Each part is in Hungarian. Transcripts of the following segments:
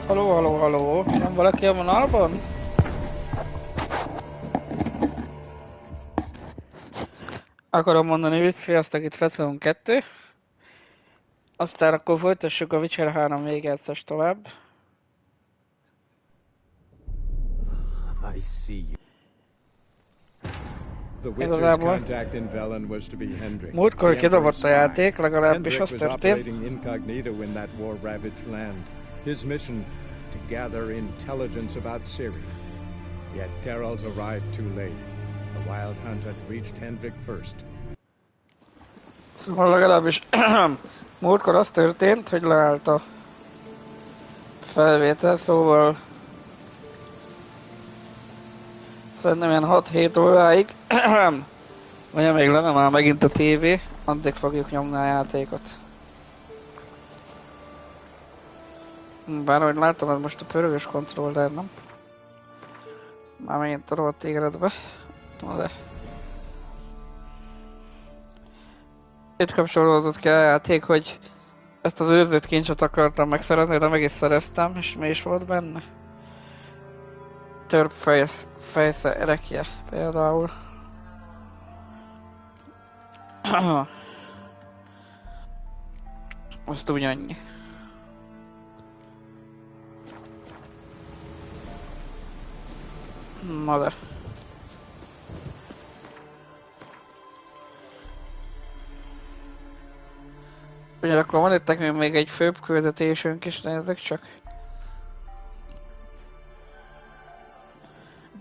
Haló, haló, haló. Van valaki a vonalban? Akarom mondani, hogy sziasztok, itt Feszon 2. Aztán akkor folytassuk a Wicher 3 végigjátszást tovább. I see you. The Wicher's contact in Velen was to be Hendrik. Múltkor kidobott a játék, legalábbis az Hendrik was történt. operating incognito in that war-ravaged land. His mission, to gather intelligence about Ciri. Yet Geralt arrived too late. The Wild Hunt had reached Hendrik first. Szóval legalábbis múltkor az történt, hogy leállt a felvétel, szóval szerintem ilyen 6-7 óráig, vagy amíg le nem áll megint a tévé, addig fogjuk nyomni a játékot. Bár ahogy látom, ez most a pörögös kontroller, nem? Már megint a rohadt égredbe. Na de... Itt kapcsolódott ki a játék, hogy ezt az őrzött kincset akartam megszerezni, de meg is szereztem, és mi is volt benne? Törp fejsze erekje például. Azt úgy annyi. Na de. Ugyanakkor van itt nekünk még egy főbb küldetésünk is, nézzük csak.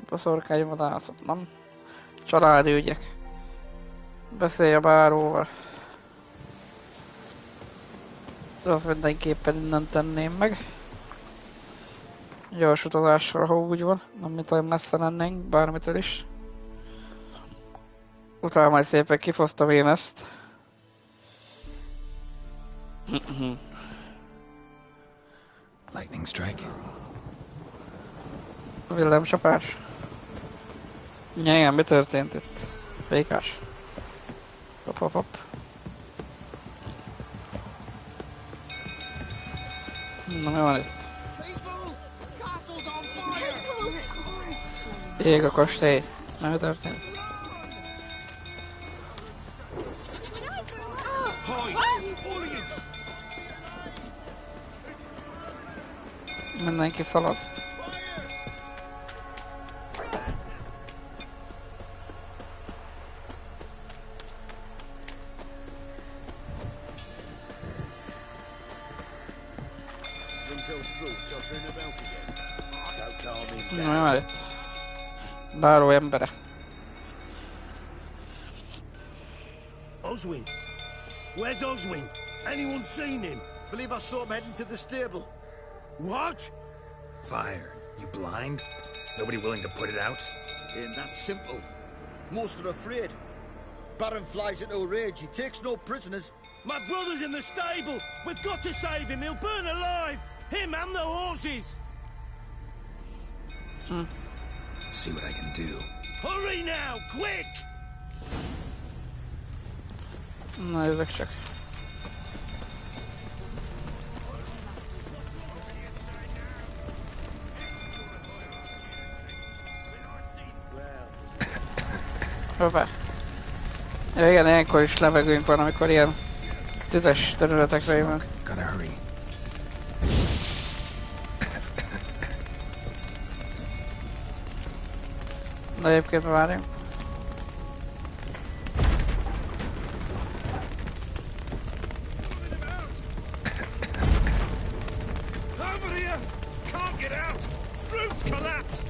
Baszorkány vadászat, nem? Családi ügyek. Beszélj a báróval. Azt mindenképpen innen tenném meg. Gyors utazással, ha úgy van. Nem mint olyan messze lennénk, bármitől is. Utána majd szépen kifosztam én ezt. Lightning strike. Villámcsapás. Igen, mi történt itt? Vékás. Hopp, hopp, hopp. Na, mi van itt? Ég a kastély. Na, mi történt? Mindenki szalad. Na, már itt. Báró embere. Oswin? Where's Oswin? Anyone seen him? Believe I saw him heading to the stable. What? Fire. You blind? Nobody willing to put it out? Ain't that simple. Most are afraid. Baron flies into a rage. He takes no prisoners. My brother's in the stable. We've got to save him. He'll burn alive. Him and the horses. See what I can do. Hurry now, quick! Na, ezek csak. Hoppá. Ja, igen, ilyenkor is levegőnk van, amikor ilyen tüzes területekre jövünk. Gotta hurry. De egyébként várjunk. Over here! Can't get out! Roof's collapsed!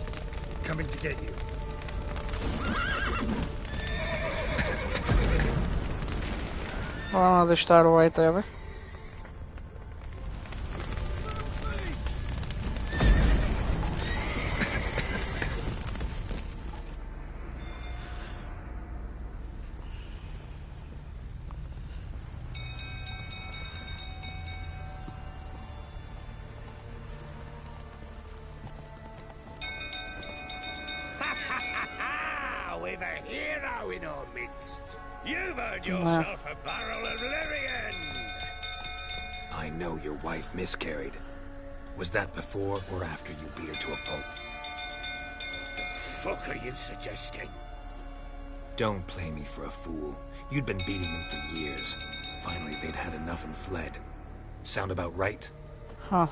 Coming to get you. Van az is tárolva ajtajában. We've a hero in our midst. You've earned yourself a barrel of Lyrian. I know your wife miscarried. Was that before or after you beat her to a pulp? The fuck are you suggesting? Don't play me for a fool. You'd been beating them for years. Finally, they'd had enough and fled. Sound about right? Huh.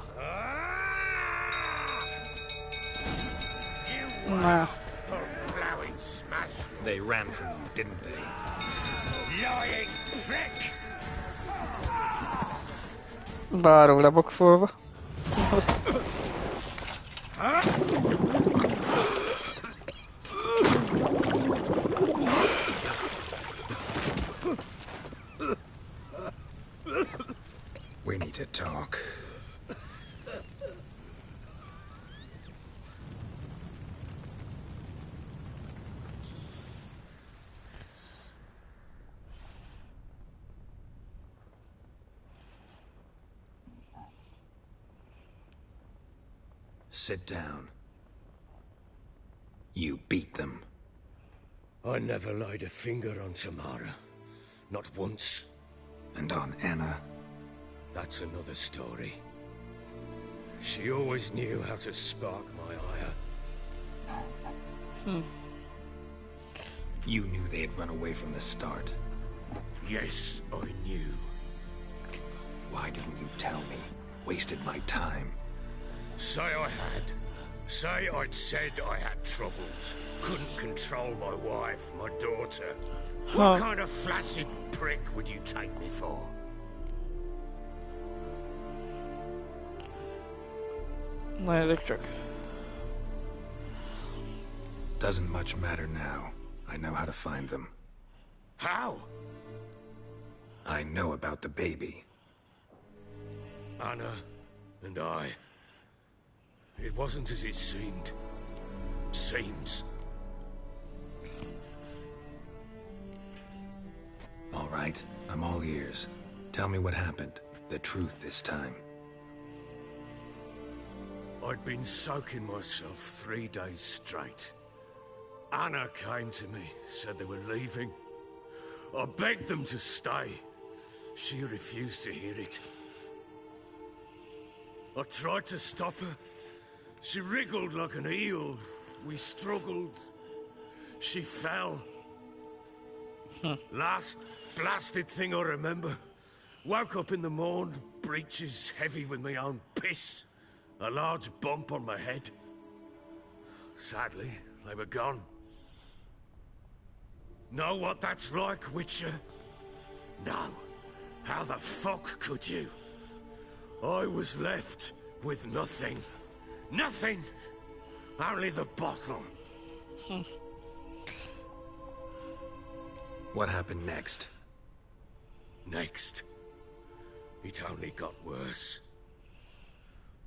You Nah. wait for plowing smash. They ran from you, didn't they? Lying prick! Báró lebokfolva. We need to talk. Sit down. You beat them. I never laid a finger on Tamara. Not once. And on Anna. That's another story. She always knew how to spark my ire. You knew they had run away from the start. Yes, I knew. Why didn't you tell me? Wasted my time. Say I had. Say I'd said I had troubles. Couldn't control my wife, my daughter. What kind of flaccid prick would you take me for? Nézzük csak. Doesn't much matter now. I know how to find them. How? I know about the baby. Anna and I. It wasn't as it seemed. Seems. All right, I'm all ears. Tell me what happened. The truth this time. I'd been soaking myself 3 days straight. Anna came to me, said they were leaving. I begged them to stay. She refused to hear it. I tried to stop her. She wriggled like an eel. We struggled. She fell. Last blasted thing I remember. Woke up in the morn, breeches heavy with my own piss. A large bump on my head. Sadly, they were gone. Know what that's like, Wicher? No. How the fuck could you? I was left with nothing. Nothing! Only the bottle. What happened next? Next. It only got worse.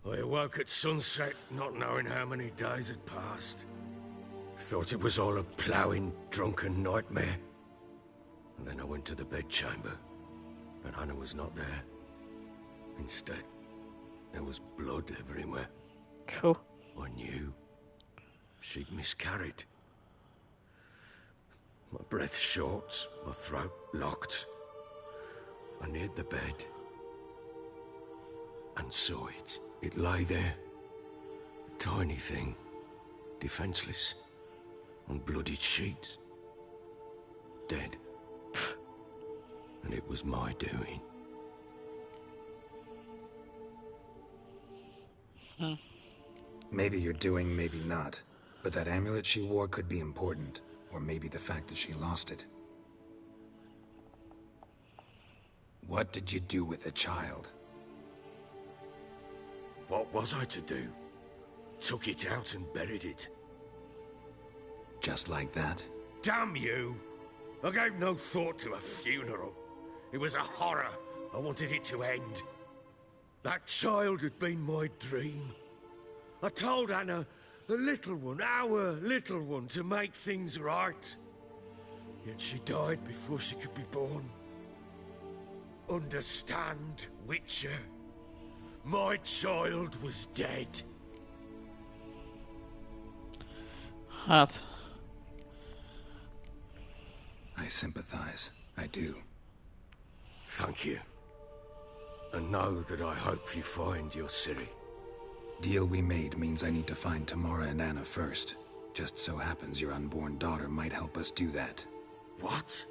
I awoke at sunset, not knowing how many days had passed. Thought it was all a ploughing, drunken nightmare. And then I went to the bedchamber, but Anna was not there. Instead, there was blood everywhere. True. I knew. She'd miscarried. My breath short, my throat locked. I neared the bed and saw it. It lay there, a tiny thing, defenseless, on bloodied sheets, dead. And it was my doing. Maybe you're doing, maybe not. But that amulet she wore could be important. Or maybe the fact that she lost it. What did you do with the child? What was I to do? Took it out and buried it. Just like that? Damn you! I gave no thought to a funeral. It was a horror. I wanted it to end. That child had been my dream. I told Anna, the little one, our little one, to make things right. Yet she died before she could be born. Understand, Wicher? My child was dead. Hát, I sympathize. I do. Thank you. And know that I hope you find your Ciri. Deal we made means I need to find Tamara and Anna first. Just so happens your unborn daughter might help us do that. What?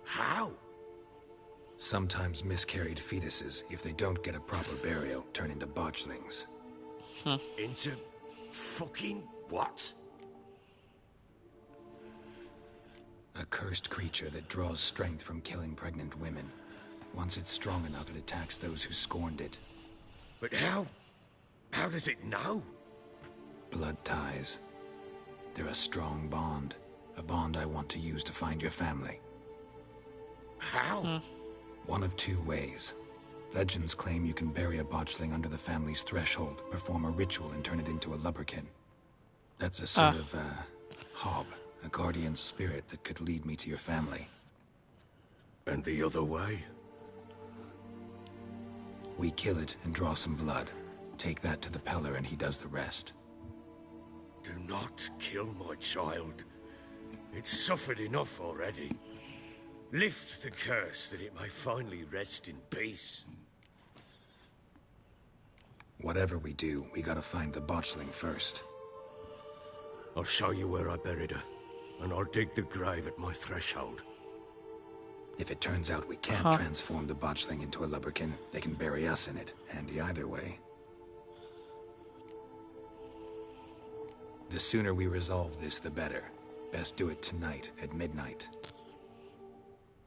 How? Sometimes miscarried fetuses, if they don't get a proper burial, turn into botchlings. Into fucking what? A cursed creature that draws strength from killing pregnant women. Once it's strong enough, it attacks those who scorned it. But how? How does it know? Blood ties. They're a strong bond. A bond I want to use to find your family. How? One of two ways. Legends claim you can bury a botchling under the family's threshold, perform a ritual, and turn it into a lubberkin. That's a sort of, hob. A guardian spirit that could lead me to your family. And the other way? We kill it and draw some blood. Take that to the Peller and he does the rest. Do not kill my child. It's suffered enough already. Lift the curse that it may finally rest in peace. Whatever we do, we gotta find the botchling first. I'll show you where I buried her, and I'll dig the grave at my threshold. If it turns out we can't transform the botchling into a lubberkin, they can bury us in it. Handy either way. The sooner we resolve this, the better. Best do it tonight, at midnight.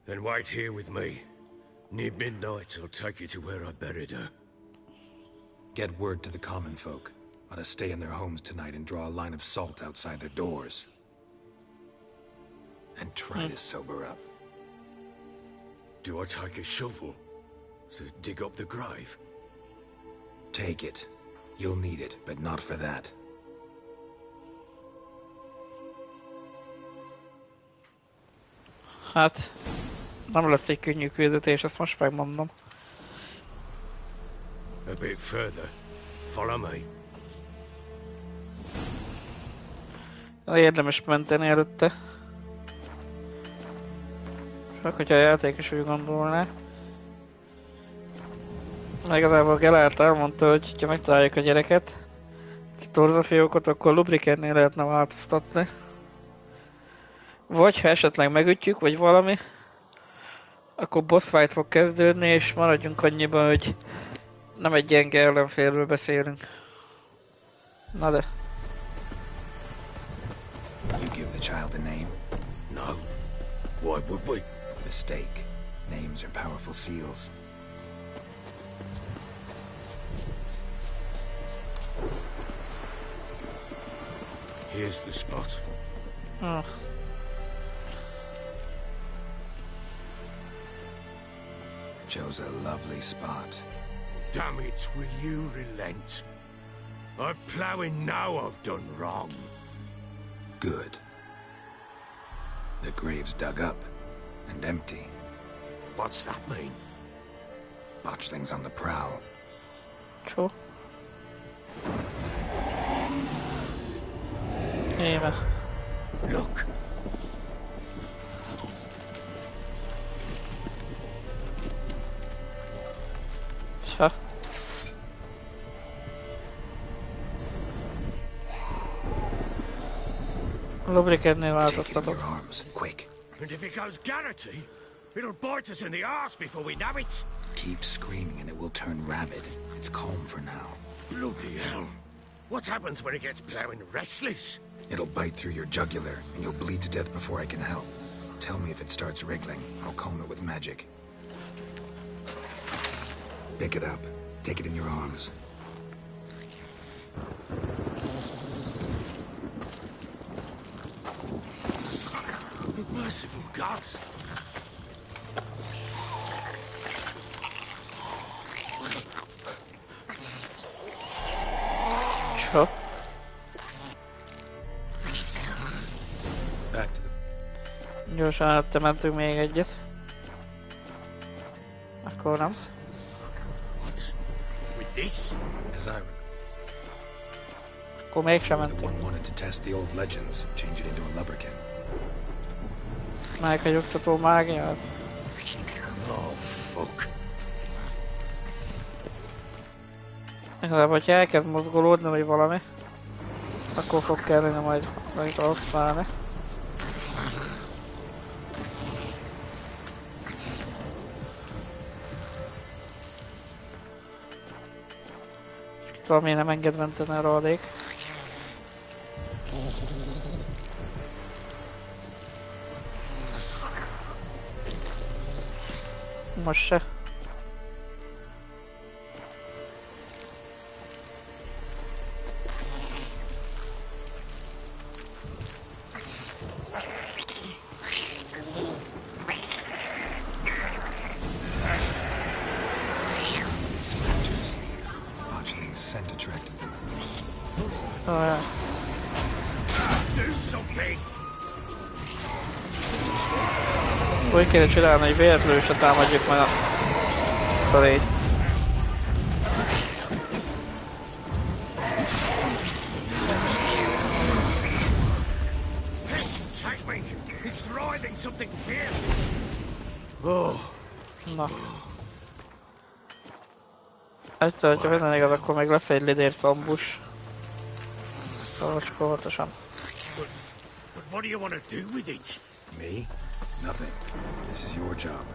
Then wait here with me. Near midnight, I'll take you to where I buried her. Get word to the common folk. Ought to stay in their homes tonight and draw a line of salt outside their doors. And try to sober up. Do I take a shovel to dig up the grave? Take it. You'll need it, but not for that. Hát, nem lesz egy könnyű küldetés, ezt most megmondom. A bit further. Follow me. Érdemes menteni előtte. Csak hogyha a játékos úgy gondolná. Igazából Gelert elmondta, hogy ha megtaláljuk a gyereket, a torzafiókot, akkor lubrikennél lehetne változtatni. Vagy ha esetleg megütjük, vagy valami, akkor boss fight fog kezdődni, és maradjunk annyiban, hogy nem egy gyenge ellenfélről beszélünk. Na de. You give the child a name? No. Why would we? Mistake. Names are powerful seals. Here's the spot. Oh. Chose a lovely spot. Damn it, will you relent? I'm ploughing now I've done wrong. Good. The grave's dug up and empty. What's that mean? Botchling's on the prowl. Cool. Éve. Look. Ha. Lubrikennél Take it in változtatok. your arms, quick. And if it goes Garrity, it'll bite us in the arse before we know it. Keep screaming and it will turn rabid. It's calm for now. Bloody hell. What happens when it gets ploughing restless? It'll bite through your jugular, and you'll bleed to death before I can help. Tell me if it starts wriggling. I'll calm it with magic. Pick it up. Take it in your arms. Merciful gods. Sure. Back to the... Gyorsan előtte mentünk még egyet. Akkor nem. What? With this? As I Akkor mégsem recall, the mentünk. one wanted to test the old legends, change it into a lubberkin. Melyik a nyugtató mágia az? Oh, fuck. Igazából, hogyha elkezd mozgolódni, vagy valami, akkor fog kellene majd valamit használni. Valami nem enged menteni a rohadék. Most se. Úgy kéne csinálni, hogy véletlenül se támadjuk meg a szarét. Na. Egyszer, hogyha minden igaz, akkor meg lesz egy lidér szambus. Szóval csak óvatosan. But what do you want to do with it? Me? Nothing. This is your job.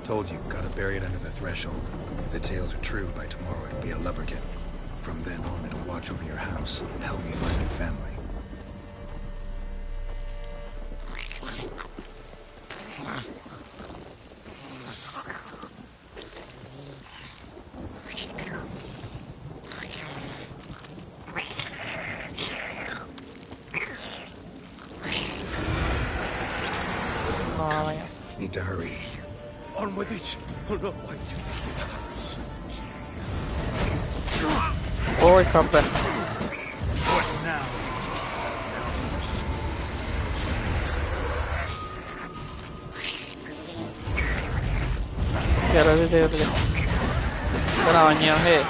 Told you, gotta bury it under the threshold. If the tales are true, by tomorrow it'll be a lubberkin. From then on, it'll watch over your house and help me find your family. Need to hurry. On with it. I'll not wait to think of others. Oj, kampen. What now? Gyere az időbe. De ne annyian, hé.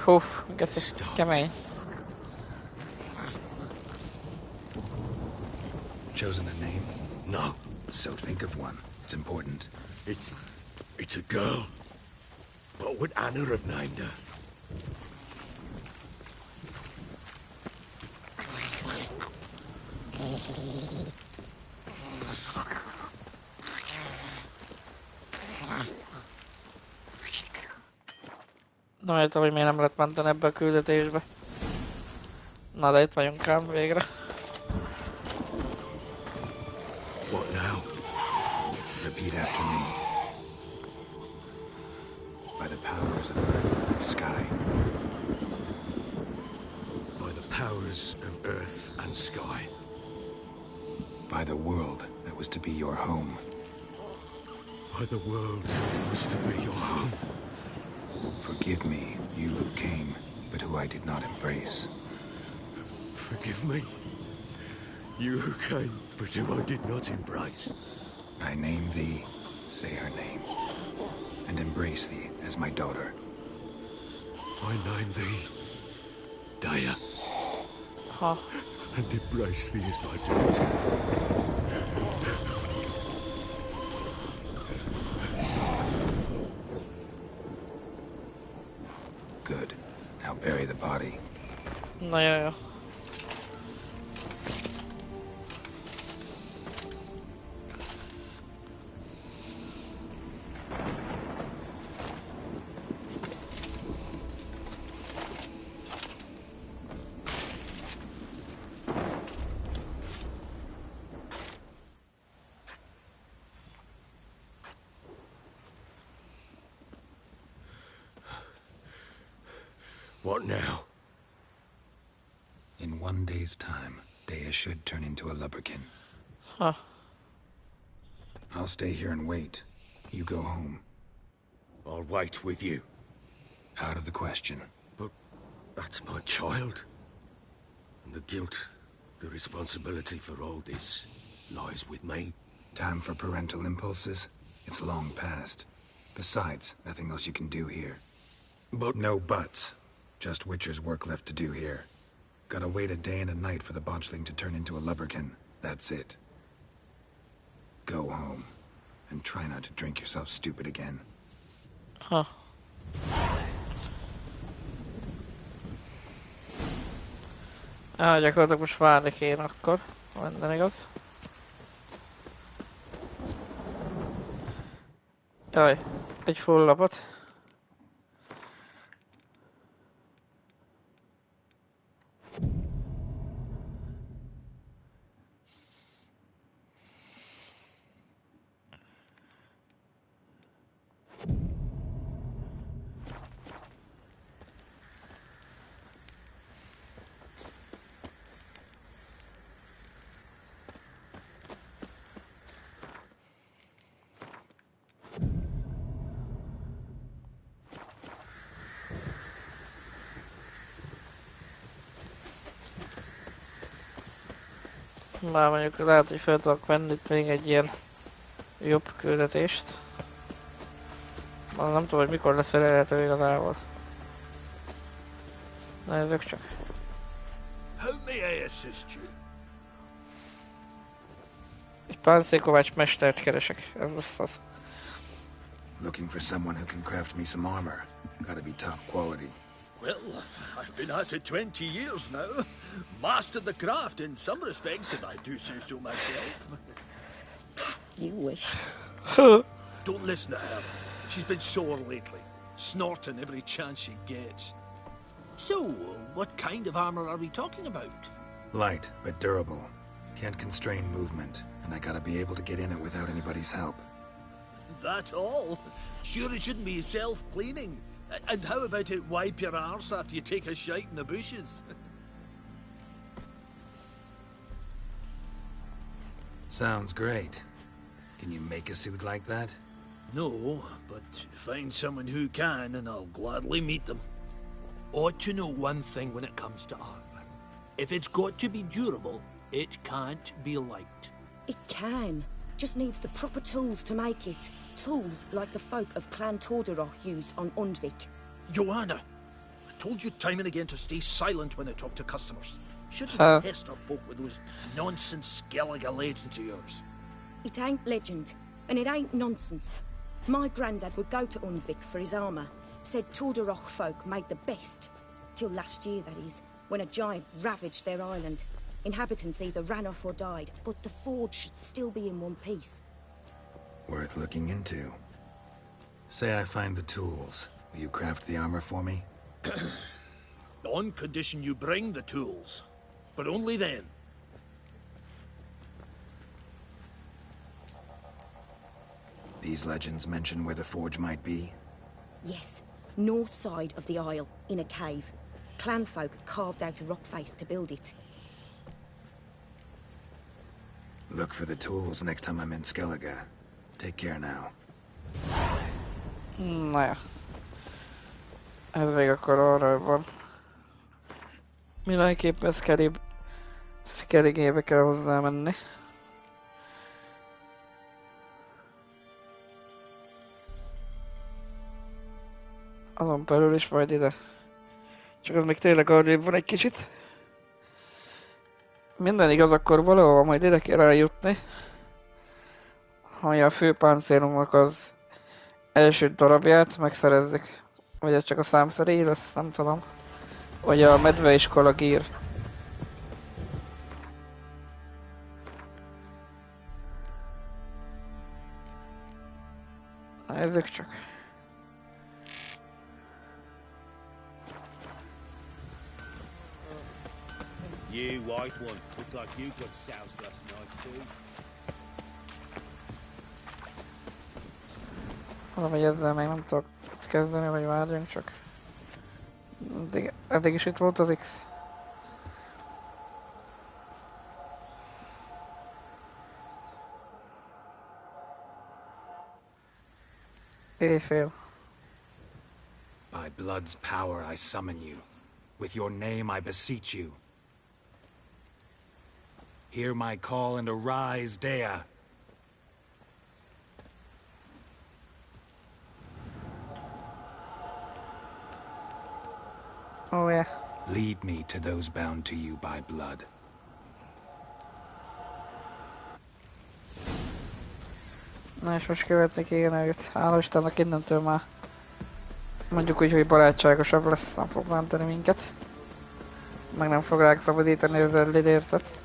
Hú, kemény. Chosen a name? No. So think of one. It's important. It's a girl. What would Anna have named her? Nem értem, hogy miért nem lett menteni ebbe a küldetésbe. Na de itt vagyunk ám végre. What now? Repeat after me. By the powers of earth and sky. By the powers of earth and sky. By the world that was to be your home. By the world that was to be your home. Forgive me, you who came, but who I did not embrace. Forgive me, you who came, but who I did not embrace. I name thee, say her name, and embrace thee as my daughter. I name thee, Daya, and embrace thee as my daughter. Good. Now bury the body. Na jó, jó. What now? In 1 day's time, Daya should turn into a lubberkin. Huh. I'll stay here and wait. You go home. I'll wait with you. Out of the question. But that's my child. And the guilt The responsibility for all this lies with me. Time for parental impulses? It's long past. Besides, nothing else you can do here. But No buts. Just Wicher's work left to do here. Gotta wait a day and a night for the botchling to turn into a lubberkin. That's it. Go home. And try not to drink yourself stupid again. Ha. Gyakorlatilag most várni kéne akkor, ha minden igaz. Jaj, egy full lapot. Már mondjuk lehet, hogy fel tudok venni itt még egy ilyen jobb küldetést. Már nem tudom, hogy mikor lesz elérhető igazából. Nézzük csak. how may I assist you? Egy páncélkovács mestert keresek, ez lesz az. Looking for someone who can craft me some armor. Gotta be top quality. Well, I've been at it 20 years now. Mastered the craft in some respects, if I do say so myself. You wish. Don't listen to her. She's been sore lately, snorting every chance she gets. So, what kind of armor are we talking about? Light, but durable. Can't constrain movement, and I gotta be able to get in it without anybody's help. That all? Sure it shouldn't be self-cleaning. And how about it wipe your arse after you take a shite in the bushes? Sounds great. Can you make a suit like that? No, but find someone who can and I'll gladly meet them. Ought to know one thing when it comes to armor. If it's got to be durable, it can't be light. It can. Just needs the proper tools to make it. Tools like the folk of Clan Torderoch use on Undvik. Joanna, I told you time and again to stay silent when I talk to customers. Shouldn't pester folk with those nonsense Skellige legends of yours. It ain't legend, and it ain't nonsense. My granddad would go to Undvik for his armour. Said Torderoch folk made the best. Till last year, that is, when a giant ravaged their island. Inhabitants either ran off or died, but the forge should still be in one piece. Worth looking into. Say I find the tools. Will you craft the armor for me? On condition you bring the tools. But only then. These legends mention where the forge might be? Yes, north side of the isle, in a cave. Clanfolk carved out a rock face to build it. Look for the tools next time I'm in Skellige. Take care now. Na ja. Ez még akkor arra van. Mindenképpen Skelligébe kell hozzá menni. Azon belül is majd ide. Csak az még tényleg arrébb van egy kicsit. Minden igaz, akkor valahol majd ide kell eljutni. Ami a fő páncélunknak az első darabját megszerezzük. Vagy ez csak a számszerű, azt nem tudom. Vagy a medveiskola gír. Nézzük csak. You white one, look like you got soused last night too. Mondom, hogy ezzel még nem tudok kezdeni, vagy várjunk csak. Eddig is itt volt az X. Éjfél. By blood's power I summon you. With your name I beseech you. Hear my call and arise, Dea. Oh yeah. Lead me to those bound to you by blood. Na és most követni kéne őt. Hála Istennek innentől már mondjuk úgy, hogy barátságosabb lesz, nem fog menteni minket. Meg nem fog ránk szabadítani az lidértet.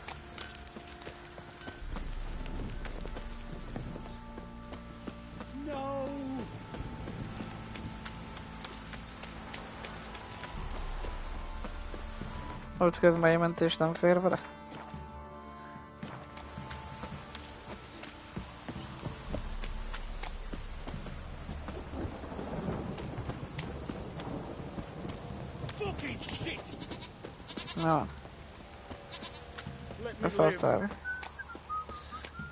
Ott közben mentés nem fér vele. Na. Ez aztán.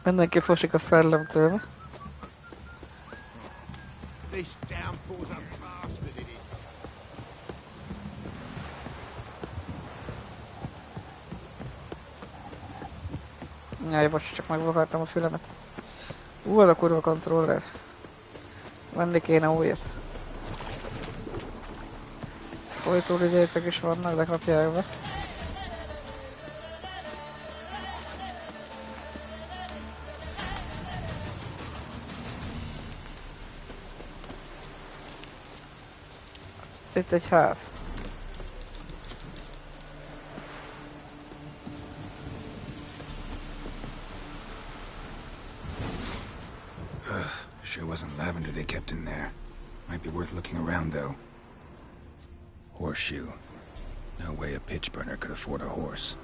Mindenki fosik a szellemtől. This downpour's a bastard, it is. Jaj, bocs, csak megvakartam a fülemet. Az a kurva kontroller. Venni kéne újat. Folytóidétek is vannak, de kapják be. Itt egy ház. Sure wasn't lavender they kept in there. Might be worth looking around, though. Horseshoe. No way a pitch burner could afford a horse.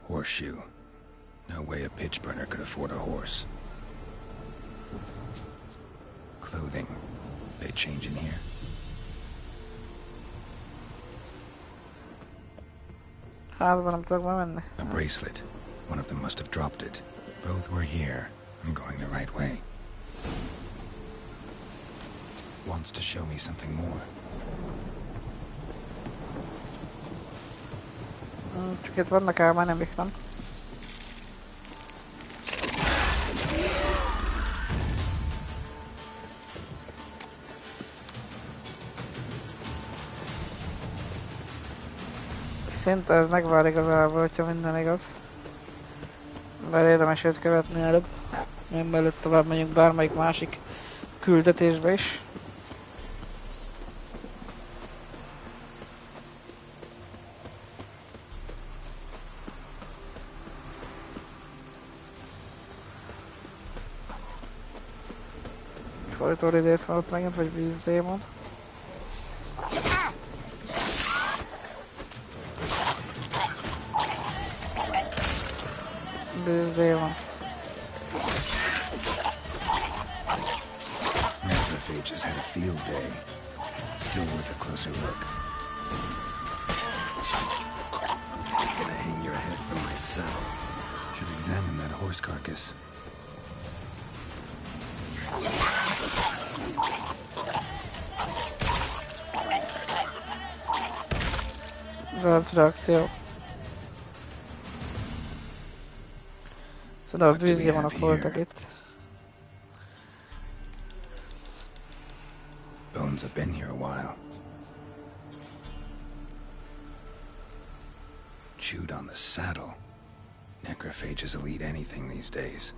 Horseshoe. No way a pitch burner could afford a horse. Clothing. They change in here? Házban nem tudok bemenni. A bracelet. One of them must have dropped it. Both were here. I'm going the right way. Wants to show me something more. Csak itt vannak ám, már nem is nem. Szinte ez megvár igazából, hogyha minden igaz. Bár érdemes őt követni előbb. Még mielőtt tovább megyünk bármelyik másik küldetésbe is. Folytóidét van ott megint, vagy vízdémon. Vízdémon. Necrophage has had a field day. Still worth a closer look. Gonna hang your head from my saddle. Should examine that horse carcass. Zöld reakció. Szóval a bűzdémonok voltak itt. Bones have been here a while. Chewed on the saddle. Necrophages will eat anything these days.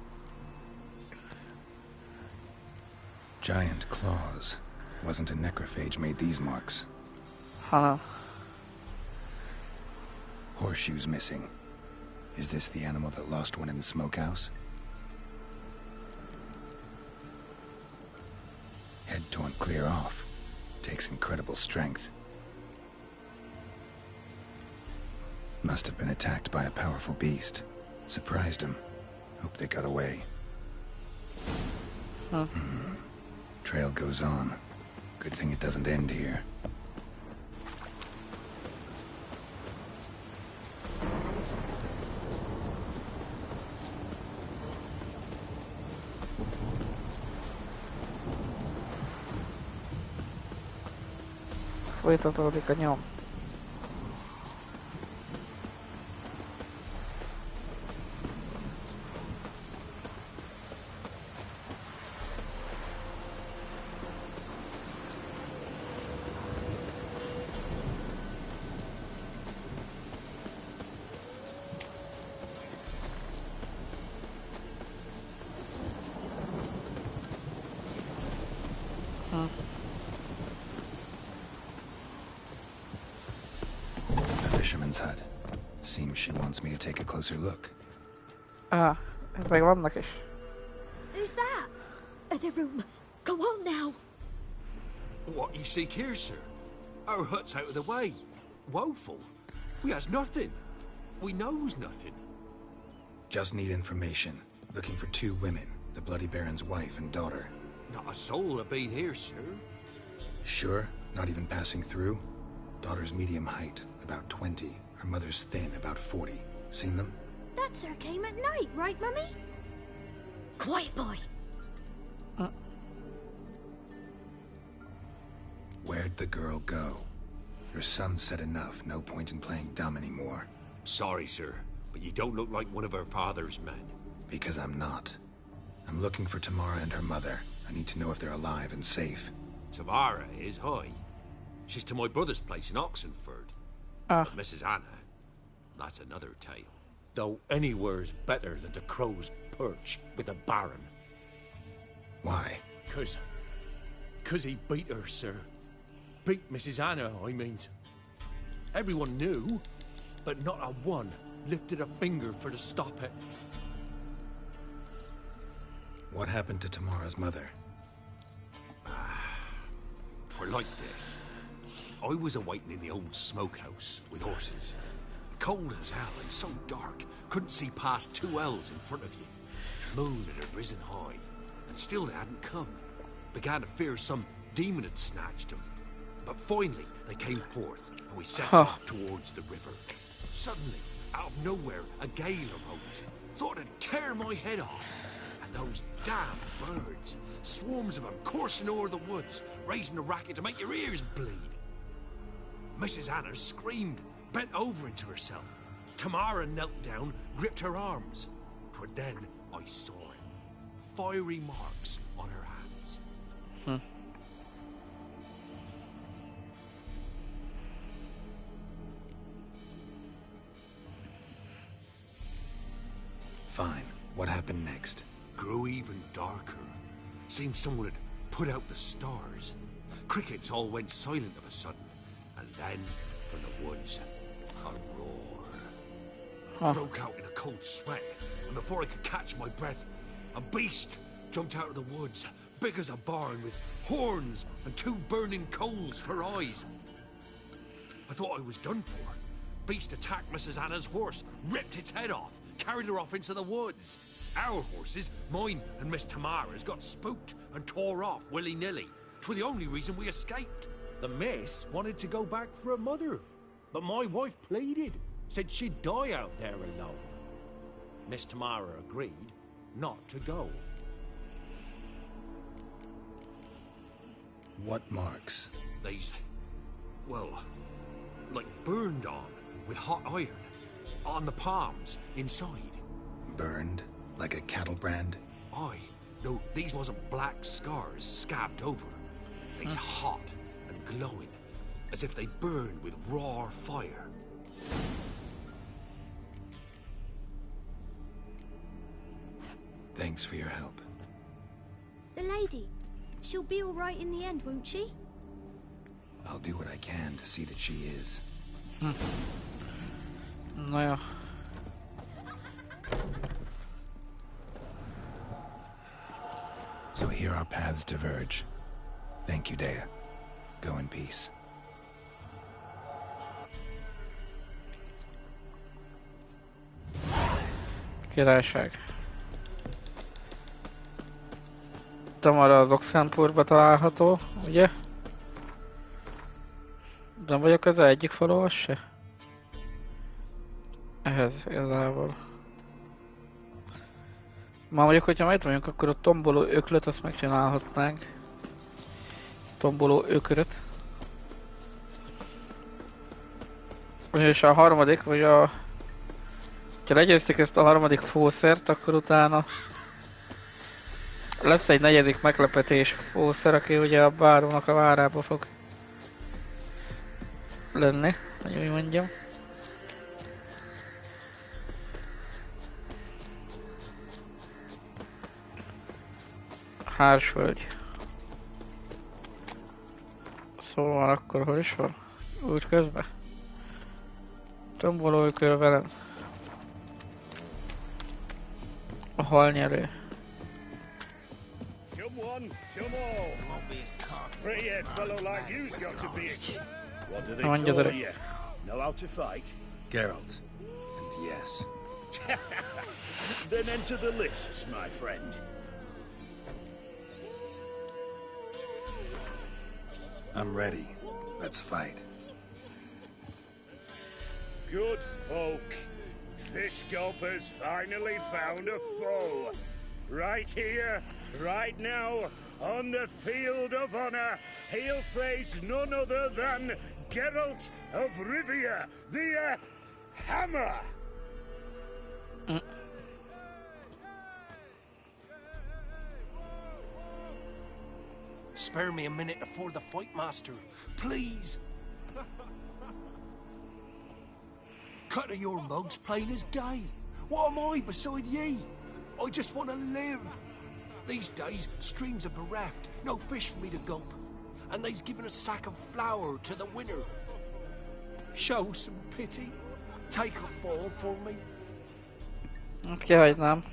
Giant claws. Wasn't a necrophage made these marks. Hello. Horseshoes missing. Is this the animal that lost one in the smokehouse? Head torn clear off. Takes incredible strength. Must have been attacked by a powerful beast. Surprised him. Hope they got away. Trail goes on. Good thing it doesn't end here. Folytatódik a nyom. She wants me to take a closer look. Ah, ez meg vannak is. Who's that? The room. Go on now. What you seek here, sir? Our hut's out of the way. Woeful. We has nothing. We knows nothing. Just need information. Looking for 2 women, the Bloody Baron's wife and daughter. Not a soul have been here, sir. Sure? Not even passing through? Daughter's medium height, about 20. Her mother's thin, about 40. Seen them? That sir came at night, right, Mummy? Quiet, boy. Where'd the girl go? Your son said enough. No point in playing dumb anymore. Sorry, sir, but you don't look like one of her father's men. Because I'm not. I'm looking for Tamara and her mother. I need to know if they're alive and safe. Tamara is, hi. She's to my brother's place in Oxenford. Ah, But Mrs. Anna, that's another tale. Though anywhere's better than the crow's perch with the Baron. Why? Cause he beat her, sir. Beat Mrs. Anna, I means. Everyone knew, but not a one lifted a finger for to stop it. What happened to Tamara's mother? For like this. I was awaiting in the old smokehouse with horses. Cold as hell and so dark, couldn't see past 2 ells in front of you. Moon had risen high, and still they hadn't come. Began to fear some demon had snatched them. But finally, they came forth, and we set off towards the river. Suddenly, out of nowhere, a gale arose. Thought it'd tear my head off. And those damn birds, swarms of them coursing over the woods, raising a racket to make your ears bleed. Mrs. Anna screamed, bent over into herself. Tamara knelt down, gripped her arms. 'Twere then I saw it. Fiery marks on her hands. Fine. What happened next? Grew even darker. Seemed someone had put out the stars. Crickets all went silent of a sudden. And then, from the woods, a roar. Broke out in a cold sweat. And before I could catch my breath, a beast jumped out of the woods, big as a barn, with horns and 2 burning coals for eyes. I thought I was done for. Beast attacked Mrs. Anna's horse, ripped its head off, carried her off into the woods. Our horses, mine and Miss Tamara's, got spooked and tore off willy-nilly. 'Twere the only reason we escaped. The miss wanted to go back for her mother, but my wife pleaded, said she'd die out there alone. Miss Tamara agreed not to go. What marks? These, well, like burned on with hot iron, on the palms, inside. Burned? Like a cattle brand? Aye, no, these wasn't black scars scabbed over. These hot and glowing, as if they burned with raw fire. Thanks for your help. The lady. She'll be all right in the end, won't she? I'll do what I can to see that she is. naja. So here our paths diverge. Thank you, Dea. Go in peace. Királyság. Tamara az Oxenfordba található, ugye? Nem vagyok az egyik faluhoz se? Ehhez igazából. Már mondjuk, hogyha majd vagyunk, akkor a tomboló öklöt azt megcsinálhatnánk. Tomboló ökröt. És a harmadik, vagy a... Ha legyőztük ezt a harmadik fószert, akkor utána... Lesz egy negyedik meglepetés fószer, aki ugye a bárónak a várába fog lenni, hogy úgy mondjam. Hársvölgy. Szóval akkor hol is van? Úgy közben. Tombolókör velem. A halnyelő. Come one, come all. Pretty-head fellow like you's got to be a... What do they Mondja, call gyerek. you? Know how to fight? Geralt. And yes. Then enter the lists, my friend. I'm ready. Let's fight. Good folk. Fish Gulper's finally found a foe. Right here, right now, on the field of honor, he'll face none other than Geralt of Rivia, the Hammer. Spare me a minute before the fight, master. Please. Cut of your mugs plain as day. What am I beside ye? I just want to live. These days, streams are bereft. No fish for me to gulp. And they's given a sack of flour to the winner. Show some pity. Take a fall for me. Hát kihagynám.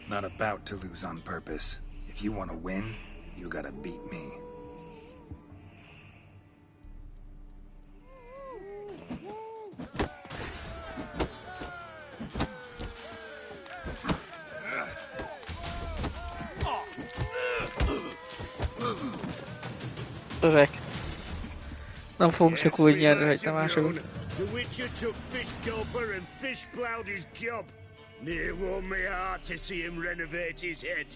Not about to lose on purpose. If you want to win, you gotta beat me. Öreg. Nem fogunk csak úgy nyerni, hogy nem mások. The Wicher took Fish Gulper and fish plowed his gob. Near warmed me heart to see him renovate his head.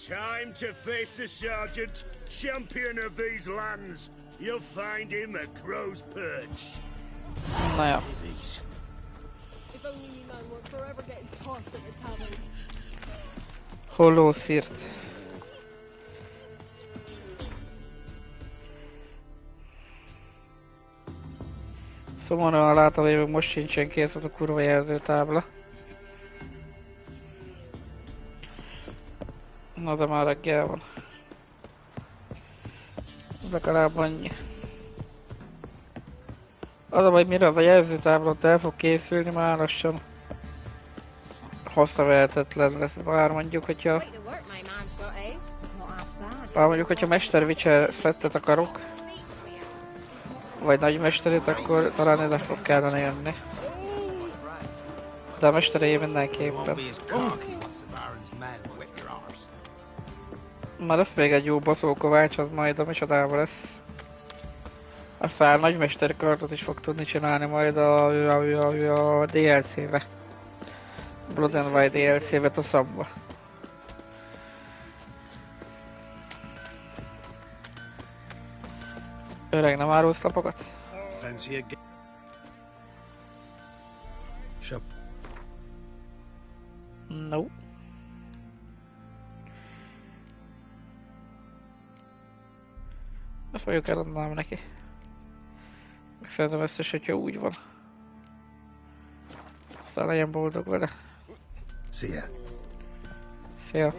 Time to face the sergeant, champion of these lands. You'll find him at Crow's Perch. Na jó. If only you know we're forever getting tossed at the tavern. Hollószírt. Szomorúan látom, hogy még most sincsen kész a kurva jelzőtábla. Na de már reggel van. Legalább annyi. Az a baj, mire az a jelzőtábla ott el fog készülni, már lassan hasznavehetetlen lesz. Bár mondjuk, hogyha... Bár mondjuk, hogyha Mester Wicher szettet akarok, vagy nagymesterét, akkor talán ide fog kellene jönni. De a mesterei mindenképpen. Már lesz még egy jó baszókovács, az majd a micsodában lesz. Aztán nagymester kartot is fog tudni csinálni majd a DLC-be. Blood and White DLC-be toszabba. Öreg, nem árulsz lapokat? Fancy a Shop. No. Ezt vagyok eladnám neki. Meg szerintem ezt is, hogyha úgy van. Aztán legyen boldog vele. See ya. Szia.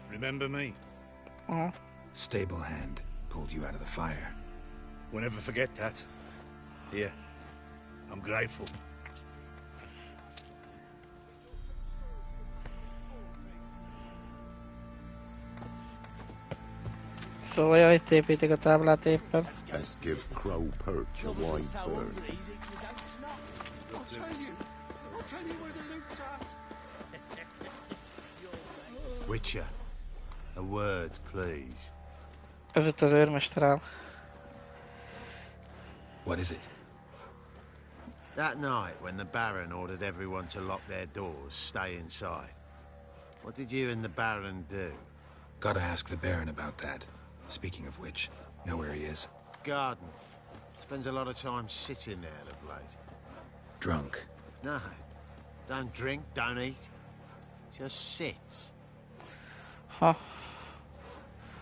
Remember me? Aha. Stable hand pulled you out of the fire. Won't ever forget that. Here, I'm grateful. Szóval jaj, itt építik a táblát éppen. Let's give Crow Perch a wide berth. Wicher, a word, please. Ez itt az őrmesterem. What is it? That night when the Baron ordered everyone to lock their doors, stay inside. What did you and the Baron do? Gotta ask the Baron about that. Speaking of which, know where he is? Garden. Spends a lot of time sitting there of late. Drunk. No. Don't drink, don't eat. Just sits. Ha.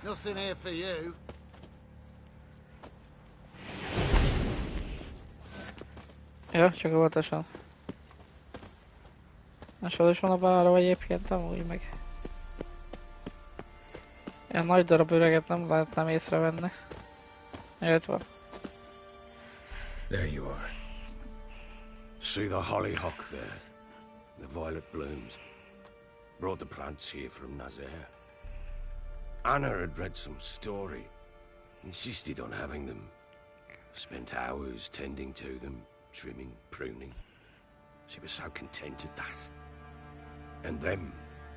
Nothing here for you. Ja, csak óvatosan. Másod is van a bárra, vagy egyébként amúgy meg. Ilyen nagy darab öreget nem lehetném észrevenni. Jött van. There you are. See the hollyhock there? The violet blooms. Brought the plants here from Nazaire. Anna had read some story. Insisted on having them. Spent hours tending to them, trimming, pruning. She was so content at that. And them,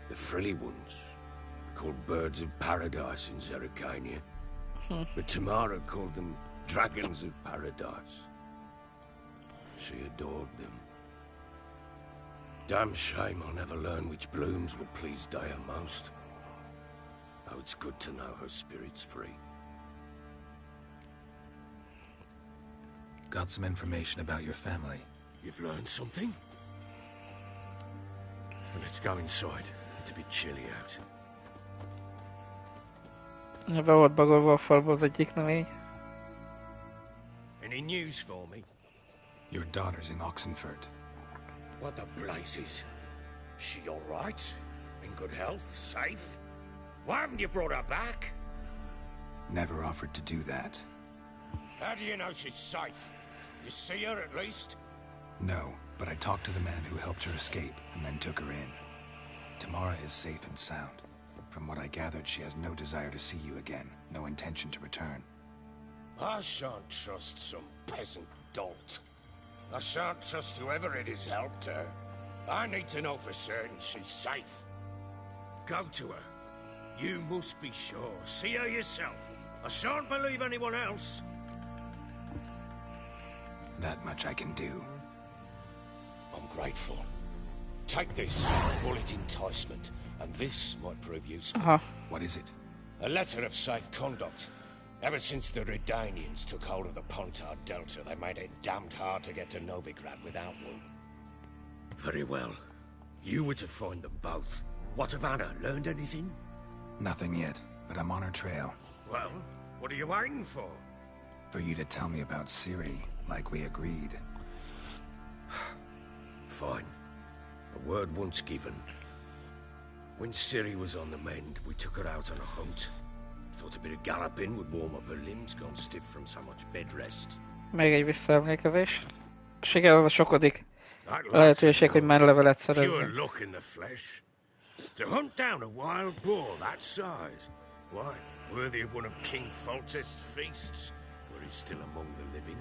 the frilly ones, called birds of paradise in Zerrikania. But Tamara called them dragons of paradise. She adored them. Damn shame I'll never learn which blooms will please Dea most. Though it's good to know her spirit's free. Got some information about your family. You've learned something? Well, let's go inside. It's a bit chilly out. Be volt bagolva a falba az egyik növény. Any news for me? Your daughter's in Oxenford. What the blazes? She all right? In good health? Safe? Why haven't you brought her back? Never offered to do that. How do you know she's safe? You see her at least? No, but I talked to the man who helped her escape and then took her in. Tamara is safe and sound. From what I gathered, she has no desire to see you again, no intention to return. I shan't trust some peasant dolt. I shan't trust whoever it is helped her. I need to know for certain she's safe. Go to her. You must be sure. See her yourself. I shan't believe anyone else. That much I can do. I'm grateful. Take this, call it enticement, and this might prove useful. What is it? A letter of safe conduct. Ever since the Redanians took hold of the Pontard Delta, they made it damned hard to get to Novigrad without one. Very well. You were to find them both. What of Anna? Learned anything? Nothing yet, but I'm on her trail. Well, what are you waiting for? For you to tell me about Ciri, like we agreed. Fine. A word once given. When Ciri was on the mend, we took her out on a hunt. Thought a bit of galloping would warm up her limbs, gone stiff from so much bed rest. Még egy visszaemlékezés. Sikerül a sokodik lehetőség, hogy menlevelet Pure szerezzünk. luck in the flesh. To hunt down a wild boar that size. Why, worthy of one of King Foltest's feasts, were he still among the living.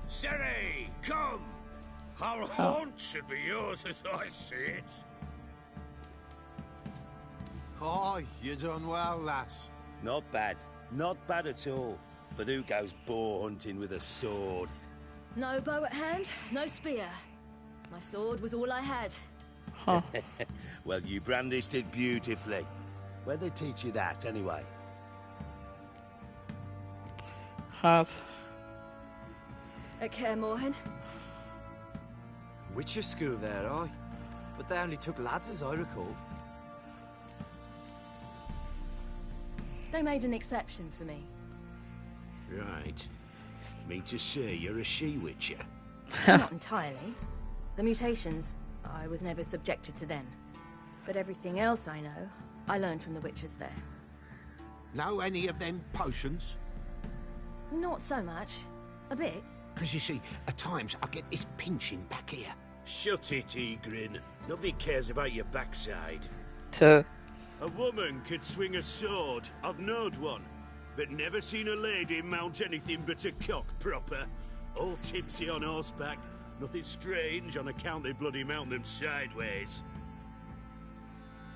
Ciri, come! Our haunt should be yours as I see it. Oh, you done well, lass. Not bad. Not bad at all. But who goes boar hunting with a sword? No bow at hand, no spear. My sword was all I had. Well, you brandished it beautifully. Where'd they teach you that, anyway? Hát... At Kaer Morhen. Wicher school there, aye. But they only took lads, as I recall. They made an exception for me. Right. Mean to say you're a she-witcher? Not entirely. The mutations, I was never subjected to them. But everything else I know, I learned from the witches there. Know any of them potions? Not so much. A bit. Because you see, at times I get this pinching back here. Shut it, Egrin. Nobody cares about your backside. To... A woman could swing a sword. I've knowed one. But never seen a lady mount anything but a cock proper. All tipsy on horseback. Nothing strange on account they bloody mount them sideways.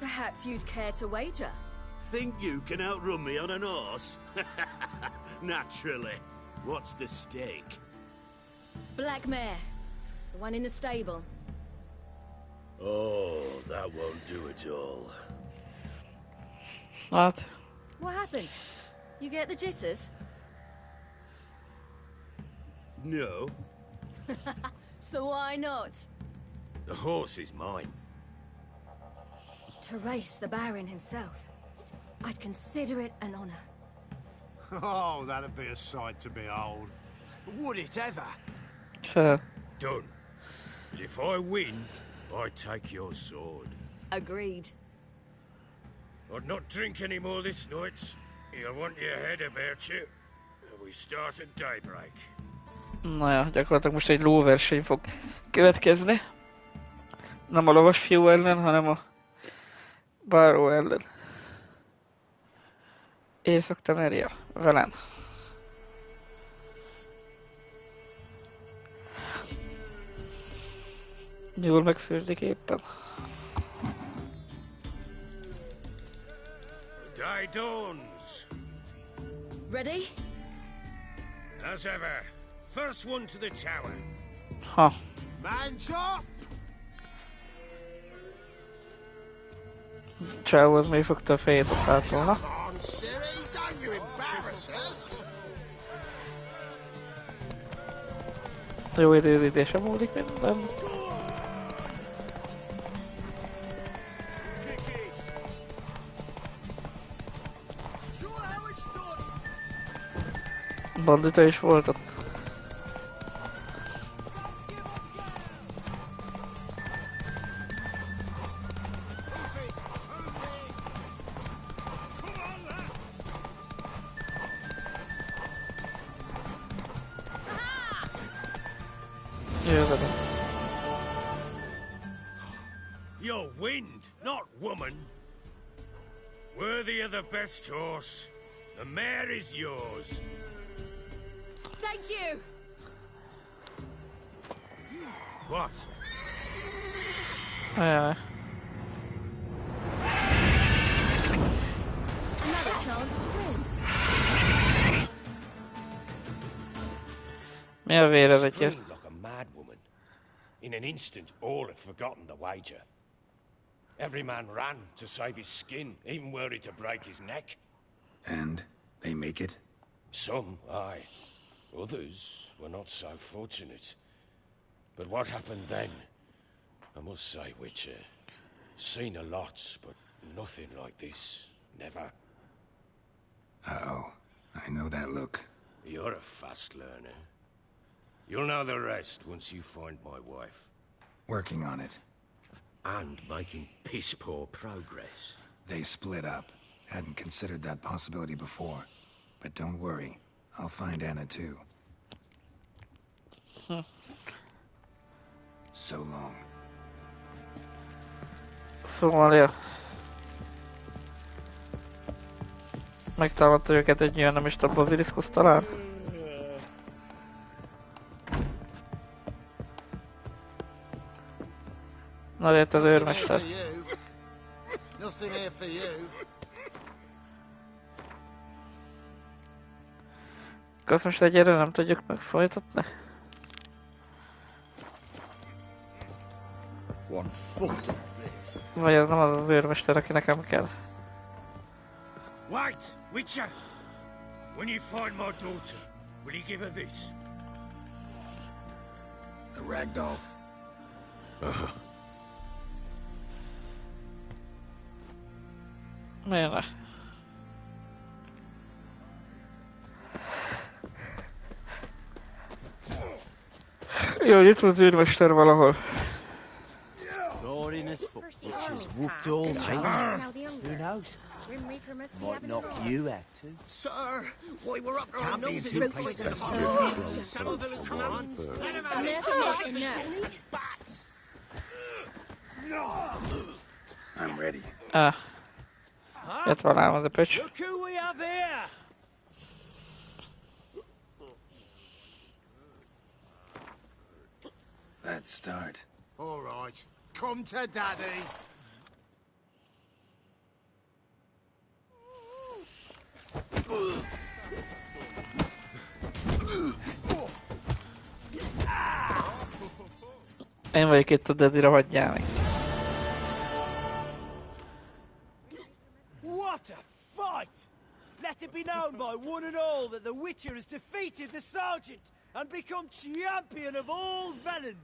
Perhaps you'd care to wager? Think you can outrun me on an horse? Naturally. What's the stake? Black mare. The one in the stable. Oh, that won't do it all. Hát... What happened? You get the jitters? No. So why not? The horse is mine. To race the Baron himself. I'd consider it an honor. Oh, that'd be a sight to behold. Would it ever? Done. But if I win, I take your sword. Agreed. I'd not drink any more this night. You'll want your head about you. We start at daybreak. Na ja, gyakorlatilag most egy lóverseny fog következni. Nem a lovas fiú ellen, hanem a báró ellen. Észak-Temeria, velem. Jól megfürdik éppen. Day dawns. Ready? As ever. First one to the tower. Ha. Man chop! Csávó az még fogta a fejét a fátolna. On, Siri, don't you embarrass us! Jó időzítése múlik minden. Bandita is volt ott. You're wind, not woman. Worthy of the best horse. The mare is yours. Thank you! What? Ajaj. Another chance to win. Mi a vére vagy? Screamed like a mad woman. In an instant, all had forgotten the wager. Every man ran to save his skin, even were he to break his neck. And they make it? Some, aye. Others were not so fortunate. But what happened then? I must say, Wicher, seen a lot, but nothing like this. Never. Uh-oh. I know that look. You're a fast learner. You'll know the rest once you find my wife. Working on it. And making piss-poor progress. They split up. Hadn't considered that possibility before. But don't worry. I'll find Anna too. So long. Szóval, ja. Megtámadta őket egy ilyen nem is a baziliszkusz talán. Na, jött az őrmester. Nothing here for you. Azt most egyre nem tudjuk megfojtatni? One foot of this. Vagy ez nem az az őrmester, aki nekem kell. Wait, Wicher! When you find my daughter, will you give her this? A ragdoll. Uh-huh. Miért ne? Jó, itt van az őrmester valahol. Right in his foot, which is whooped all change. Who knows? Might knock you out too. Sir, why we're up our Can't be noses too with patient. some of them come out. Let him out. Enough, enough. Bats. I'm ready. Itt van ám az a pöcs. Look who we have here! Let's start. All right. Come to Daddy. Én vagyok itt a Daddyra, hagyjál meg. What a fight! Let it be known by one and all that the Witcher has defeated the Sergeant and become champion of all Velen.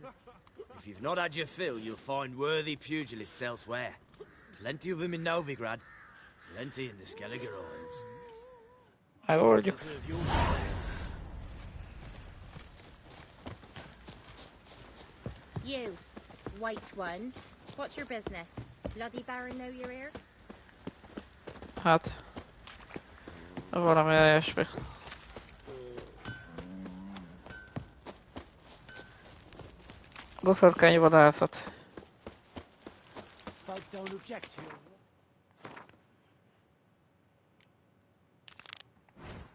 If you've not had your fill, you'll find worthy pugilists elsewhere. Plenty of them in Novigrad, plenty in the Skelliger Isles. Megoldjuk. You, white one. What's your business? Bloody Baron know you're here? Hát... Valami ilyesmi. Boszorkány vadászat. Folk don't object to you.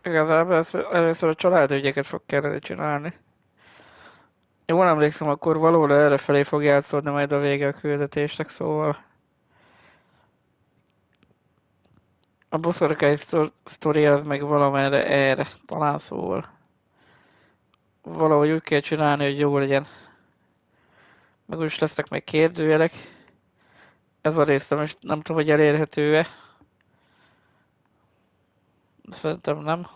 Igazából először a családügyeket fog kellene csinálni. Jól emlékszem, akkor valóra errefelé fog játszódni majd a vége a küldetésnek, szóval... A boszorkány sztori az meg valamerre erre, talán szóval. Valahogy úgy kell csinálni, hogy jó legyen. Meg úgyis lesznek még kérdőjelek. Ez a rész nem tudom, hogy elérhető-e. Szerintem nem.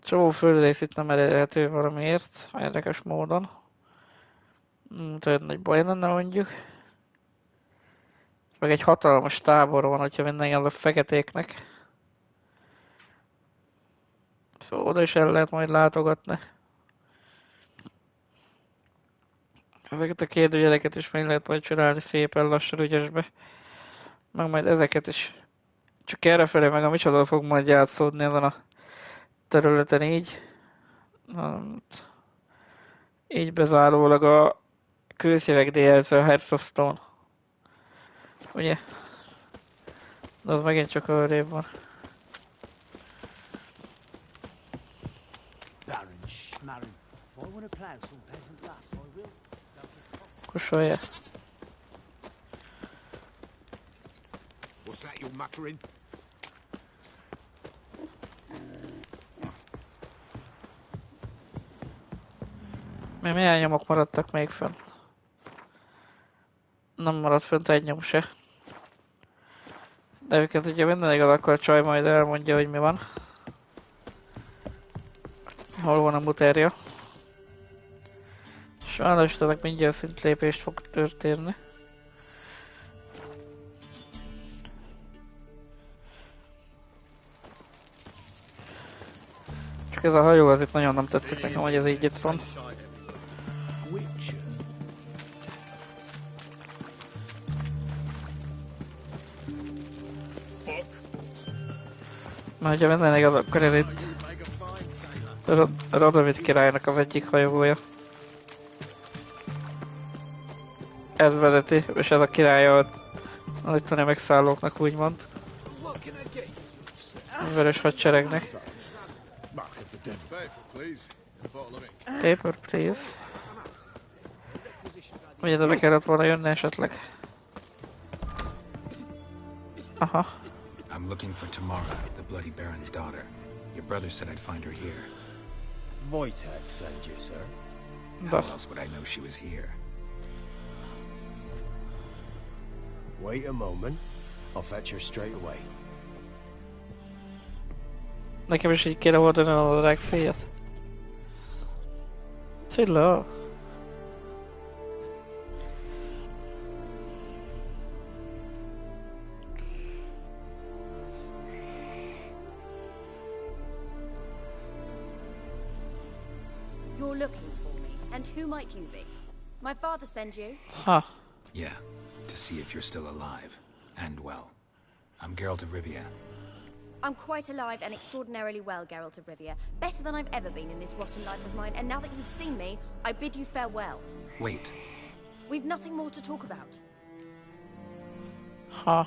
Csomó földrész itt nem elérhető valamiért, érdekes módon. Olyan nagy baj lenne mondjuk. Meg egy hatalmas tábor van, hogyha minden a feketéknek. Szóval oda is el lehet majd látogatni. Ezeket a kérdőjeleket is meg lehet majd csinálni szépen lassan ügyesbe. Meg majd ezeket is. Csak errefelé meg a micsoda fog majd játszódni ezen a területen így. Így bezárólag a kőszívek DLC a Hearts of Stone. Ugye? De az megint csak arrébb van. Kusolja. What's that you're muttering? Milyen nyomok maradtak még fönn? Nem maradt fönt egy nyom se. De őket ugye minden igaz, akkor a csaj majd elmondja, hogy mi van. Hol van a muterja. Sajnos ennek mindjárt szintlépést fog történni. Csak ez a hajó az itt nagyon nem tetszik nekem, hogy ez így itt van. Wicher. Mert hogyha minden igaz, akkor ez itt Radovid királynak az egyik hajója. Ez vezeti, és ez a királya az itteni megszállóknak úgymond. A vörös hadseregnek. Paper, please. Ugye de be kellett volna jönni esetleg. Aha. I'm looking for Tamara, the Bloody Baron's daughter. Your brother said I'd find her here. Wicher sent you, sir. How else would I know she was here? Wait a moment. I'll fetch her straight away. Nekem is így kéne oldani a drág féjat. Szilla! You're looking for me, and who might you be? My father sent you? Huh. Yeah, to see if you're still alive. And well. I'm Geralt of Rivia. I'm quite alive and extraordinarily well, Geralt of Rivia. Better than I've ever been in this rotten life of mine, and now that you've seen me, I bid you farewell. Wait. We've nothing more to talk about. Huh.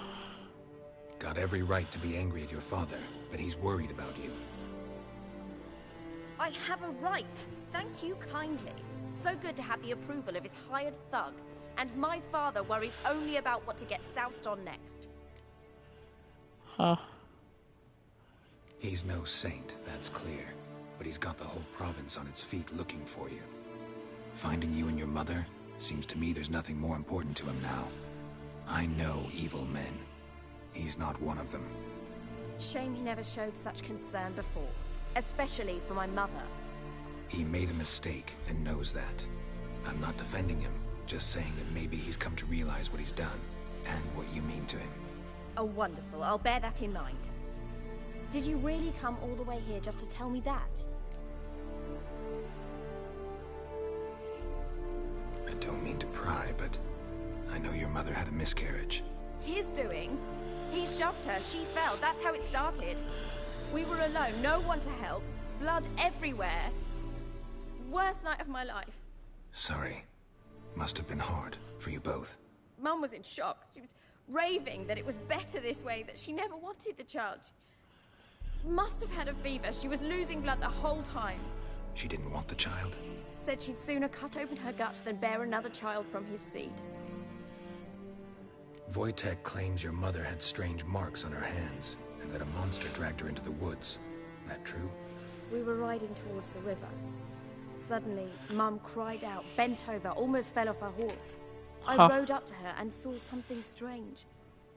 Got every right to be angry at your father, but he's worried about you. I have a right. Thank you kindly. So good to have the approval of his hired thug. And my father worries only about what to get soused on next. Huh. He's no saint, that's clear. But he's got the whole province on its feet looking for you. Finding you and your mother, seems to me there's nothing more important to him now. I know evil men. He's not one of them. Shame he never showed such concern before. Especially for my mother. He made a mistake and knows that. I'm not defending him, just saying that maybe he's come to realize what he's done, and what you mean to him. Oh, wonderful. I'll bear that in mind. Did you really come all the way here just to tell me that? I don't mean to pry, but I know your mother had a miscarriage. His doing? He shoved her, she fell, that's how it started. We were alone, no one to help, blood everywhere. Worst night of my life. Sorry. Must have been hard for you both. Mum was in shock. She was raving that it was better this way, that she never wanted the child. She must have had a fever. She was losing blood the whole time. She didn't want the child? Said she'd sooner cut open her gut than bear another child from his seed. Wojtek claims your mother had strange marks on her hands, and that a monster dragged her into the woods. That true? We were riding towards the river. Suddenly, Mum cried out, bent over, almost fell off her horse. I rode up to her and saw something strange.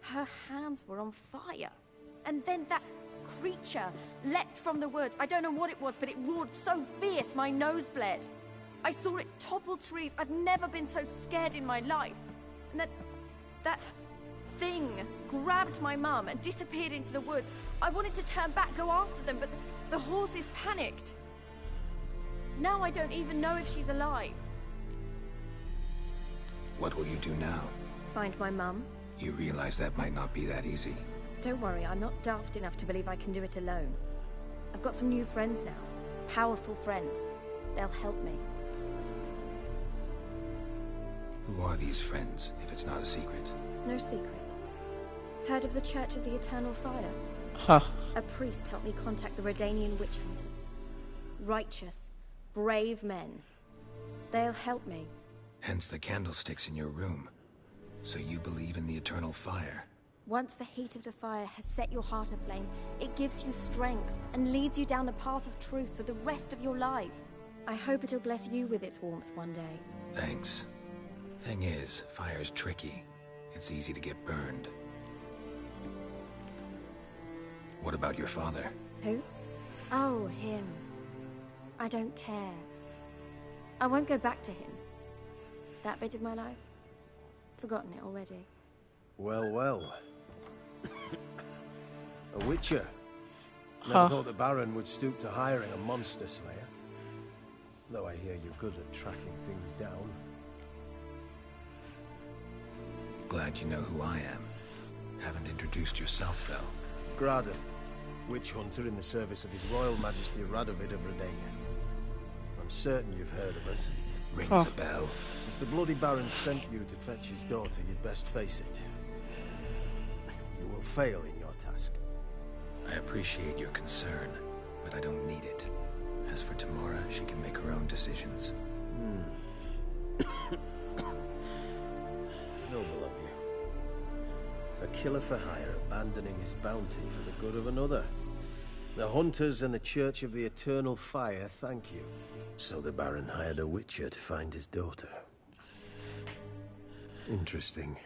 Her hands were on fire. And then that creature leapt from the woods. I don't know what it was, but it roared so fierce my nose bled. I saw it topple trees. I've never been so scared in my life. And that thing grabbed my mum and disappeared into the woods. I wanted to turn back, go after them, but the horses panicked. Now I don't even know if she's alive. What will you do now? Find my mum. You realize that might not be that easy. Don't worry, I'm not daft enough to believe I can do it alone. I've got some new friends now. Powerful friends. They'll help me. Who are these friends, if it's not a secret? No secret. Heard of the Church of the Eternal Fire? Huh. A priest helped me contact the Redanian witch hunters. Righteous, brave men. They'll help me. Hence the candlesticks in your room. So you believe in the eternal fire? Once the heat of the fire has set your heart aflame, it gives you strength and leads you down the path of truth for the rest of your life. I hope it'll bless you with its warmth one day. Thanks. Thing is, fire's tricky. It's easy to get burned. What about your father? Who? Oh, him. I don't care. I won't go back to him. That bit of my life? Forgotten it already. Well, well. A Wicher. Never thought the Baron would stoop to hiring a monster slayer. Though I hear you're good at tracking things down. Glad you know who I am. Haven't introduced yourself, though. Graden, witch hunter in the service of His Royal Majesty Radovid of Redania. I'm certain you've heard of us. Rings a bell. If the bloody Baron sent you to fetch his daughter, you'd best face it. You will fail in your task. I appreciate your concern, but I don't need it. As for Tamara, she can make her own decisions. Noble of you. A killer for hire abandoning his bounty for the good of another. The hunters and the Church of the Eternal Fire thank you. So the Baron hired a Wicher to find his daughter. Interesting.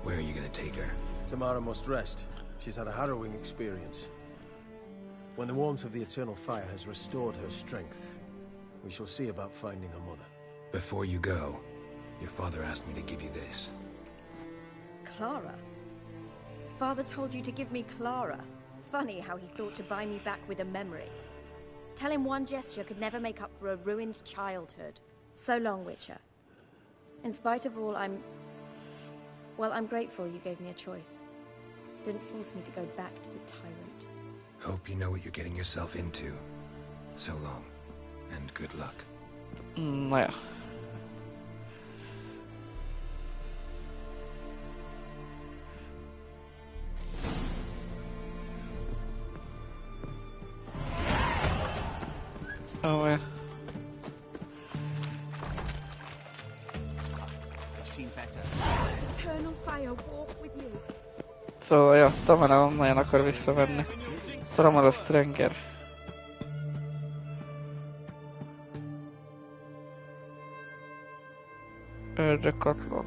Where are you gonna take her? Tamara must rest. She's had a harrowing experience. When the warmth of the Eternal Fire has restored her strength, we shall see about finding her mother. Before you go, your father asked me to give you this. Clara? Father told you to give me Clara. Funny how he thought to buy me back with a memory. Tell him one gesture could never make up for a ruined childhood. So long, Wicher. In spite of all, I'm grateful you gave me a choice. Didn't force me to go back to the tyrant. Hope you know what you're getting yourself into. So long, and good luck. Naja. Oh, ja. Szóval, ja, Tamara nagyon akar visszavenni. Szóval a Stranger. Ördögkatló.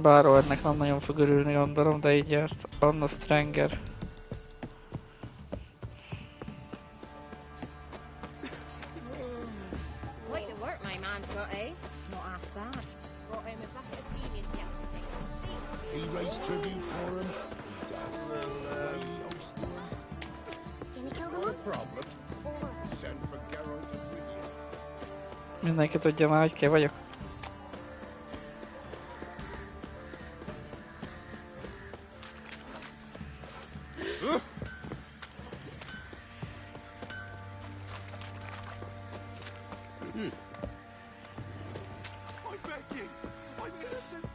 Báró ennek nem nagyon fog örülni, gondolom, de így járt. Anna Stranger. Mindenki tudja már, hogy ki vagyok.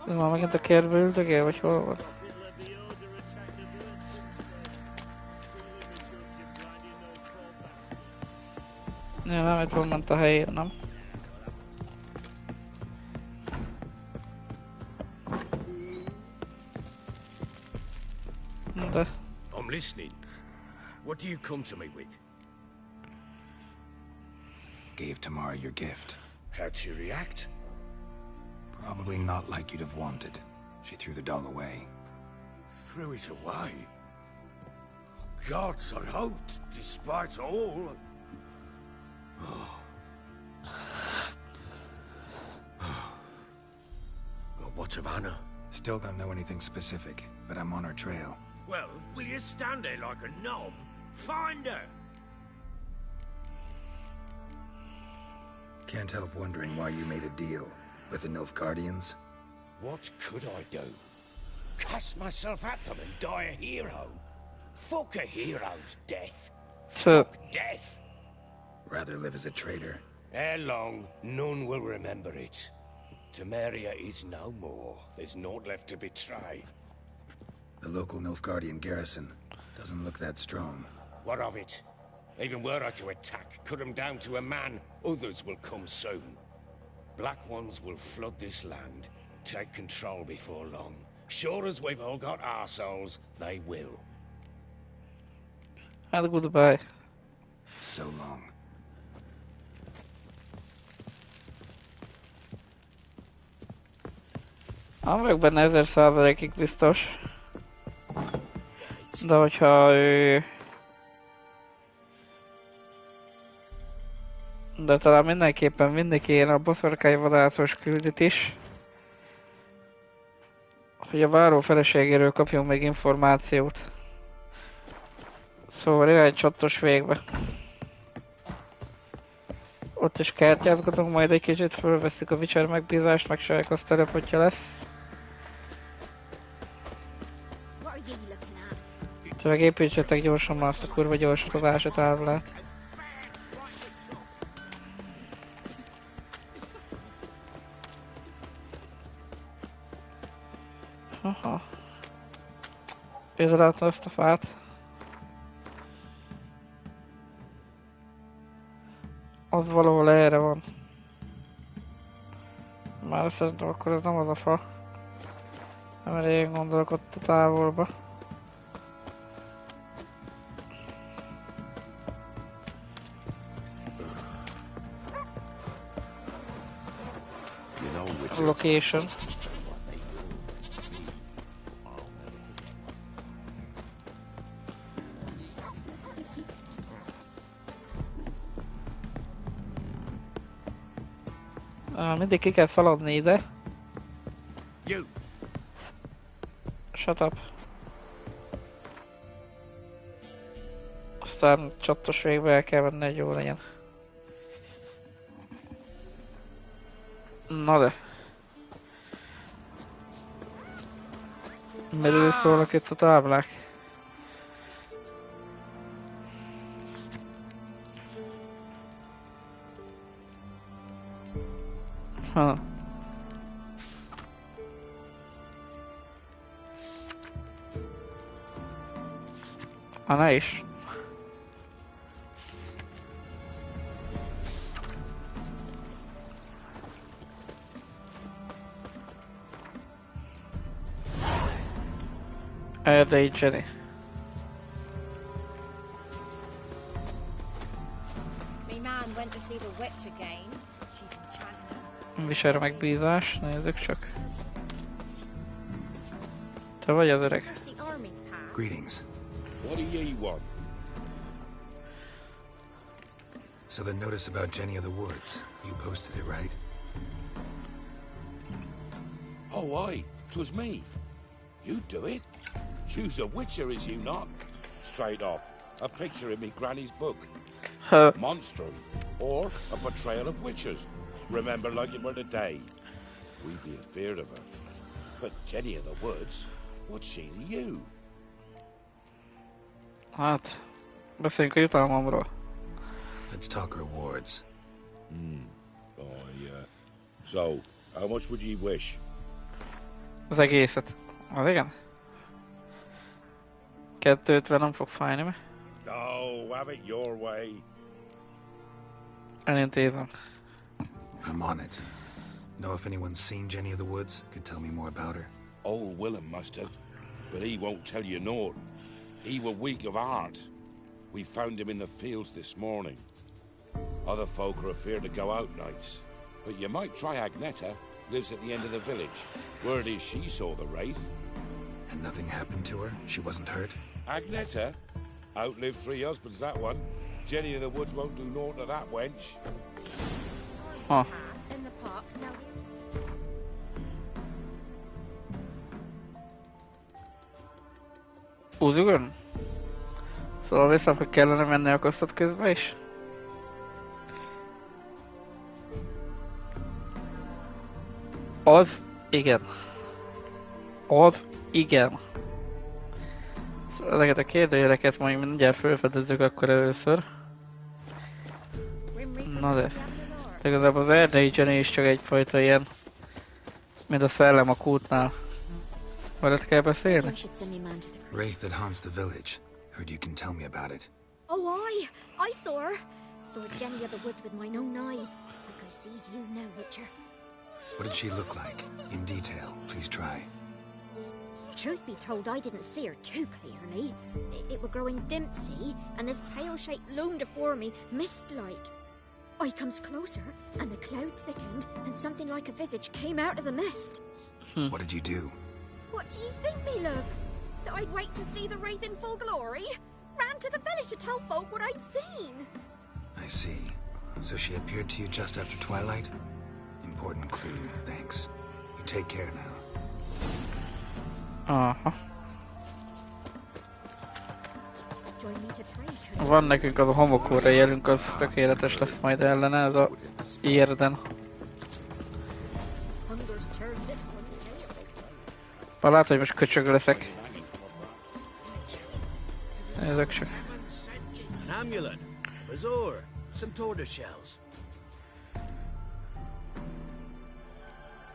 Ez már megint a kertbe üldögél, vagy hol van? Ja, nem, itt van ment a helyén, nem? De... I'm listening. What do you come to me with? Gave Tamara your gift. How'd she react? Probably not like you'd have wanted. She threw the doll away. Threw it away? Gods, I hoped, despite all... Well, what of Anna? Still don't know anything specific, but I'm on her trail. Well, will you stand there like a knob? Find her! Can't help wondering why you made a deal with the Nilfgaardians. What could I do? Cast myself at them and die a hero? Fuck a hero's death. Fuck death. Rather live as a traitor. Ere long, none will remember it. Temeria is no more. There's naught left to betray. The local Nilfgaardian garrison doesn't look that strong. What of it? Even were I to attack, cut them down to a man, others will come soon. Black Ones will flood this land, take control before long. Sure as we've all got arseholes, they will. Hát goodbye. So long. Nem vagyok benne 1000%-ig biztos. De hogyha ő... De talán mindenképpen vinni kéne a boszorkány vadászos küldit is. Hogy a váró feleségéről kapjunk még információt. Szóval irány csattos végbe. Ott is kártyázgatunk, majd egy kicsit fölveszik a Wicher megbízást, meg sajnos telepotja lesz. Szóval építsetek gyorsan már azt a kurva gyorsítatási táblát. Aha. Észrelátni azt a fát. Az valahol erre van. Már szerintem akkor ez nem az a fa. Nem elég gondolok ott a távolba. Location. Mindig ki kell szaladni ide. Shut up. Aztán csattos végbe el kell venni, hogy jó legyen. Na de. Miről szólnak itt a táblák? Ha. Ne is. Erdei Jenny. Me man went to see the witch again. She's in China. Wicher megbízás, nézzük csak. Te vagy az öreg. Greetings. What do ye want? So the notice about Jenny of the Woods, you posted it, right? Oh, aye, 'twas me. You do it? You's a witcher, is you not? Straight off, a picture in me granny's book. Monstrum, or a portrayal of witches. Remember like it were the day. We'd be afeard of her. But Jenny of the Woods, what's she to you? Hát, beszéljünk a jutalmamról. Let's talk rewards. So, how much would you wish? Az egészet. Az igen? 250 nem fog fájni, mi? No, have it your way. Elintézem. I'm on it. Know if anyone's seen Jenny of the Woods? Could tell me more about her. Old Willem must have, but he won't tell you naught. He were weak of heart. We found him in the fields this morning. Other folk are afeard to go out nights. But you might try Agneta, lives at the end of the village. Word is she saw the wraith. And nothing happened to her? She wasn't hurt? Agneta? Outlived 3 husbands, that one. Jenny of the Woods won't do naught to that wench. Huh. In the parks now. Úzugon? Szóval viszont, hogy kellene menni a köztet közben is? Az igen. Az igen. Szóval ezeket a kérdőjeleket majd mindjárt felfedezzük akkor először. Na de igazából az erdei Jenny is csak egyfajta ilyen, mint a szellem a kútnál. Veled kell beszélni? Wraith that haunts the village. Heard you can tell me about it. Oh, I saw her. Saw Jenny of the Woods with mine own eyes. Like I sees you now, Wicher. What did she look like? In detail, please try. Truth be told, I didn't see her too clearly. It were growing dim, see, and this pale shape loomed afore me, mist-like. I comes closer, and the cloud thickened, and something like a visage came out of the mist. What did you do? What do you think, me love? That I'd wait to see the wraith in full glory? Ran to the village to tell folk what I'd seen. I see. So she appeared to you just after twilight? Important clue, thanks. You take care now. Aha. Van nekünk az a homokóra jelünk, az tökéletes lesz majd ellene, ez a érden. Már látod, hogy most köcsög leszek. Ezek csak. An amulet, bazaar, some tortoise shells.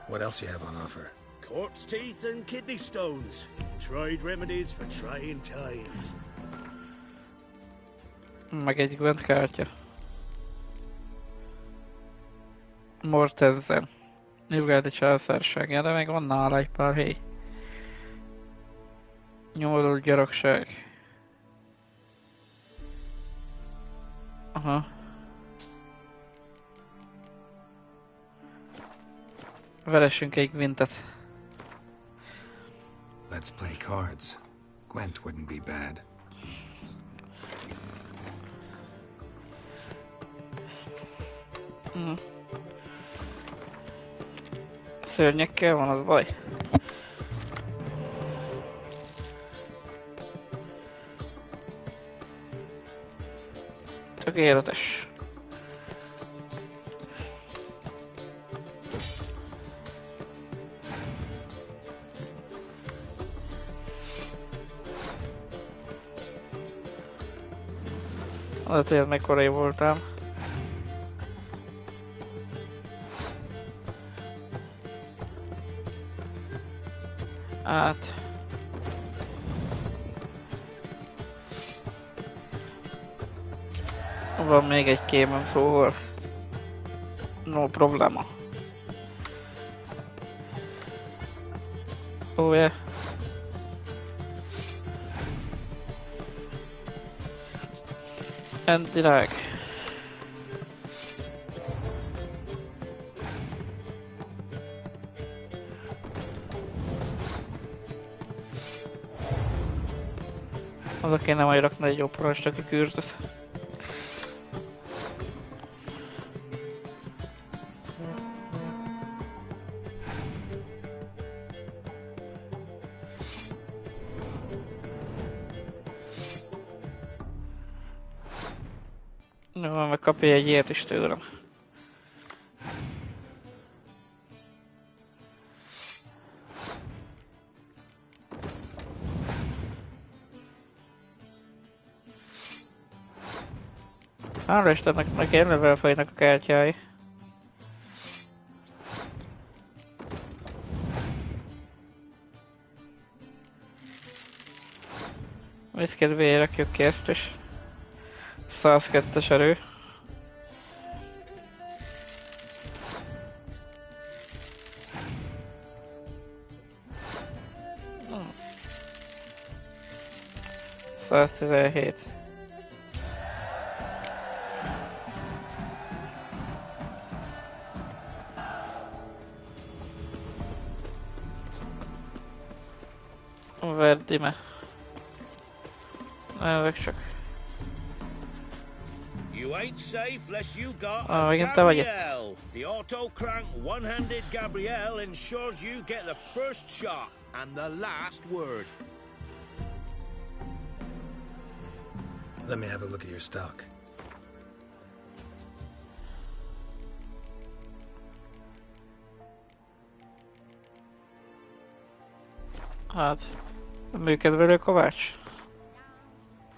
What else you have on offer? Corpse teeth and kidney stones. Tried remedies for trying times. Meg egy Gwent kártya. Mortensen. Nilfgaardi császárság, de meg van nála egy pár hely. Nyomorult gyarokság. Aha. Veresünk egy Gwentet. Let's play cards. Gwent wouldn't be bad. Szörnyekkel van az baj. Tökéletes. Lehet, hogy ez mekkorai voltál. Hát... Van még egy kémem, szóval... No problema. Oh yeah. Endileg. Oda kéne majd rakni egy jó parancsnoki kürzet. Jó, meg kapja egy ilyet is tőlem. Hála Istennek, neki level folynak a kártyái. Viszkedvélyre rakjuk ki ezt is. 102-es erő. Hmm. 117. Verdi me. Nevek csak. You ain't safe unless you got Ah, a igen, te vagy itt. Gabrielle. The auto-crank one-handed Gabrielle ensures you get the first shot and the last word. Let me have a look at your stock. Hát, műkedvelő kovács.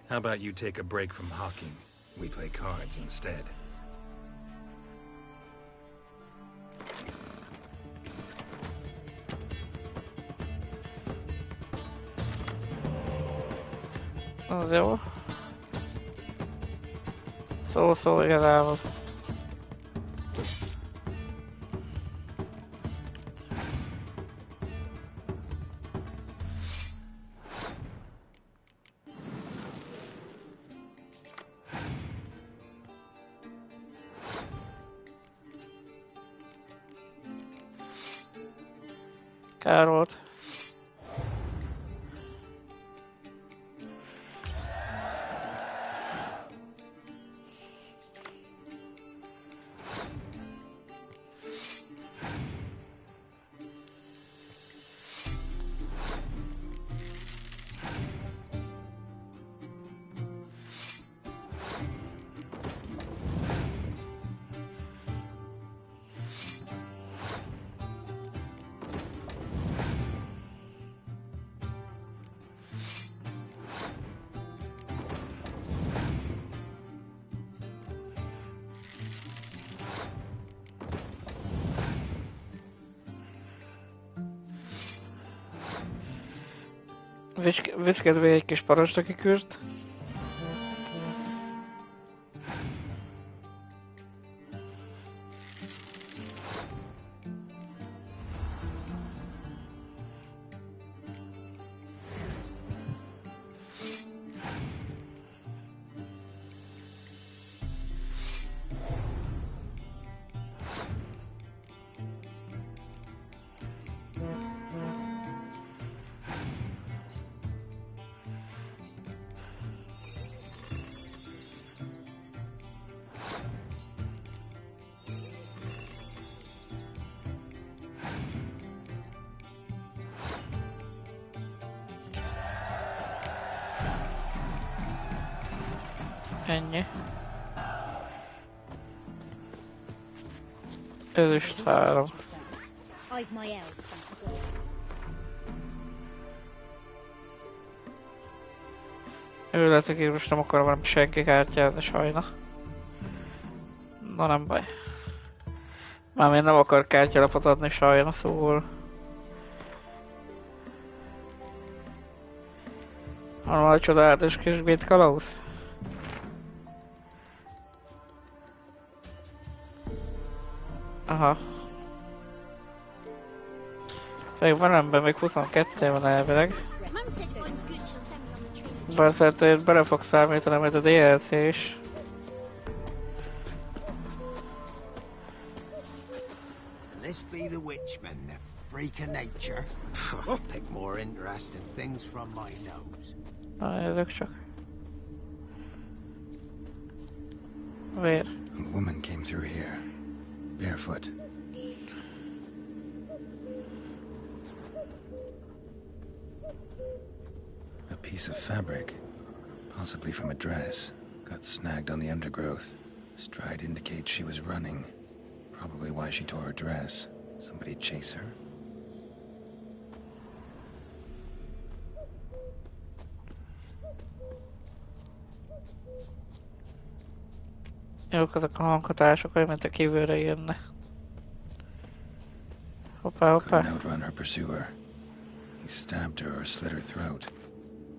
How about you take a break from hawking? We play cards instead. Az jó. Szó igazából. Kár volt. Viszkedve egy kis parancsnoki kürt. Ennyi. Ezüst 3. I've my elf, thank God. Őletek, én most nem akarom velem senki kártyázni sajna. Na nem baj. Mármint nem akar kártyalapot adni sajna, szóval... Van valami csodálatos kis bit kalauz? Aha. Még van ember, még 22 van elvileg. Bár szerintem bele fog számítani majd a DLC is. This be the witchman, the freak of nature. Pick more interesting things from my nose. Na, ezek csak. Where? A woman came through here, barefoot. A piece of fabric, possibly from a dress, got snagged on the undergrowth. Stride indicates she was running. Probably why she tore her dress. Somebody chase her? Jók ezek a hanghatások, olyan mint a kívülre jönne. Hoppá, hoppá. Couldn't outrun her pursuer. He stabbed her or slit her throat.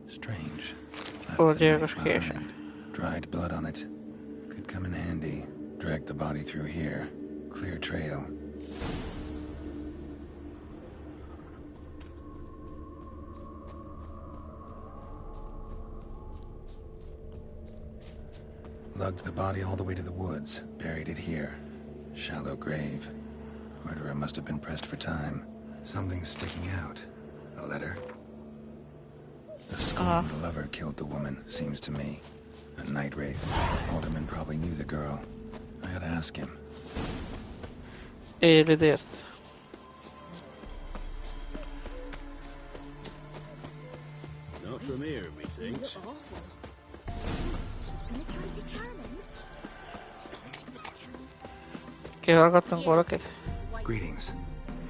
Strange. Left the knife behind. Dried blood on it. Could come in handy. Drag the body through here. Clear trail. Lugged the body all the way to the woods. Buried it here. Shallow grave. Murderer must have been pressed for time. Something's sticking out. A letter? The scorned lover killed the woman, seems to me. A night wraith. Alderman probably knew the girl. I had to ask him. Élidért. Not from here, methinks. Gonna try to charm him? Kihallgattunk valakit? Greetings.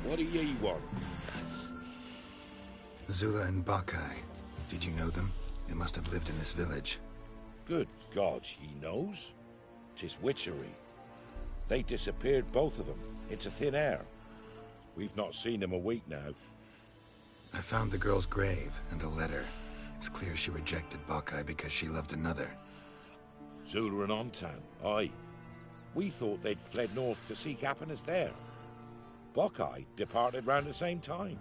What do ye want? Zula and Bakai. Did you know them? They must have lived in this village. Good God, he knows? 'Tis witchery. They disappeared, both of them, into thin air. We've not seen them a week now. I found the girl's grave and a letter. It's clear she rejected Bakai because she loved another. Zula and Ontan, aye. We thought they'd fled north to seek happiness there. Bakai departed round the same time.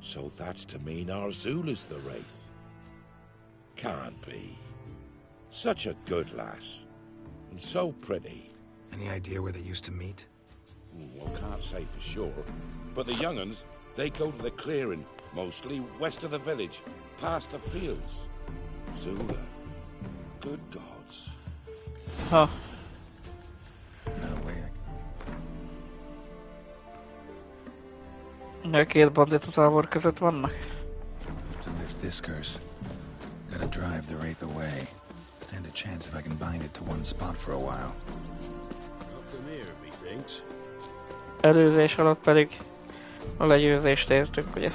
So that's to mean our Zula's the wraith. Can't be. Such a good lass. And so pretty. Any idea where they used to meet? Well, can't say for sure. But the young'uns, they go to the clearing, mostly west of the village, past the fields. Zula. Good gods. Huh. No way. A két bandita tábor között vannak. To lift this curse, gotta drive the wraith away. Stand a chance if I can bind it to one spot for a while. Not from here, methinks. Előzés alatt pedig a legyőzést értünk, ugye?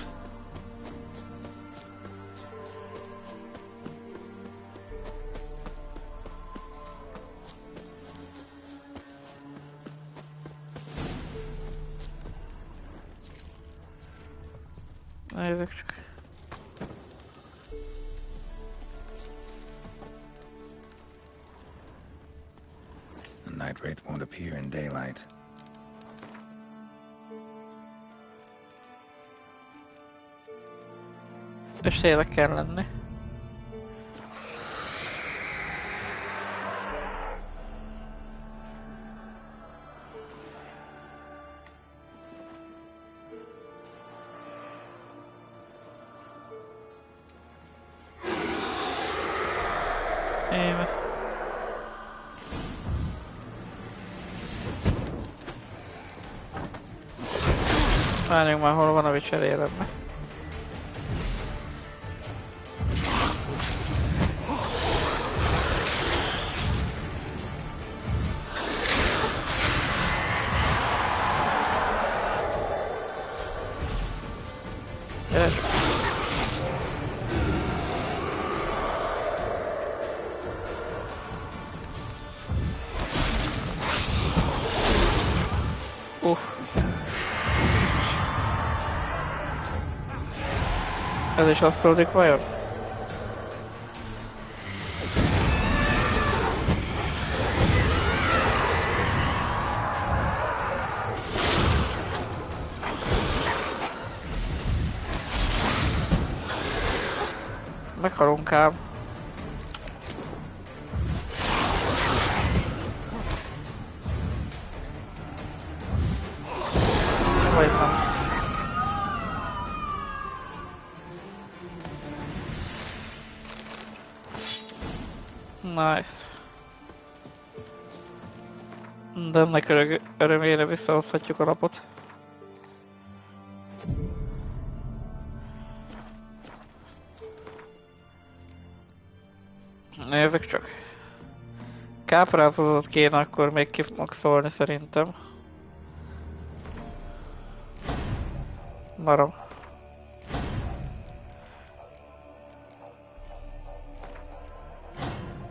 Nézzük csak. The night wraith won't appear in daylight. Estének kell lenni. Íme. Várjunk már, hol van a Wicher életben. Ez is osztódik vajon? Meghalunk ám. Vagy nem. Nice. De ennek örömére visszahozhatjuk a lapot. Nézzük csak. Káprázódott kéne akkor még kimaxolni szerintem. Marom.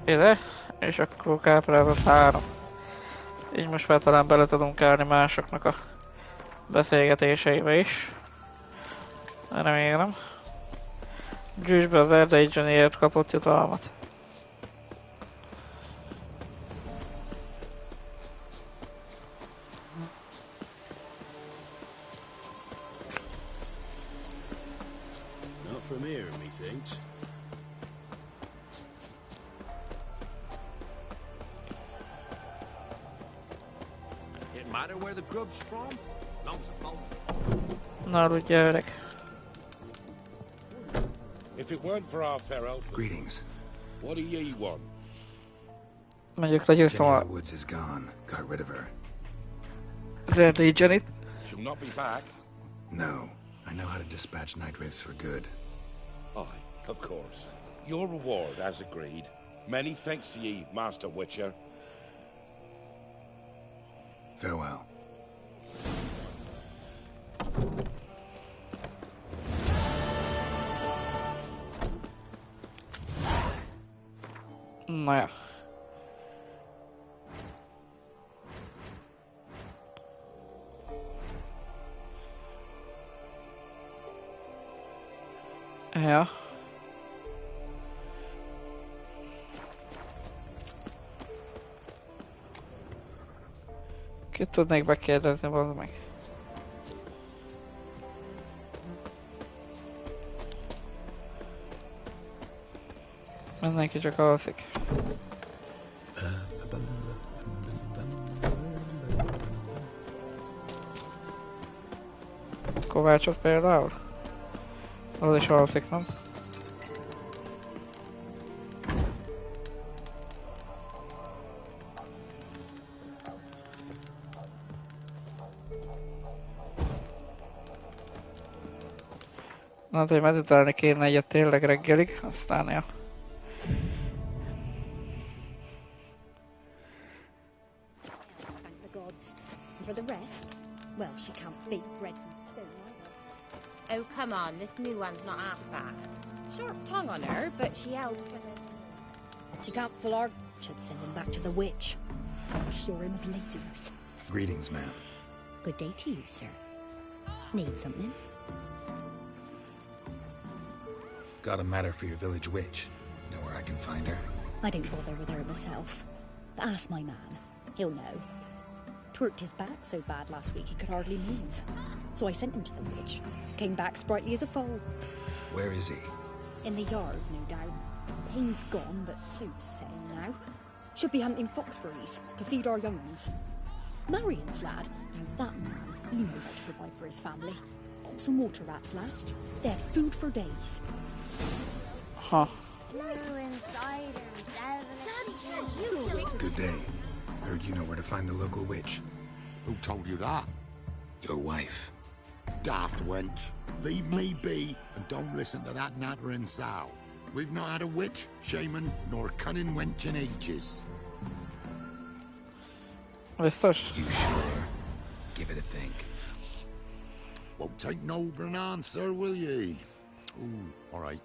Ide, és akkor káprázott 3. Így most már talán bele tudunk állni másoknak a beszélgetéseibe is. Remélem. Gyűjtsd be az erdei Johnnyért kapott jutalmat. Not from here, methinks. It matter where the grub's from? Long as the boat. Na, aludj el, öreg. If it weren't for our feral... Greetings. What do ye want? Mondjuk legyőztem Jenny a of the Woods is gone. Got rid of her. az erdei Johnnyt. She'll not be back. No. I know how to dispatch night wraiths for good. Aye, of course. Your reward, as agreed. Many thanks to ye, Master Wicher. Farewell. Na ja. Ja. Kit tudnék bekérdezni, bazd meg? Mindenki csak alszik. Kovácsot például? Az is alszik, nem? Na, hát, hogy meditálni kéne egyet tényleg reggelig, aztán ja. Thank the gods. And for the rest, well, she can't bake bread from stone either. Oh, come on, this new one's not half bad. Sharp tongue on her, but she helps with it. She can't full our... Should send him back to the witch. Cure him of laziness. Greetings, ma'am. Good day to you, sir. Need something? Got a matter for your village witch. Know where I can find her? I don't bother with her myself. But ask my man. He'll know. Twerked his back so bad last week he could hardly move. So I sent him to the witch. Came back sprightly as a foal. Where is he? In the yard, no doubt. Pain's gone, but sleuth's setting now. Should be hunting foxberries to feed our young ones. Marion's lad. Now that man, he knows how to provide for his family. Got some water rats last. They had food for days. Huh. Blue inside and Daddy says you Good day. Heard you know where to find the local witch. Who told you that? Your wife. Daft wench. Leave me be and don't listen to that nattering sow. We've not had a witch, shaman, nor cunning wench in ages. Biztos? You sure? Give it a think. Won't take no for an answer, will ye? Ooh, all right.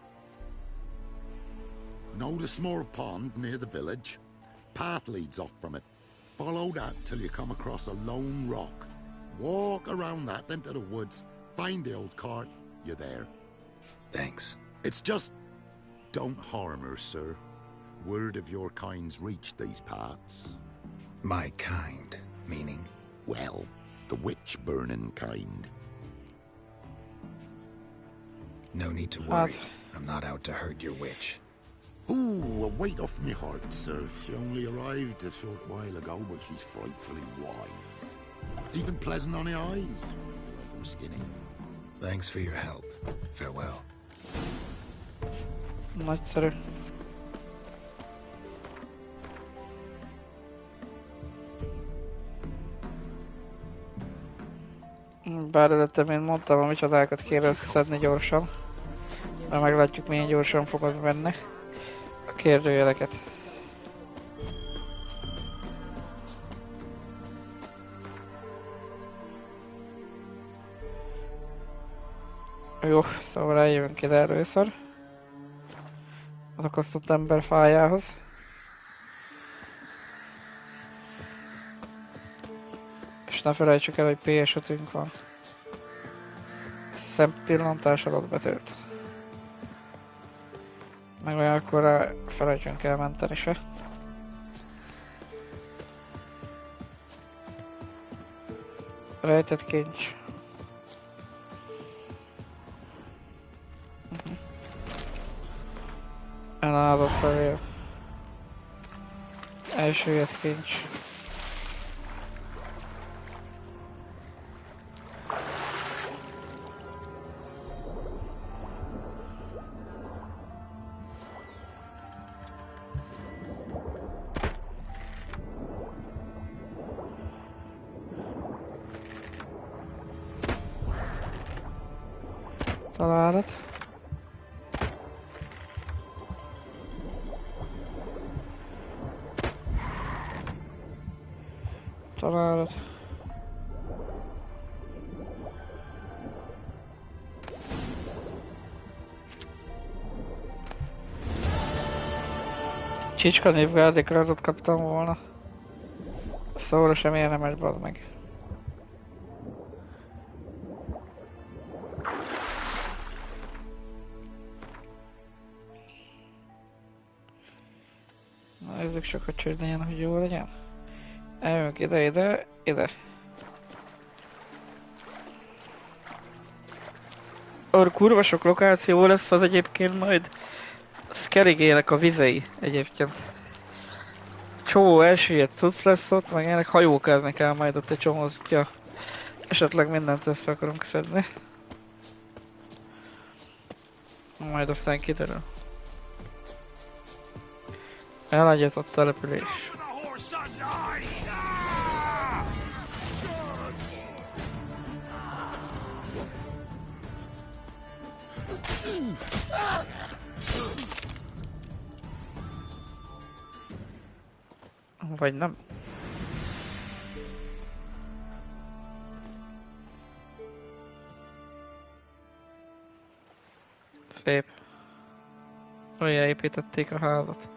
Know the small pond near the village? Path leads off from it. Follow that till you come across a lone rock. Walk around that into the woods, find the old cart, you're there. Thanks. It's just... don't harm her, sir. Word of your kind's reached these parts. My kind, meaning? Well, the witch-burning kind. No need to worry. I'm not out to hurt your witch. Ooh, a weight off me heart, sir. She only arrived a short while ago, but she's frightfully wise. Even pleasant on the eyes, if you like 'em skinny. Thanks for your help. Farewell. Nagyszerű. Bár előtte, mint mondtam, a micsodákat kéne összeszedni gyorsan. Mert meglátjuk, milyen gyorsan fogod benne a kérdőjeleket. Jó, szóval eljövünk ide először. Az akasztott ember fájához. És ne felejtsük el, hogy PS5-ünk van. Szempillantás alatt betölt. Meg olyankor felejtsünk el menteni se. Rejtett kincs. Elállott felél. Elsőjött kincs. Találat. Találat. Csicska névgárdékradot kaptam volna. Szóra sem érdemes, bazd meg. Nézzük csak, hogy csőd legyen, hogy jó legyen. Eljövünk ide. Ahol kurva sok lokáció lesz, az egyébként majd Skerigének a vizei egyébként. Csomó elsüllyedt cucc lesz ott, meg ennek hajókázni kell majd ott egy csomó, ja, esetleg mindent össze akarunk szedni. Majd aztán kiderül. Elagyatott település. Vagy nem? Szép. Olyan építették a házat.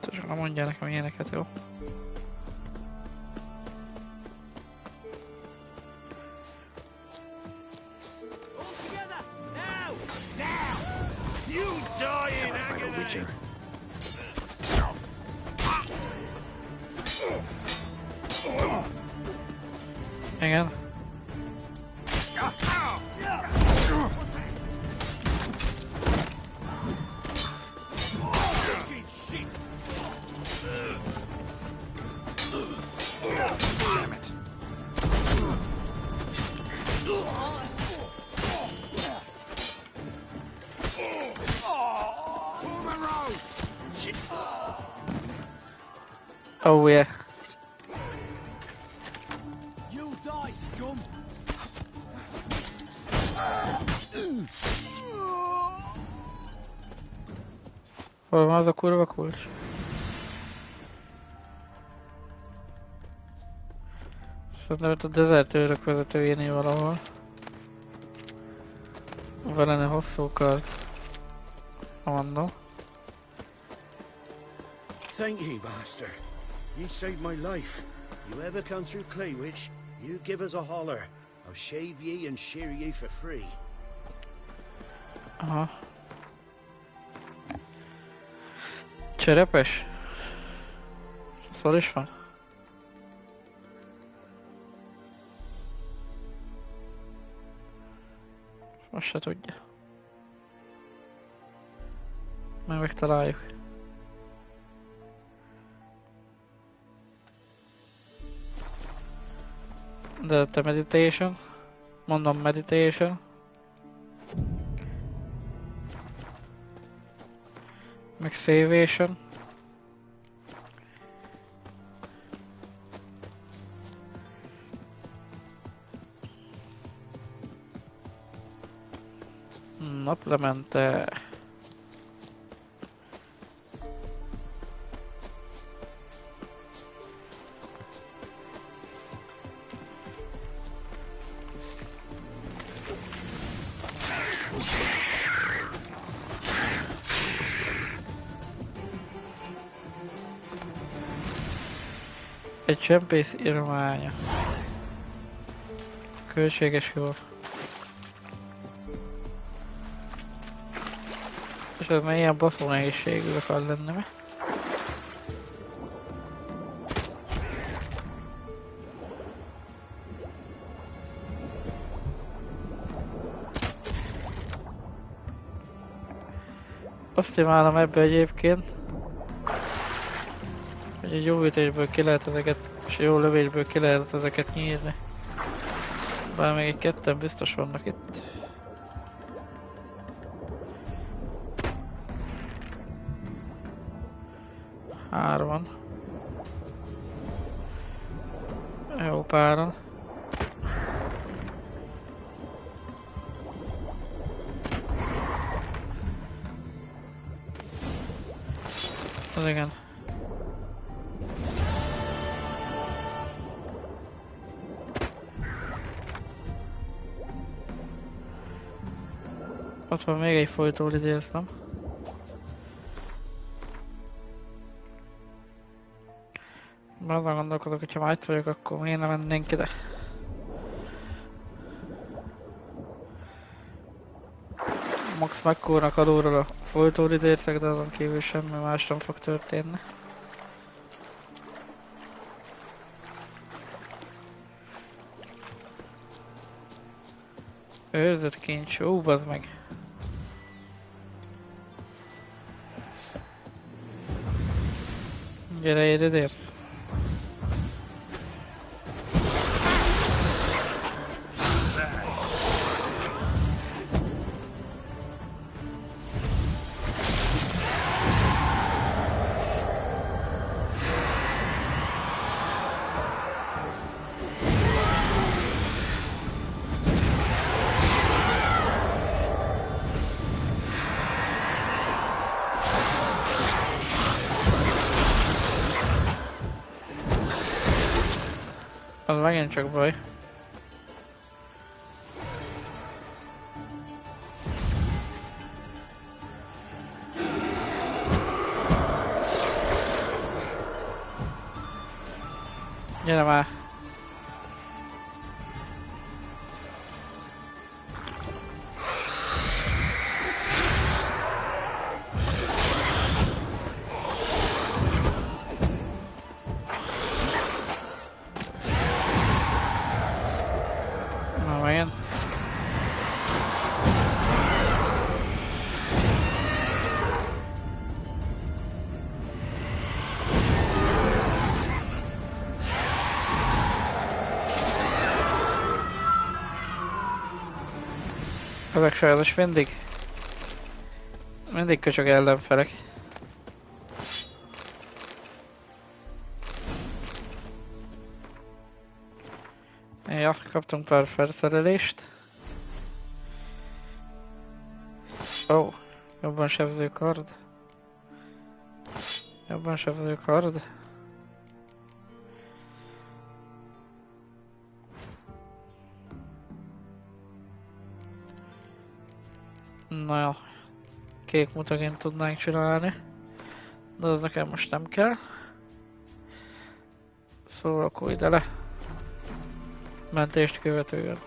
Csak mondja nekem ilyeneket, jó? Wicher. Igen. Damn it. Oh yeah. You die, scum! Hol van az a kurva kulcs? Szerintem ott a dezertőrök vezetőjénél valahol. Van lenne hosszú kard. Mondom. Thank ye, master. You saved my life. You ever come through Claywich, you give us a holler. I'll shave ye and shear ye for free. Aha. Cserepes? Szor is van? Most se tudja. Majd megtaláljuk. De te meditation. Mondom meditation. Meg savation. Naplemente. Egy csempész írmánya. Költséges jó. És ez már ilyen baszó nehézségű akar lenni, mi? Azt imádom ebbe egyébként, hogy egy jó ütésből ki lehet ezeket, és jó lövésből ki lehet ezeket nyírni. Bár még egy ketten biztos vannak itt. Hárman. Jó páran. Az igen. Ott van még egy folytól idéztem. Azon gondolkodok, hogyha már itt vagyok, akkor miért nem mennénk ide? Max megkúrnak alulról a folytól idéztek, de azon kívül semmi más nem fog történni. Őrzött kincs, ó, bazd meg! Gyere, érj idért! Az megint csak baj. Gyere már! Ezek sajnos mindig köcsög ellenfelek. Ja, kaptunk pár felszerelést. Ó, jobban sebző kard. Jobban sebző kard. Na jó, kék mutagént tudnánk csinálni, de az nekem most nem kell. Szóval akkor ide le. Mentést követően.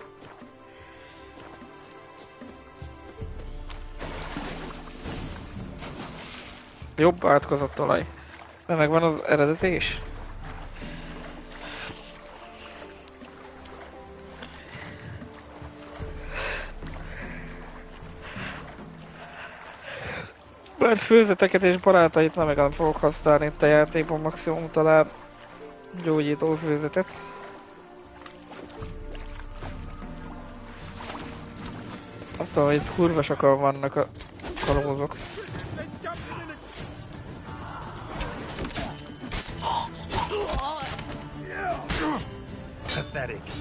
Jobb átkozott olaj. De megvan az eredeti is. Bár főzeteket és barátait nem igazán fogok használni itt a játékban, maximum talán gyógyító főzetet. Azt tudom, hogy itt kurva sokan vannak a kalózok. Pathetic.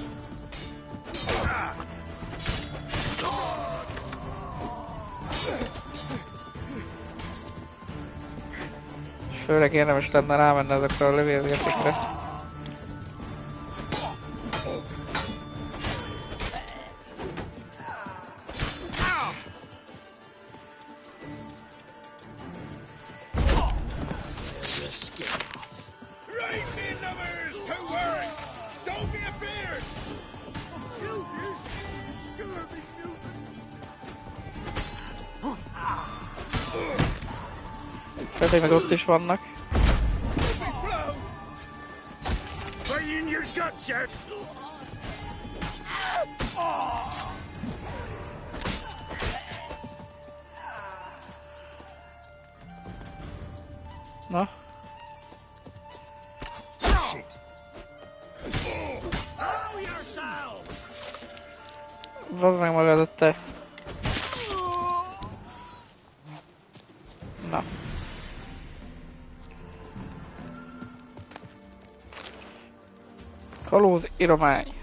Főleg érdemes lenne rámenni ezekre a lövélgetekre. Right, me lovers, to Pedig meg ott is vannak. Na? Vazd meg magadat, te! Na. Kalóz iromány.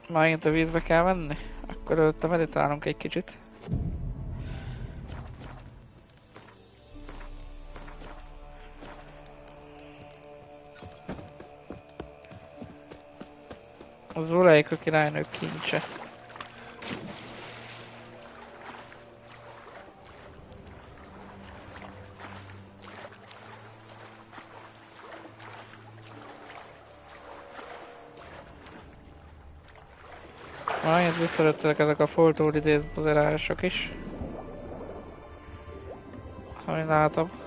Megint a vízbe kell menni? Akkor előtte meditálunk egy kicsit. Az Zuleika királynő kincse. Majd visszajöttek ezek a foltól idézett pozerások is. Amit látom.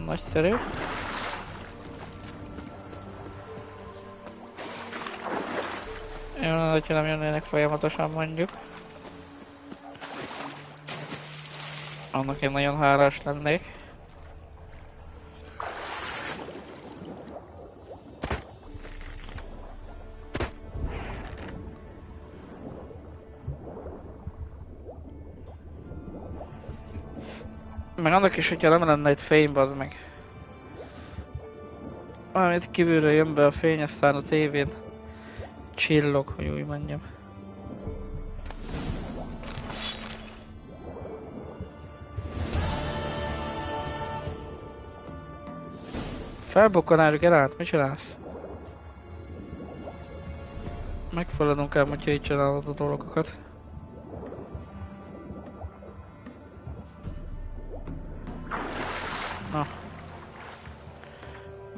Nagyszerű. Jó, hogyha nem jönnének folyamatosan, mondjuk. Annak én nagyon hálás lennék. Meg annak is, hogyha nem lenne itt fény, bazd meg. Valamit kívülről jön be a fény, aztán a tévén csillog, hogy úgy mondjam. Felbukkanás Gerált, mit csinálsz? Megfulladunk el, hogyha így csinálod a dolgokat. Na.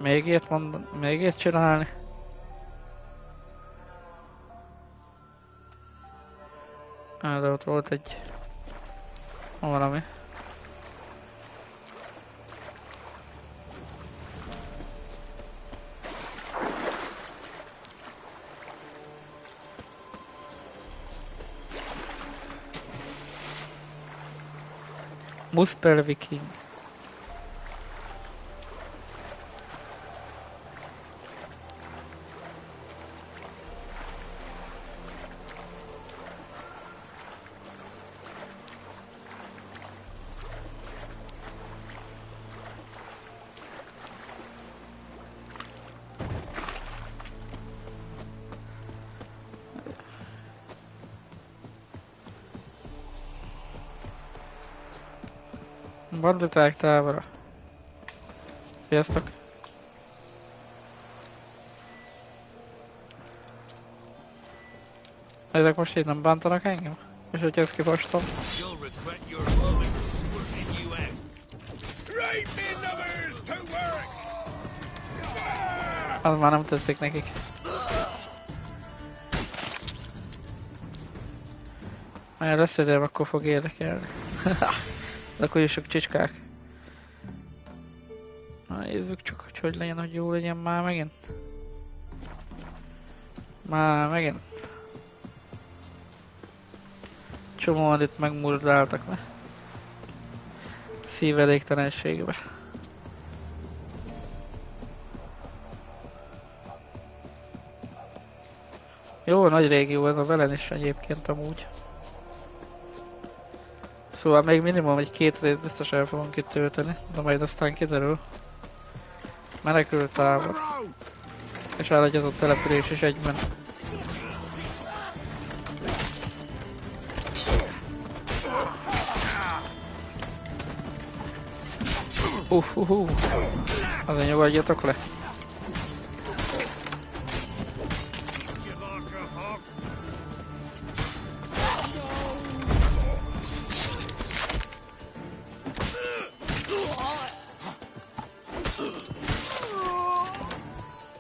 Még ilyet mondom, még ilyet csinálni? De ott volt egy... valami. Muspel Viking. Banditák távra. Sziasztok! Ezek most így nem bántanak engem? És hogy ezt kifastam? Az már nem tetszik nekik. Ha lesz időm, akkor fog érdekelni. De akkor is sok csicskák. Na nézzük csak, hogy legyen, hogy jó legyen már megint. Már megint. Csomóan itt megmurdáltak le. Szívelégtelenségbe. Jó, nagy régió ez a Velen is egyébként amúgy. Szóval még minimum egy 2 részt biztos el fogunk itt tölteni, de majd aztán kiderül. Menekült tábor. És elagyazott település is egyben. Azért nyugodjatok le.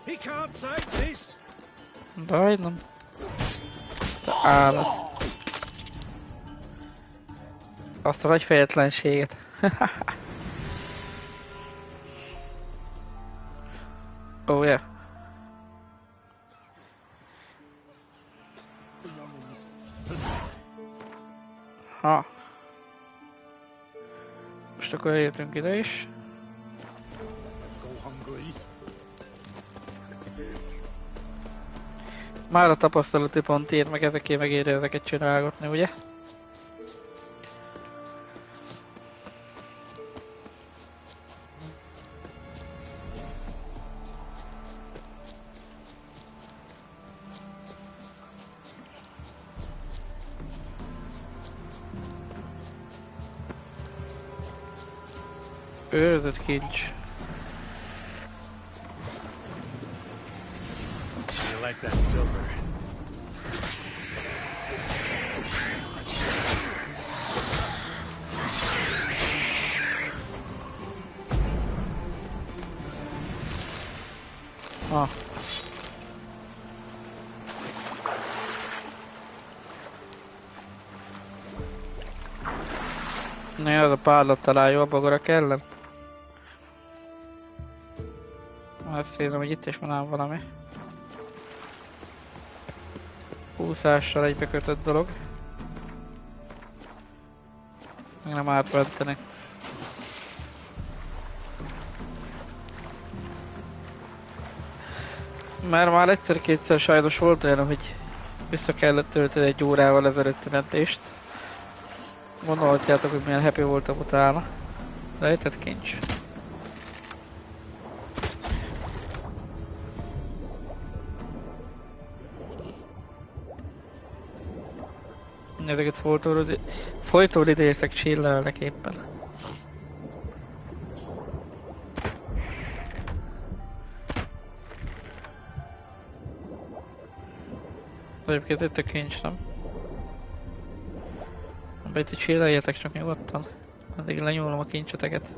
He can't take this. Daj, nem. Te állat. Azt a nagy fejetlenséget. Oh yeah. Ha. Most akkor eljöttünk ide is. Már a tapasztalati pont ér meg ezeké megéri ezeket csinálgatni, ugye? Őrzött kincs. You like that silver? Ah. Ne, az a párlat találja a bogarak ellen. Azt érzem, hogy itt is van valami. Húszással egybekötött dolog. Meg nem átmenteni. Mert már egyszer-kétszer sajnos volt olyan, hogy vissza kellett tölteni egy órával ezelőtti mentést. Gondolhatjátok, hogy milyen happy voltam utána. Rejtett kincs. Ezeket folytól idéztek csillelnek éppen. Egyébként itt a kincs, nem? Abba itt csilleljetek csak nyugodtan. Addig lenyúlom a kincseteket.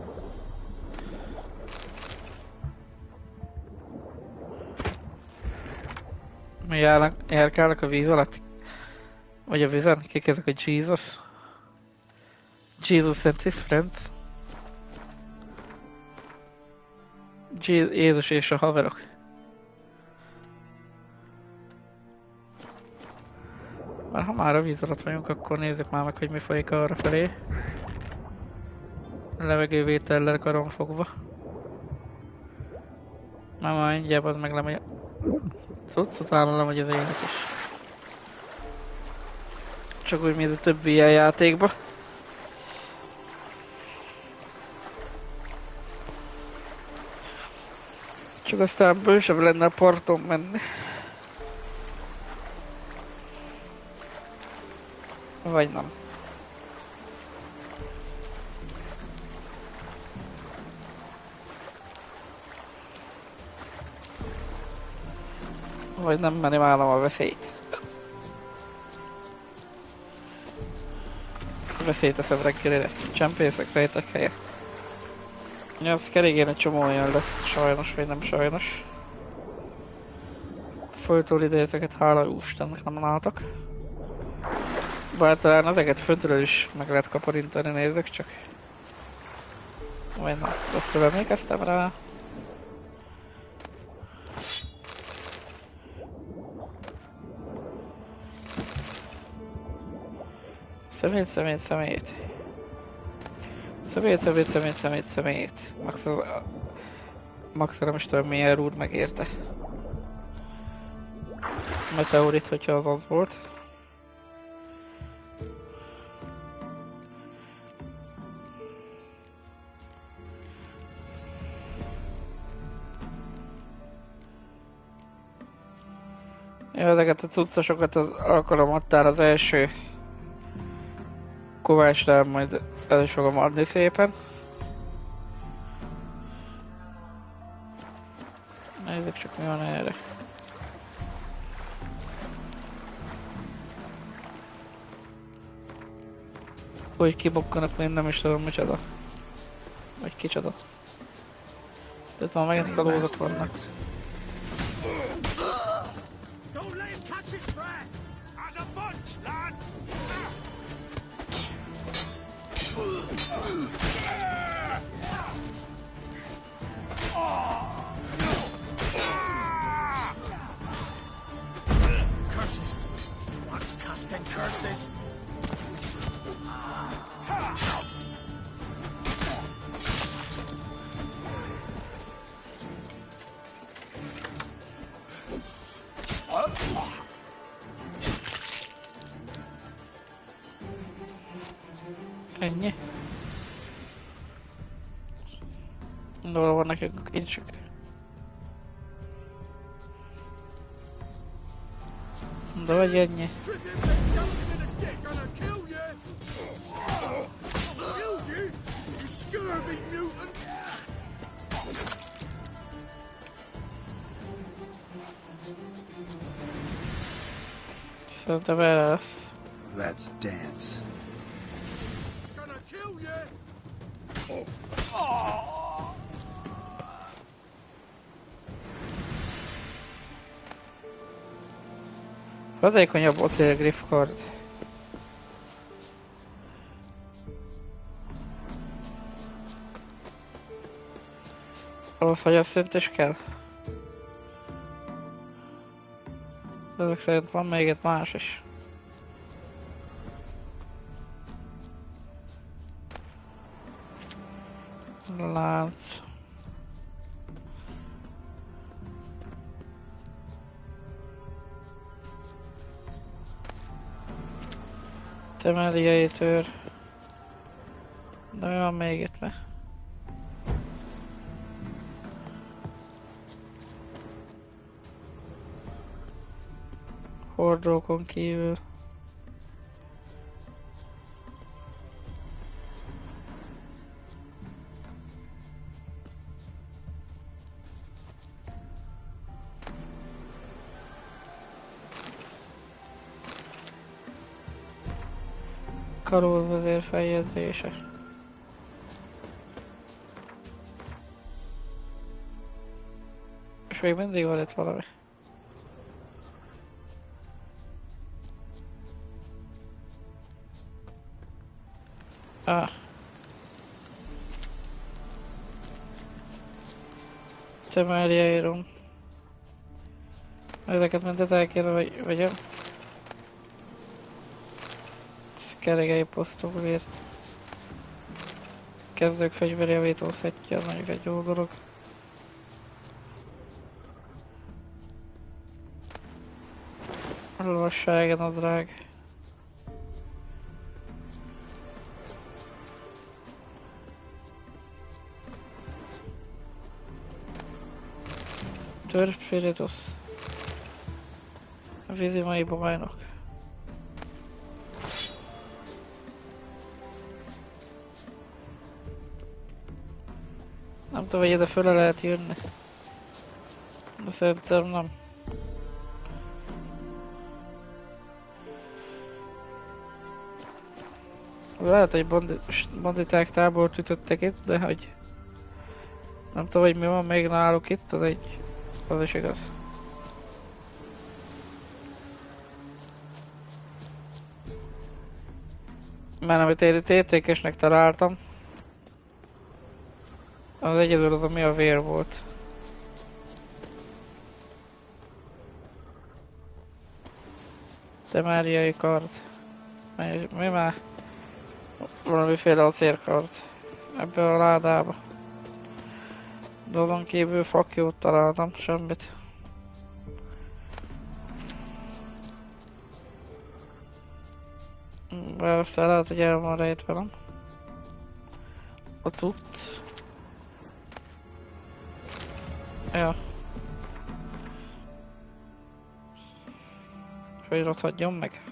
Mi járkálnak a víz alatt? Vagy a vizen? Kik ezek a Jesus? Jesus and his friends? Jézus és a haverok. Már ha már a víz alatt vagyunk, akkor nézzük már meg, hogy mi folyik arra felé. Levegővétellel karon fogva. Már már mindjárt az meg lemegy. Cucc, utána lemegy az élet is. Csak úgy, mint a többi ilyen játékba. Csak aztán bősebb lenne a parton menni. Vagy nem. Vagy nem, mert imádom a veszélyt. A veszélyt eszem reggelire. Csempészek, rejtek helye. Ja, az kerégén egy csomó olyan lesz, sajnos vagy nem sajnos. Folytól idejéteket, hála Istennek nem látok. Bár talán ezeket föntről is meg lehet kaparintani, nézzük csak. Vagy nem, rosszul emlékeztem rá. Szemét. Max nem is tudom milyen rúd megérte. Meteorit, hogyha az volt. Ja, ezeket a cuccosokat az alkalomattál az első kovácsnál majd el is fogom adni szépen. Nézzük csak mi van erre. Hogy kibukkanak, én nem is tudom micsoda. Vagy kicsoda. Tehát már megint kalózok vannak. Don't let him catch his breath! As a bunch, lads! Curses! Twats casting curses! Ennyi. Hol vannak a kincsek? De vagy ennyi. Szerintem erre lesz. Let's dance. Hatékonyabb Otil Griffkard. Ahhoz, hogy azt szint is kell. Ezek szerint van még egy más is. Lánc. Temeliai tőr. De mi van még itt le? Hordókon kívül. Kalózvezér feljegyzése. És még mindig van itt valami. Temelia írom. Ezeket mindet el kéne vegyem. Keregei posztokért. Kezdők fegyverjavító szettje, az mondjuk egy jó dolog. Lovasságen az drág. Törp Spiritus. A vízimai bajnok. Nem tudom, hogy ide föle lehet jönni. De szerintem nem. Lehet, hogy banditák tábort ütöttek itt, de hogy... Nem tudom, hogy mi van még náluk itt, az is igaz. Mert amit én itt értékesnek találtam, az egyedül az, ami a vér volt. Temeliai kard. Mi már? Valamiféle acélkard. Ebbe a ládába. De azon kívül fakjót találtam, semmit. Bár aztán lehet, hogy el van rejtve, nem? A cucc. Ja. Hogy rothadjon meg.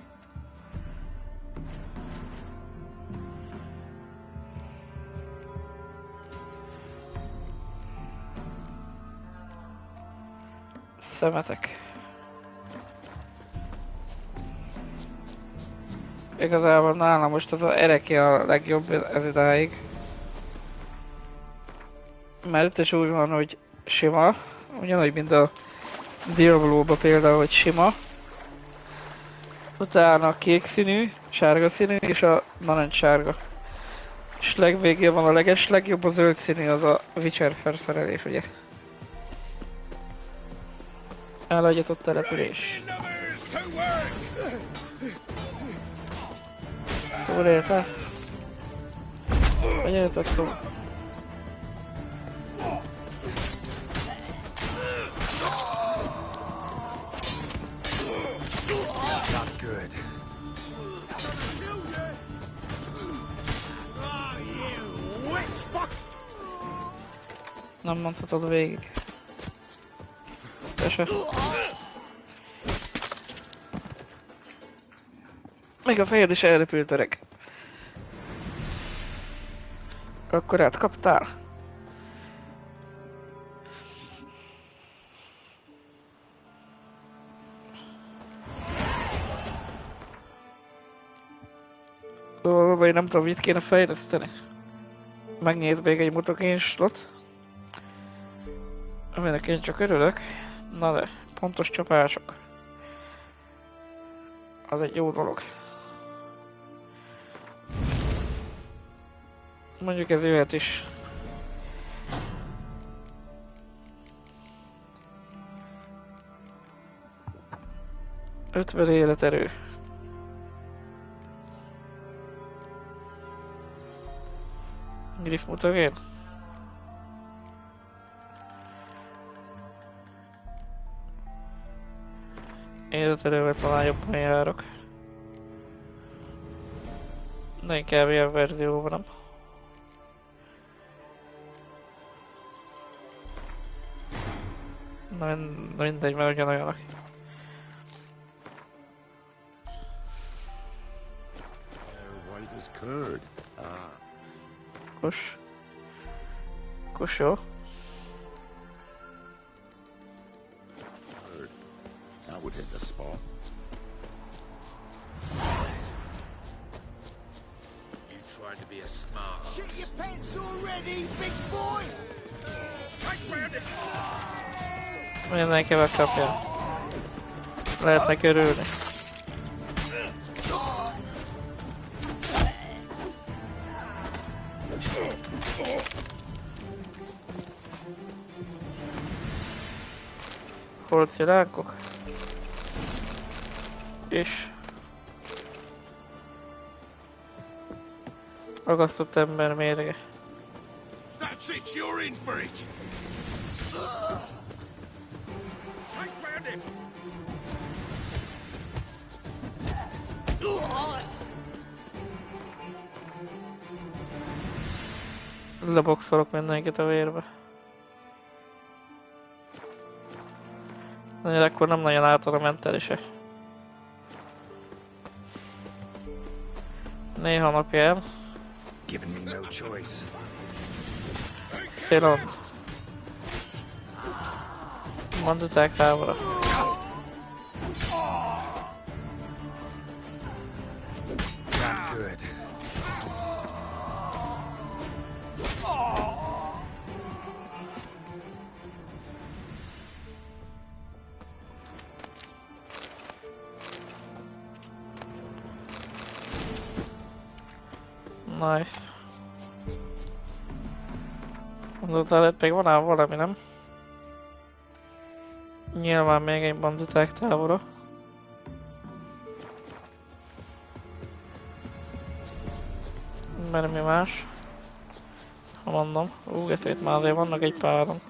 Szemetek. Igazából nálam most az ereki a legjobb ez idáig. Mert itt is úgy van, hogy sima. Ugyanúgy, mint a Diablo-ba például, hogy sima. Utána a kék színű, sárga színű és a narancssárga. És legvégén van a legjobb, a zöld színű, az a Wicher felszerelés, ugye. Elhagyott település. Túlélte? Hogy éltek túl? Not good. Nem mondhatod végig. Te még a fejed is elrepült, öreg. Akkor átkaptál? Vagy nem tudom, mit kéne fejleszteni. Megnyílt még egy mutogén slot. Aminek én csak örülök. Na de, pontos csapások. Az egy jó dolog. Mondjuk ez jöhet is. Ötven életerő. Griff mutogén. Életerővel talán jobban járok. De inkább ilyen verzióban nem. Na mindegy, mert ugyanolyanak. White as curd. Kus. Kus jó. That would hit the spot. You tried to be a smart. Shit your pants already, big boy! Mindenki megkapja. Lehetnek örülni. Holcirákok. És ragasztott ember mérege. That's it, you're in for it! Leboxolok mindenkit a vérbe. Nagyon akkor nem nagyon átad a mentelise. Néha napján. Giving me no choice. Szilond. Mondották távolra. Not good. Nice. Mondotál, hogy még van ám valami, nem? Nyilván még egy banditák távolra. Mert mi más? Ha mondom, getét már azért vannak egy páron.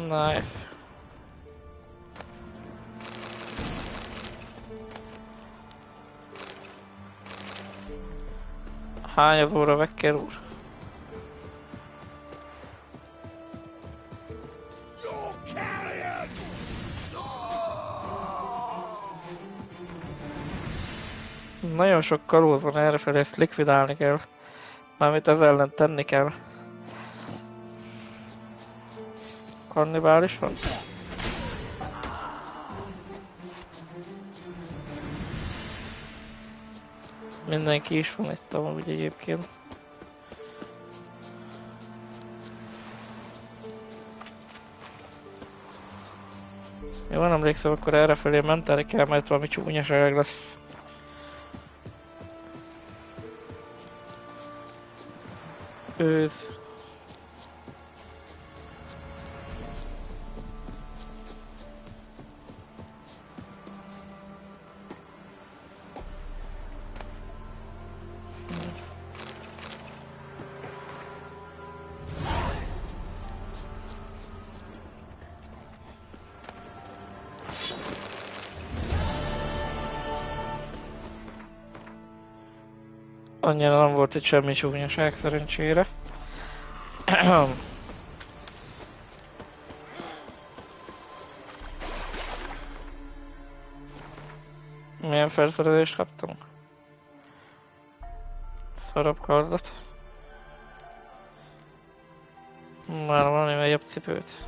Nice. Hány az óra, Wicher úr? Nagyon sok kalóz van errefelé, ezt likvidálni kell. Mármint ez ellen tenni kell. Kannibális van? Mindenki is van itt amúgy egyébként. Jó, nem emlékszem, akkor errefelé menteni kell, mert valami csúnyaság lesz. Őz. Annyira nem volt itt semmi csúnyaság szerencsére. Milyen felszerelést kaptunk? Szarabb kardot. Már valami jobb cipőt.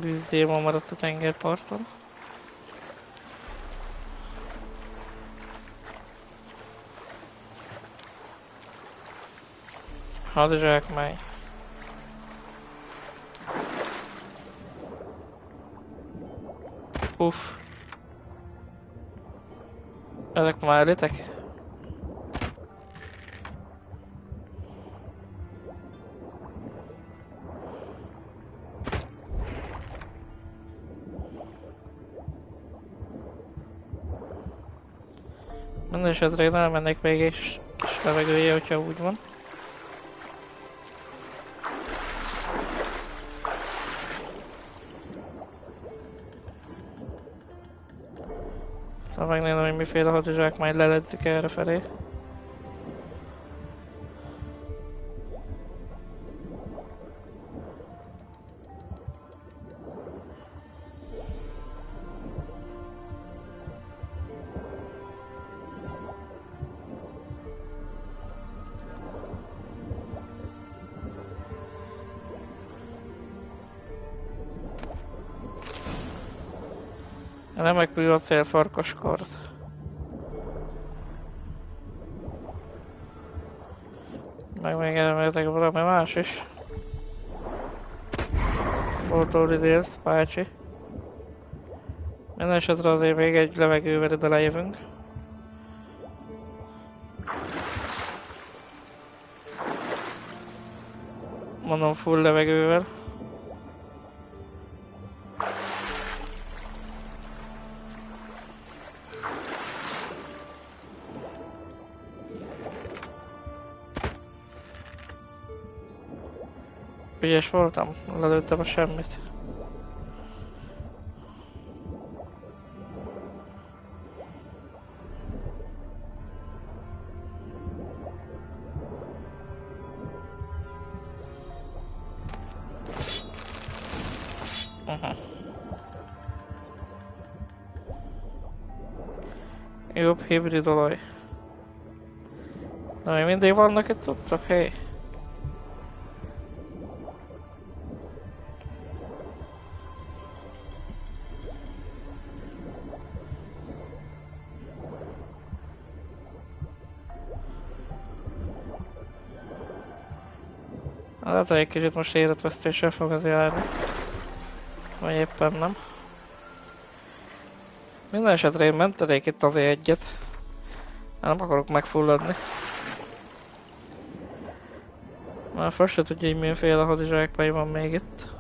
Bűzdémon maradt a tengerparton. Hadizsákmány. Uff. Ezek már elitek? Minden esetre én elmennék még egy kis levegője, hogyha úgy van. Szóval megnézem, hogy miféle hadizsákmány leledzik erre felé. Remekül a célfarkaskard. Meg még elméletileg valami más is. Boltól idélsz, bácsi. Minden esetre azért még egy levegővel ide lejövünk. Mondom full levegővel. Ügyes voltam, lelőttem a semmit. Jobb hibrid olaj. Na, még mindig vannak itt cuccok, hé? Hát egy kicsit most életvesztéssel fog az járni. Vagy éppen nem. Minden esetre én mentenék itt azért egyet. Nem akarok megfulladni. Már fel se tudja, hogy milyenféle hadizsákmány van még itt.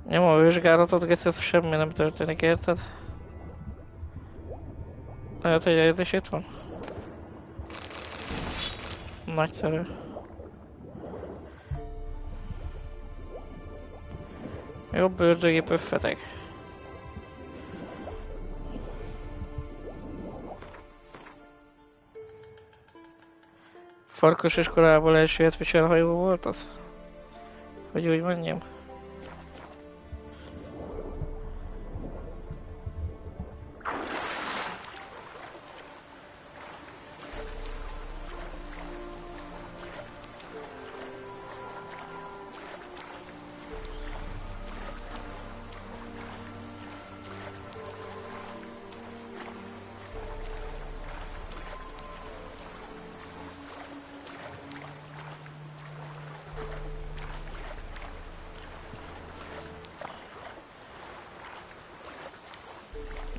Nyomom a vizsgálatot, gesztus semmi nem történik, érted? Lehet, hogy ez is itt van? Nagyszerű. Jobb őrzőgép pöffeteg. Farkas iskolából elsőt viselhajó volt az? Hogy úgy mondjam?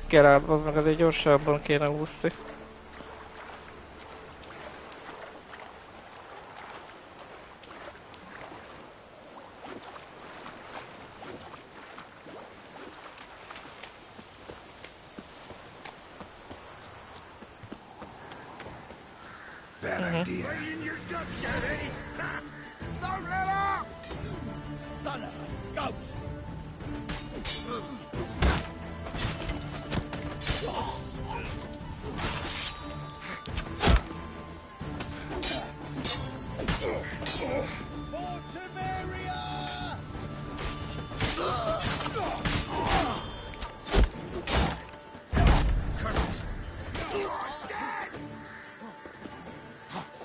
Geralt, az meg azért gyorsabban kéne úszni. Bad idea. Don't let up! Son of a ghost!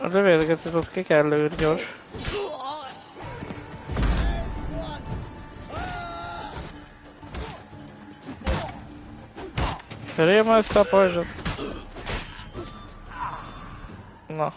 A lövélgetőt ott ki kell lőni gyors. Cserélj már ezt a pajzsot. Na.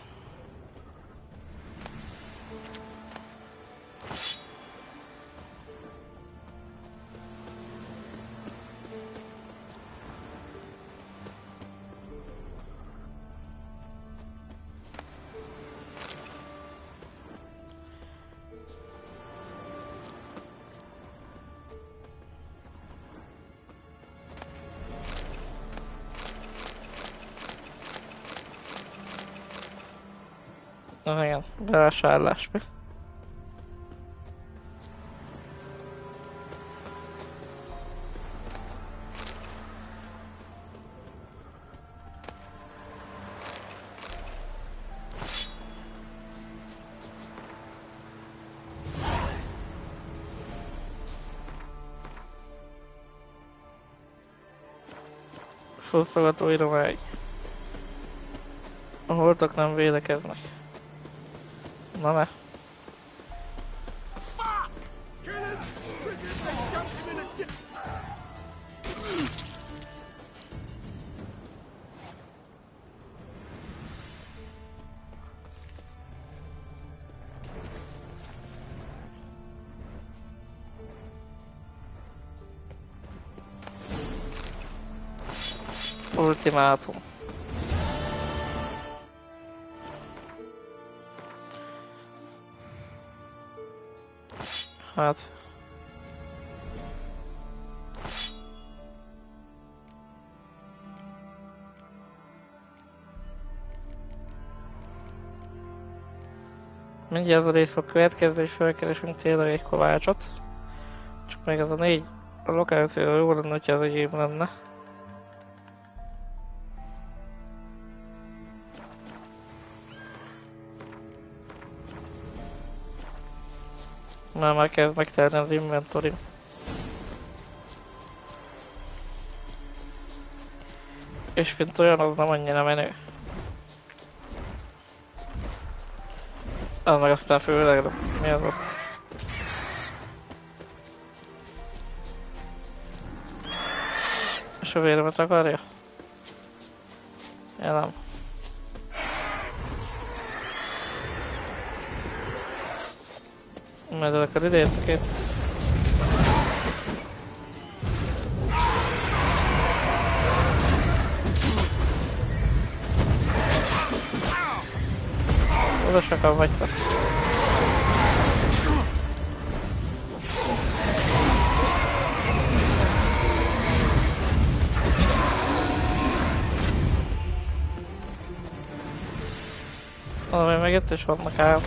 Na igen, bevásárlás mi? Fosztogató iromány. A holtak nem védekeznek. Na ne. Ultimátum. Hát. Mindjárt az a rész fog következni, és felkeresünk tényleg egy kovácsot. Csak még ez a 4 a lokációra jó lenne, hogyha az egyéb lenne. Már kezd megtelni az inventory. És mint olyan, az nem annyira menő. Az meg aztán főleg, mi az ott? És a véremet akarja? Ja nem. Majd akkor idejétek itt. Oda sokan vagytok. Valami meg itt is vannak ám.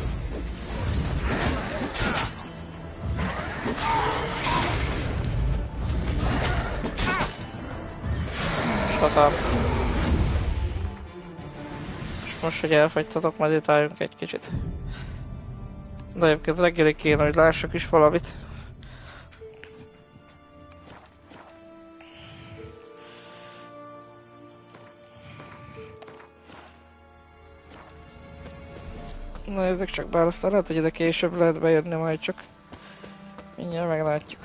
Satán. És most, hogy elfogytatok, meditáljunk egy kicsit. De egyébként reggelig kéne, hogy lássak is valamit. Na ezek csak, bár aztán lehet, hogy ide később lehet bejönni, majd csak mindjárt meglátjuk.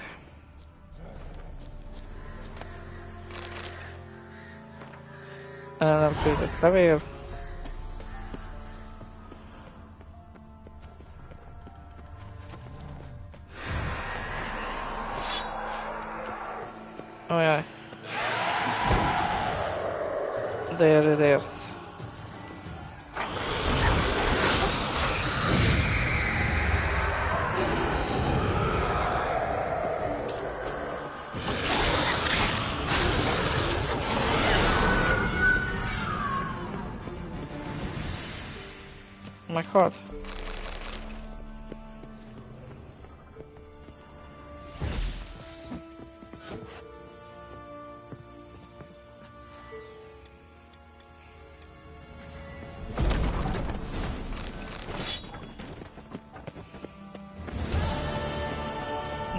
El nem fűzött levél. Ajaj. There. Meghalt?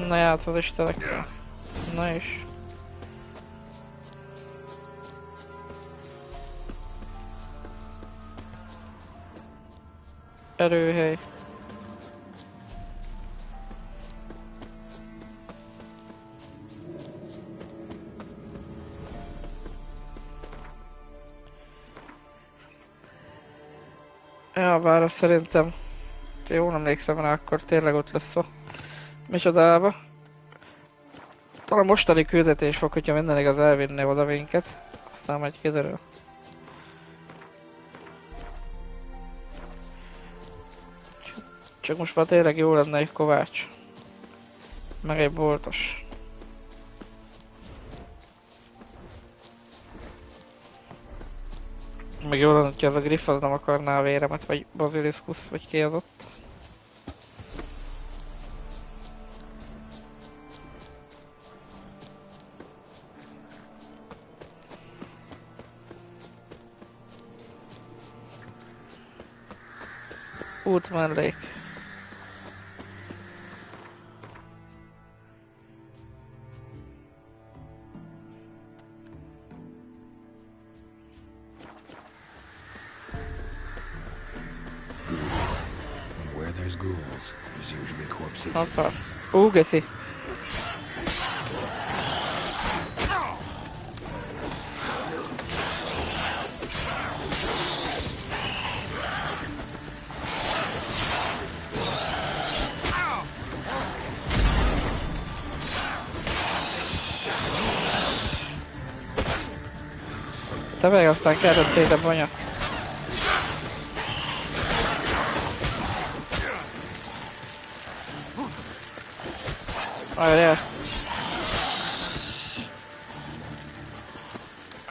Na játszott istenekkel. Na is. Erőhely. Ja, bár azt szerintem, ha jól emlékszem rá, akkor tényleg ott lesz a micsodába. Talán mostani küldetés fog, hogyha minden igaz elvinni oda minket. Aztán majd kiderül. Csak most már tényleg jó lenne egy kovács. Meg egy boltos. Meg jó lenne, hogyha az a griff az nem akarná a véremet, vagy baziliszkusz, vagy ki az ott. Útmellék. Where there's ghouls, there's usually corpses. Hoppá. Geszi. Te meg aztán kerültél a banya. Várjál.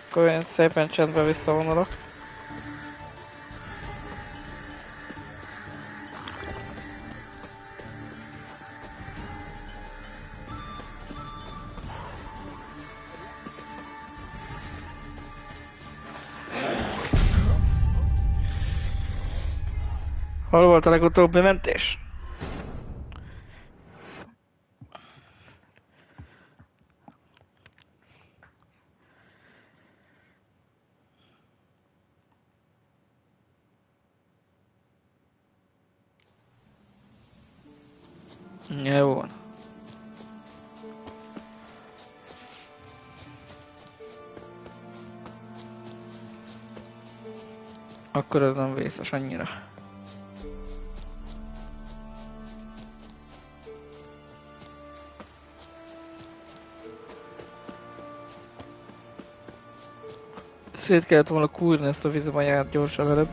Akkor én szépen csendben visszavonulok. Hol volt a legutóbbi mentés? Jó van. Akkor ez nem vészes annyira. Szét kellett volna kúrni ezt a vízimanyát gyorsan előbb.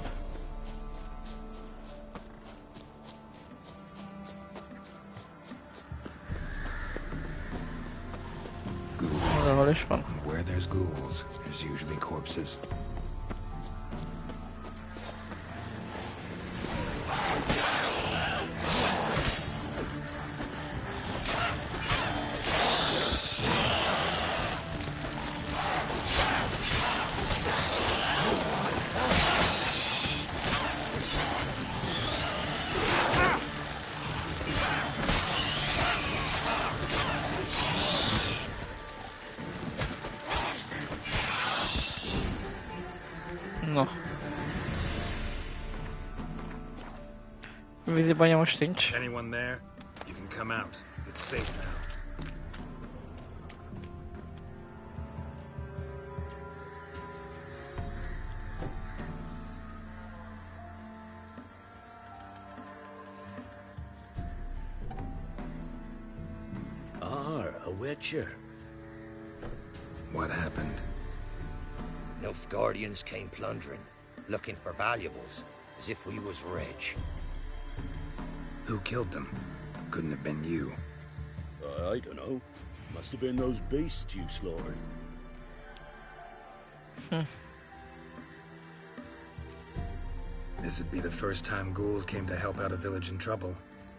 Hol is van? Where there's ghouls, there's usually corpses. No. Vízi banya most nincs. Anyone there? You can come out. It's safe now. A Wicher. What happened? Nilfgaardians came plundering, looking for valuables, as if we was rich. Who killed them? Couldn't have been you. I don't know. Must have been those beasts you slaughtered. This would be the first time ghouls came to help out a village in trouble.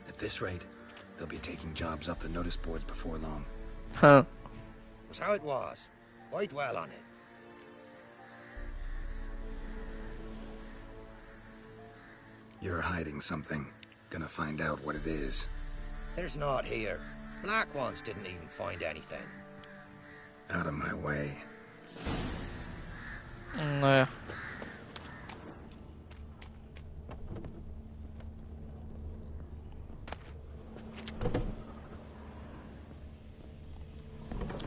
At this rate, they'll be taking jobs off the notice boards before long. Huh. Was how it was. Why dwell on it? You're hiding something. Gonna find out what it is. There's not here. Black ones didn't even find anything. Out of my way. Naja.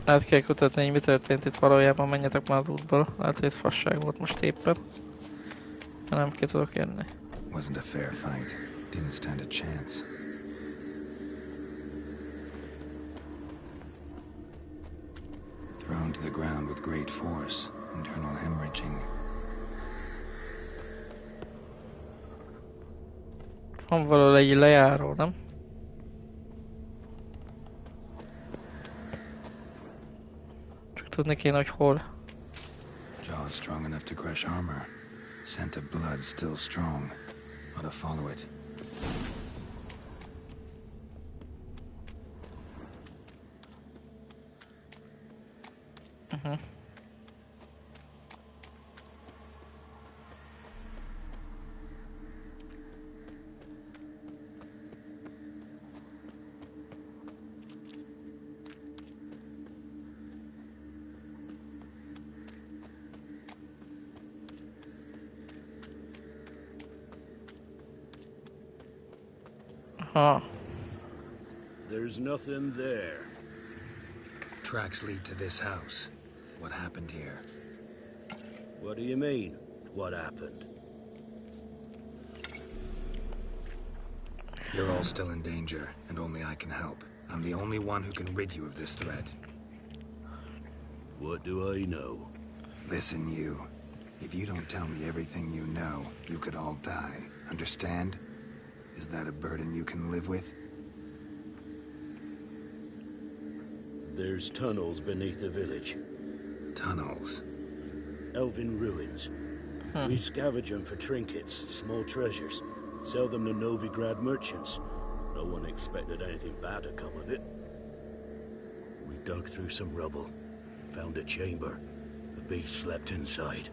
Át kell kutatni, hogy mi történt itt valójában, menjetek már az útból. Lehet, hogy ez fasság volt most éppen. Ha nem ki tudok jönni. Wasn't a fair fight. Didn't stand a chance. Thrown to the ground with great force. Internal hemorrhaging. Van valahol egy lejáró, nem? Csak tudni kéne, hogy hol. Jaws strong enough to crush armor. Scent of blood still strong. Ought to follow it. There's nothing there. Tracks lead to this house. What happened here? What do you mean, what happened? You're all still in danger, and only I can help. I'm the only one who can rid you of this threat. What do I know? Listen, you. If you don't tell me everything you know, you could all die. Understand? Is that a burden you can live with? There's tunnels beneath the village. Tunnels? Elven ruins. We scavenge them for trinkets, small treasures. Sell them to Novigrad merchants. No one expected anything bad to come of it. We dug through some rubble. Found a chamber. The beast slept inside.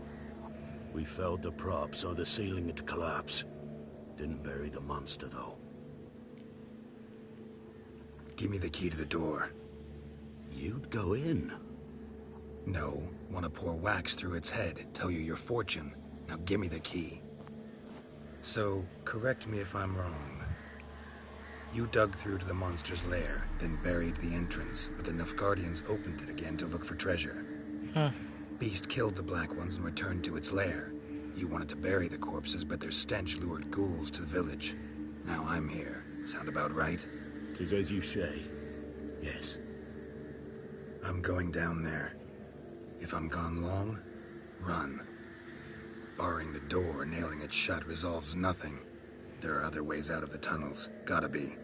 We felled the prop so the ceiling had collapsed. Didn't bury the monster, though. Give me the key to the door. You'd go in? No. Want to pour wax through its head, tell you your fortune. Now give me the key. So, correct me if I'm wrong. You dug through to the monster's lair, then buried the entrance, but the Nilfgaardians opened it again to look for treasure. Beast killed the Black Ones and returned to its lair. You wanted to bury the corpses, but their stench lured ghouls to the village. Now I'm here. Sound about right? 'Tis as you say. Yes. I'm going down there. If I'm gone long, run. Barring the door, nailing it shut resolves nothing. There are other ways out of the tunnels. Gotta be.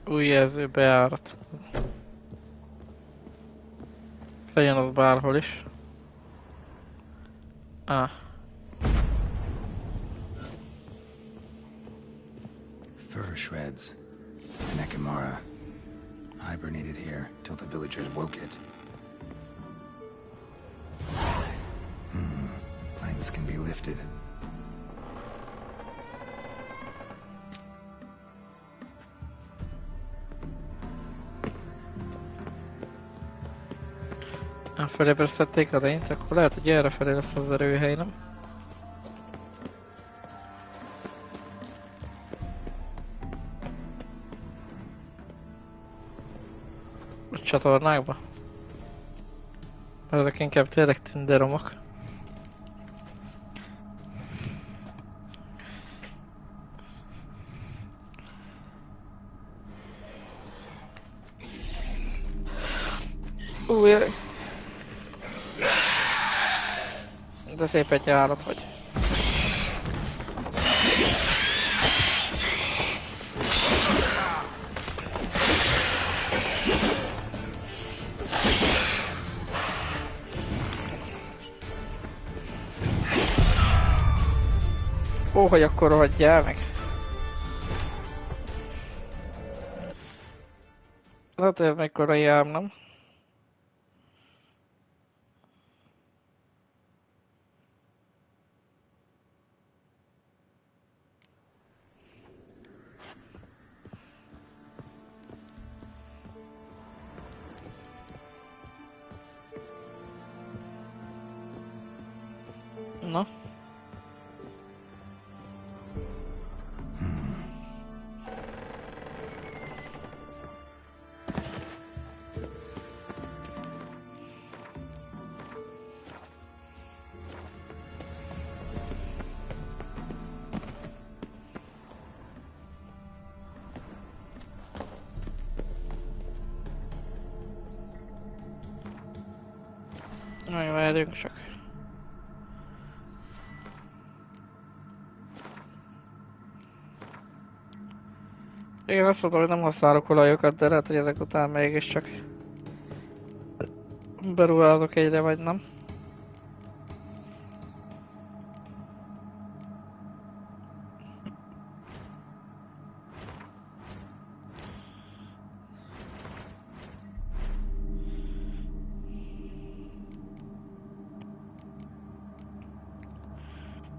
Új jelző bejárat. Legyen az bárhol is. Fur shreds. Nekimara. Hibernated here till the villagers woke it. Planks can be lifted. Felébresztették a lényt, akkor lehet, hogy erre felé lesz az erőhely, nem? A csatornákba? Ezek inkább tényleg tünderomok. Jaj. De szép egy állat vagy. Ó, hogy akkor rohadjál meg. Hát ez még korai ám, nem? Na? Nagyon várjunk csak. Igen, azt mondom, hogy nem használok olajokat, de lehet, hogy ezek után mégiscsak beruházok egyre, vagy nem.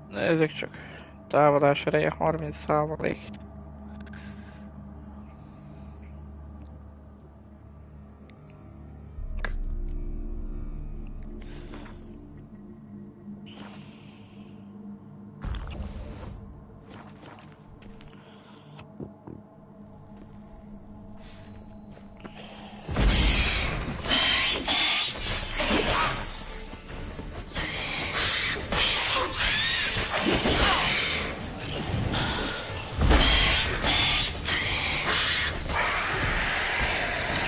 Nézzük csak. Támadás ereje 30%.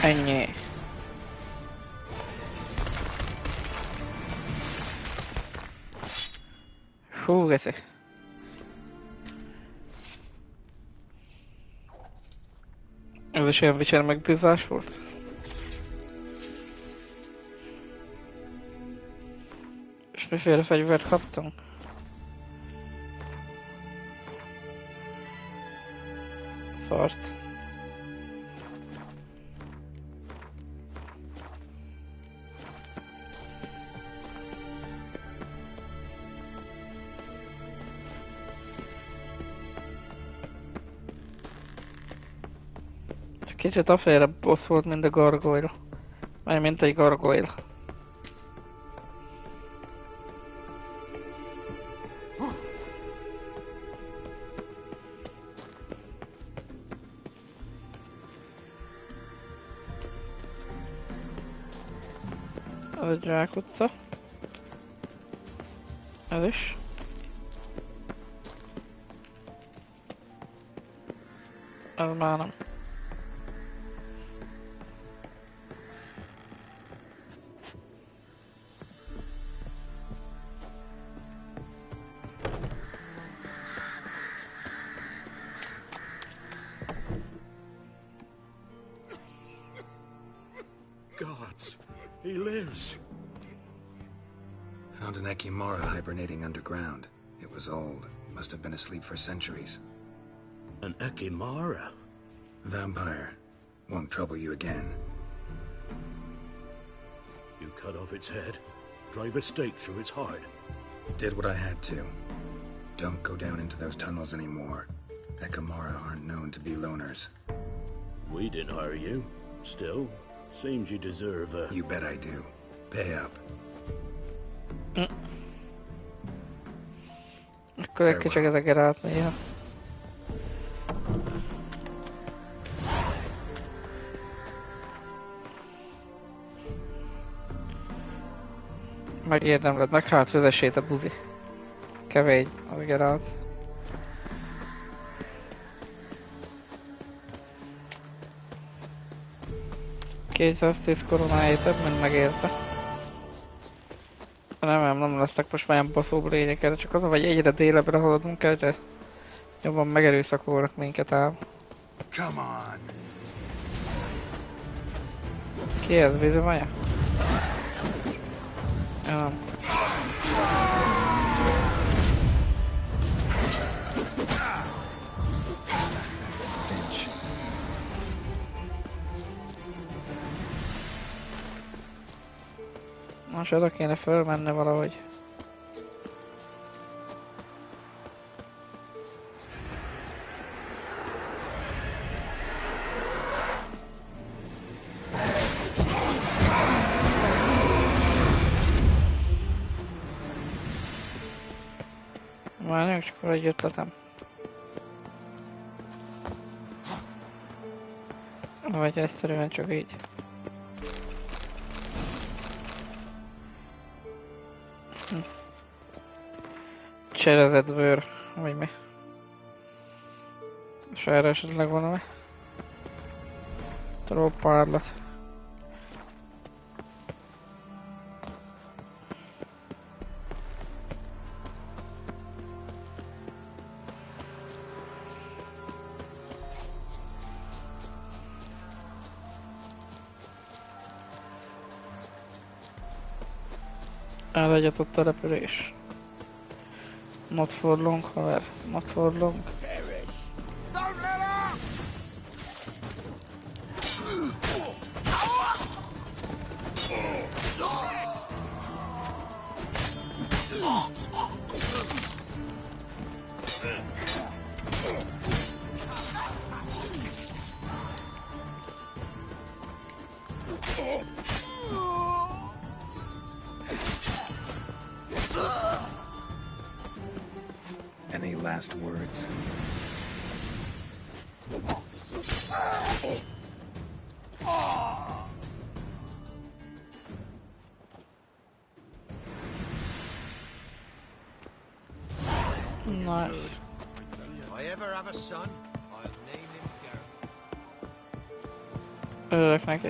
Ennyi. Hú, geszi. Ez is olyan Wicher megbízás volt? És miféle fegyvert kaptam? Szart. Kicsit afélre boss volt, mint a gargoyle. Vagy mint egy gargoyle. Ez egy zsákutca. Ez is. Ez már nem. Gods, he lives. Found an Ekimara hibernating underground. It was old. Must have been asleep for centuries. An Ekimara? Vampire. Won't trouble you again. You cut off its head, drive a stake through its heart. Did what I had to. Don't go down into those tunnels anymore. Ekimara aren't known to be loners. We didn't hire you. Still, seems you deserve a... You bet I do. Pay up. Akkor egy kicsit ezeket át néha. Megérdemled, meg hát vezessét a buzi. Kevény a Geralt. $210 koronáért több, mint megérte. Nem lesznek most már ilyen baszóbb lények, csak az, hogy egyre délebbre haladunk, egyre jobban megerőszakolnak minket ám. Ki ez, vízimanya? Ja. Most oda kéne fölmenni valahogy. Várjunk, csak egy ötletem. Vagy egyszerűen csak így. Cserezett bőr, vagy mi? És erre esetleg valami? Trópárlat. Elegyet ott a repülés. Not for long, haver. Not for long. Any last words? Nice. If I ever have a son, I'll name him Geralt. Örülök neki.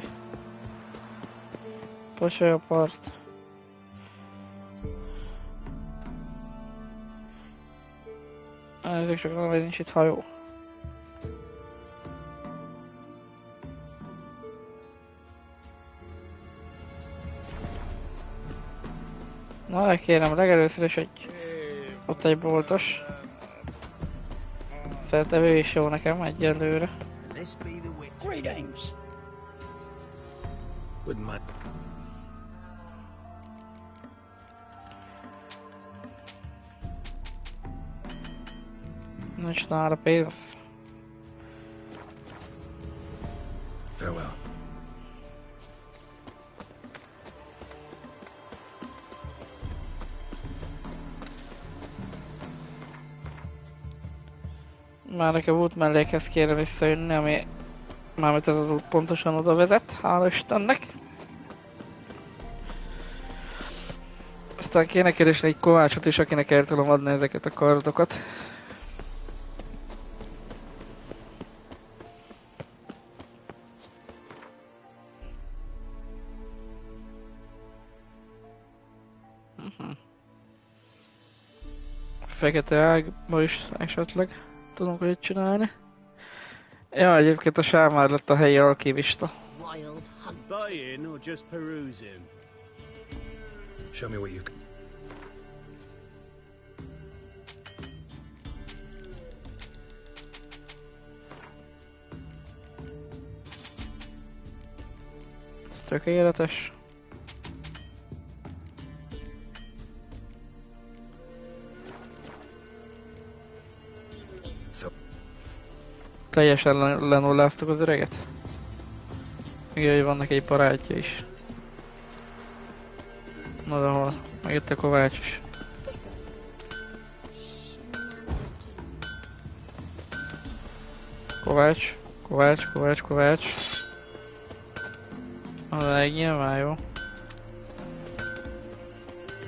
Pocsolj a part. Ezek csak nem, hogy nincs itt hajó. Na, kérem, legelőször is ott egy boltos. Szerintem ő is jó nekem egyelőre. Greetings. Wouldn't mind. Nincs nála pénz. Farewell. Már nekem út mellékhez kéne visszajönni, ami mármint ez az út pontosan oda vezet, hála Istennek. Aztán kéne keresni egy kovácsot is, akinek el tudom adni ezeket a kardokat. Fekete ágba is esetleg tudunk hogy csinálni. Ja, egyébként a Sámár lett a helyi alkimista. Buying or just perusing? Show me what you can. Ez tökéletes. Teljesen lenulláztuk az öreget. Igen, hogy van neki egy barátja is. Na de hol? Megjött a kovács is. Kovács. Az nyilván jó.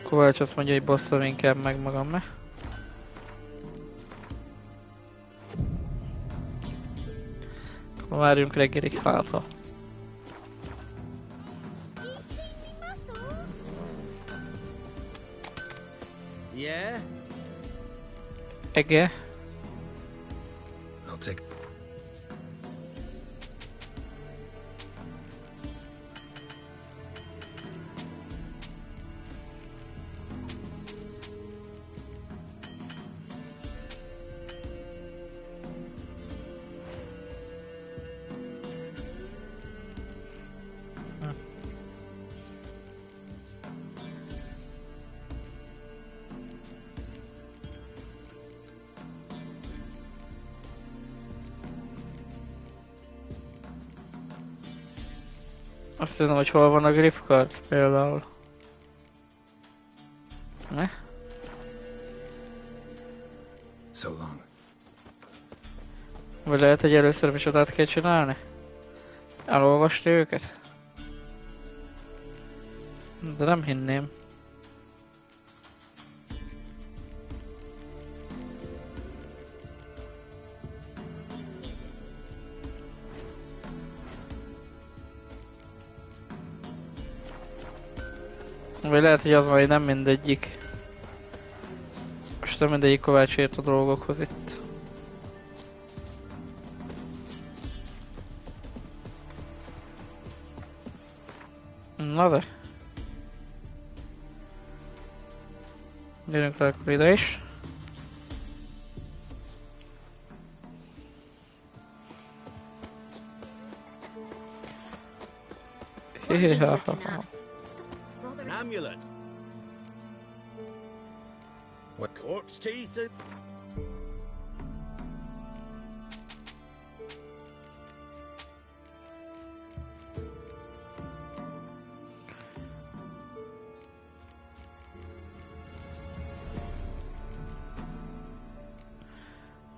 Kovács azt mondja, hogy bosszol inkább meg magam, ne? Akkor várjunk reggelig hátra. Yeah? Ege? I'll take... Azt tudom, hogy hol van a gripkard például. Ne? So long. Vagy lehet, hogy először is oda kell csinálni? Elolvasti őket? De nem hinném. Vagy lehet, hogy az van, hogy nem mindegyik. Most nem mindegyik kovács ért a dolgokhoz itt. Na de. Gyerünk le akkor ide is. An amulet. What? Corpse teeth and...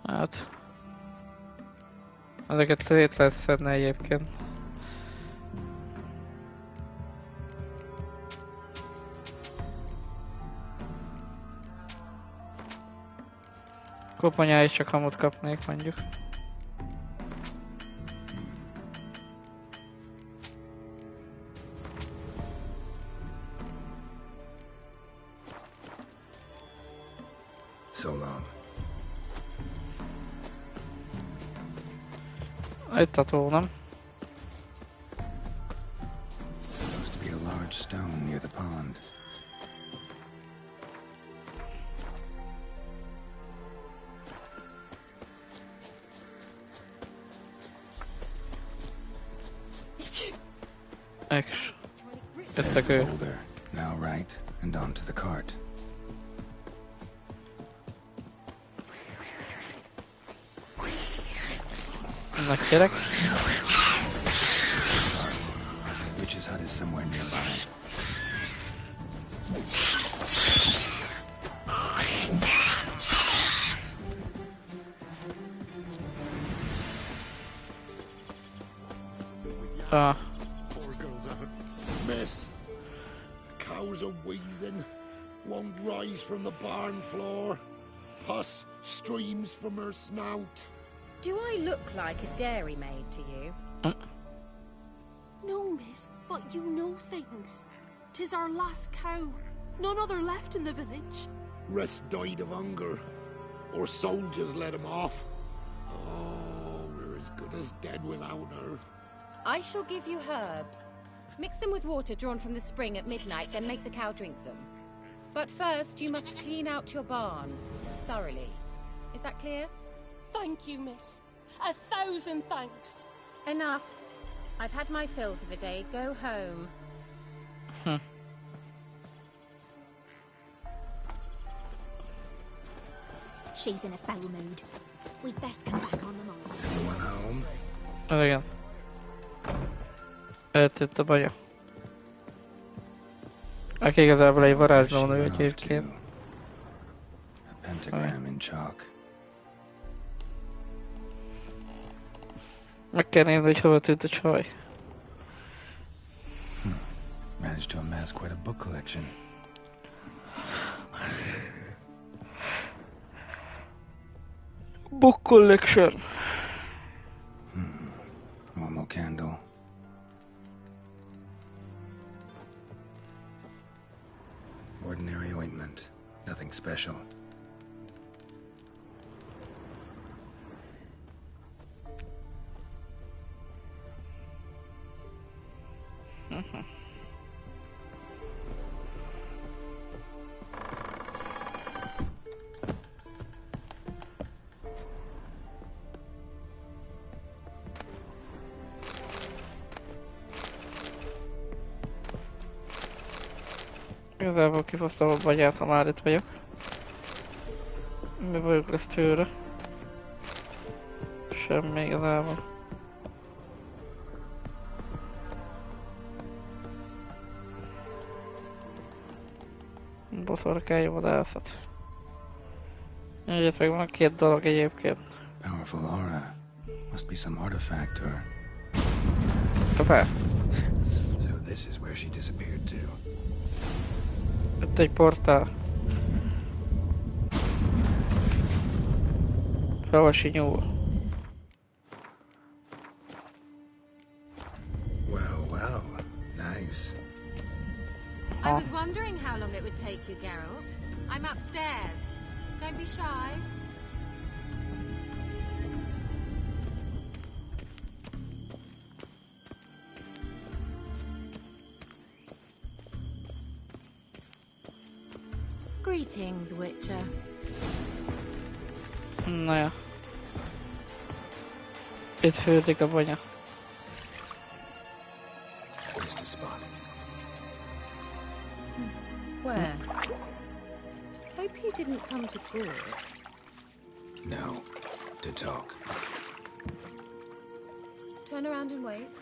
Hát... Ezeket szét lehet szedni egyébként. Koponyá is csak hamut kapnék mondjuk. So long. Itt a tó, nem? Supposed to be a large stone near the pond. It's a good. Boulder. Now right and onto the cart. Na kérek. Witch's hut is somewhere nearby. Ah. Poor girl's out. Miss, cows are wheezing, won't rise from the barn floor. Pus streams from her snout. Do I look like a dairymaid to you? No, miss, but you know things. 'Tis our last cow. None other left in the village. Rest died of hunger, or soldiers let him off. Oh, we're as good as dead without her. I shall give you herbs. Mix them with water drawn from the spring at midnight, then make the cow drink them. But first, you must clean out your barn thoroughly. Is that clear? Thank you, miss. 1,000 thanks. Enough. I've had my fill for the day. Go home. She's in a foul mood. We'd best come back on the mall. Everyone home? Igen. Eltűnt a baja. Aki igazából egy varázslónő egyébként. A pentagram in chalk. Meg kell nézni, hogy hova tűnt a csaj. Managed to amass quite a book collection. Book collection. One more candle. Ordinary ointment. Nothing special. Igazából kifasztam a bagyát, ha már itt vagyok. Mi vagyok lesz tőle? Semmi igazából. Boszorkány vadászat. Egyet meg van két dolog egyébként. Powerful aura. Must be some artifact or... Kapár. So this is where she disappeared to. Itt egy portál. Felvasi nyúl. Well, well. Nice. I was wondering how long it would take you, Geralt. I'm upstairs. Don't be shy. Greetings, Wicher. Na ja. Itt fürdik a banya. Just a spot. Where? Hope you didn't come to talk. No. To talk. Turn around and wait.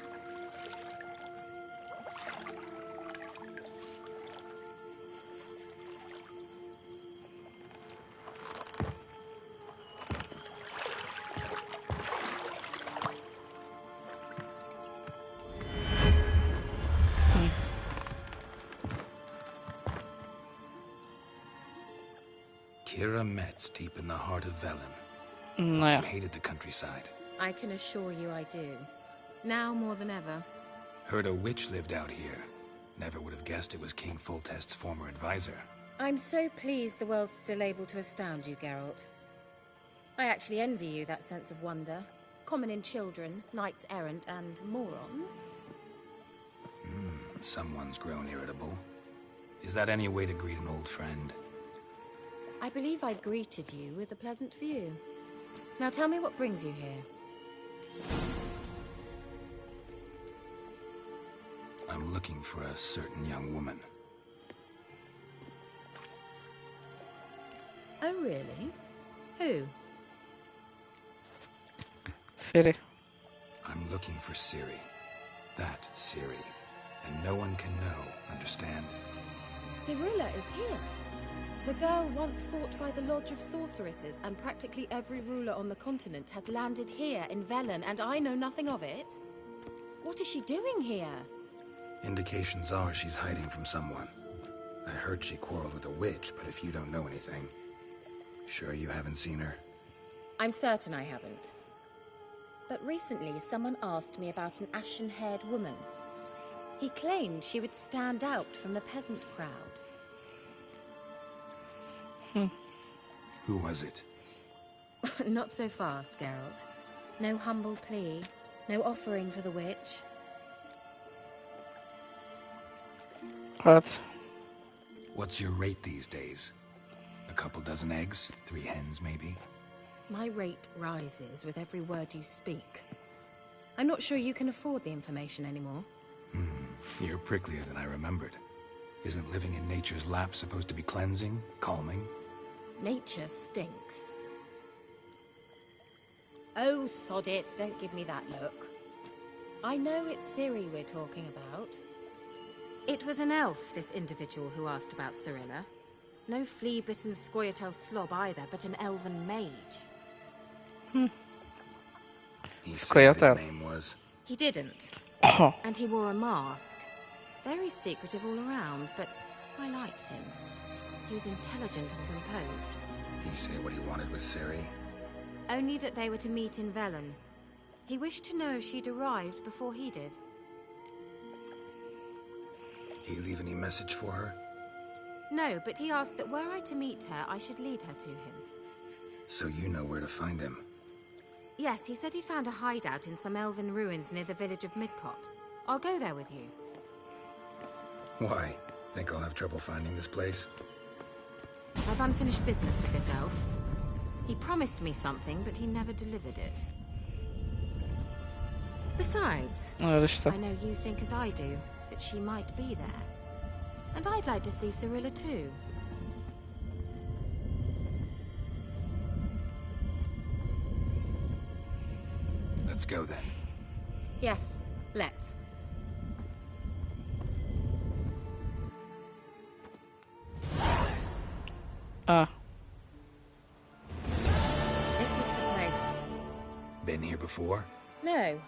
Kira Metz deep in the heart of Velen. Na ja. You hated the countryside. I can assure you I do. Now more than ever. Heard a witch lived out here. Never would have guessed it was King Foltest's former advisor. I'm so pleased the world's still able to astound you, Geralt. I actually envy you that sense of wonder. Common in children, knights errant, and morons. Someone's grown irritable. Is that any way to greet an old friend? I believe I greeted you with a pleasant view. Now tell me what brings you here. I'm looking for a certain young woman. Oh, really? Who? Ciri. I'm looking for Ciri. That Ciri. And no one can know, understand? Cirilla is here. The girl once sought by the Lodge of Sorceresses, and practically every ruler on the continent has landed here in Velen, and I know nothing of it. What is she doing here? Indications are she's hiding from someone. I heard she quarreled with a witch, but if you don't know anything... Sure you haven't seen her? I'm certain I haven't. But recently, someone asked me about an ashen-haired woman. He claimed she would stand out from the peasant crowd. Who was it? Not so fast, Geralt. No humble plea, no offering for the witch. What? What's your rate these days? A couple dozen eggs? 3 hens, maybe? My rate rises with every word you speak. I'm not sure you can afford the information anymore. You're pricklier than I remembered. Isn't living in nature's lap supposed to be cleansing, calming? Nature stinks. Oh, sod it. Don't give me that look. I know it's Ciri we're talking about. It was an elf, this individual who asked about Cyrilla. No flea-bitten Scoia'tael slob either, but an elven mage. He said what his name was. He didn't. And he wore a mask. Very secretive all around, but I liked him. He was intelligent and composed. He say what he wanted with Ciri? Only that they were to meet in Velen. He wished to know if she'd arrived before he did. He leave any message for her? No, but he asked that were I to meet her, I should lead her to him. So you know where to find him? Yes, he said he found a hideout in some elven ruins near the village of Midcopse. I'll go there with you. Why? Think I'll have trouble finding this place? I've unfinished business with this elf. He promised me something, but he never delivered it. Besides, I know you think as I do, that she might be there. And I'd like to see Cyrilla too. Let's go then. Yes, let's. This is the place. Been here before? No.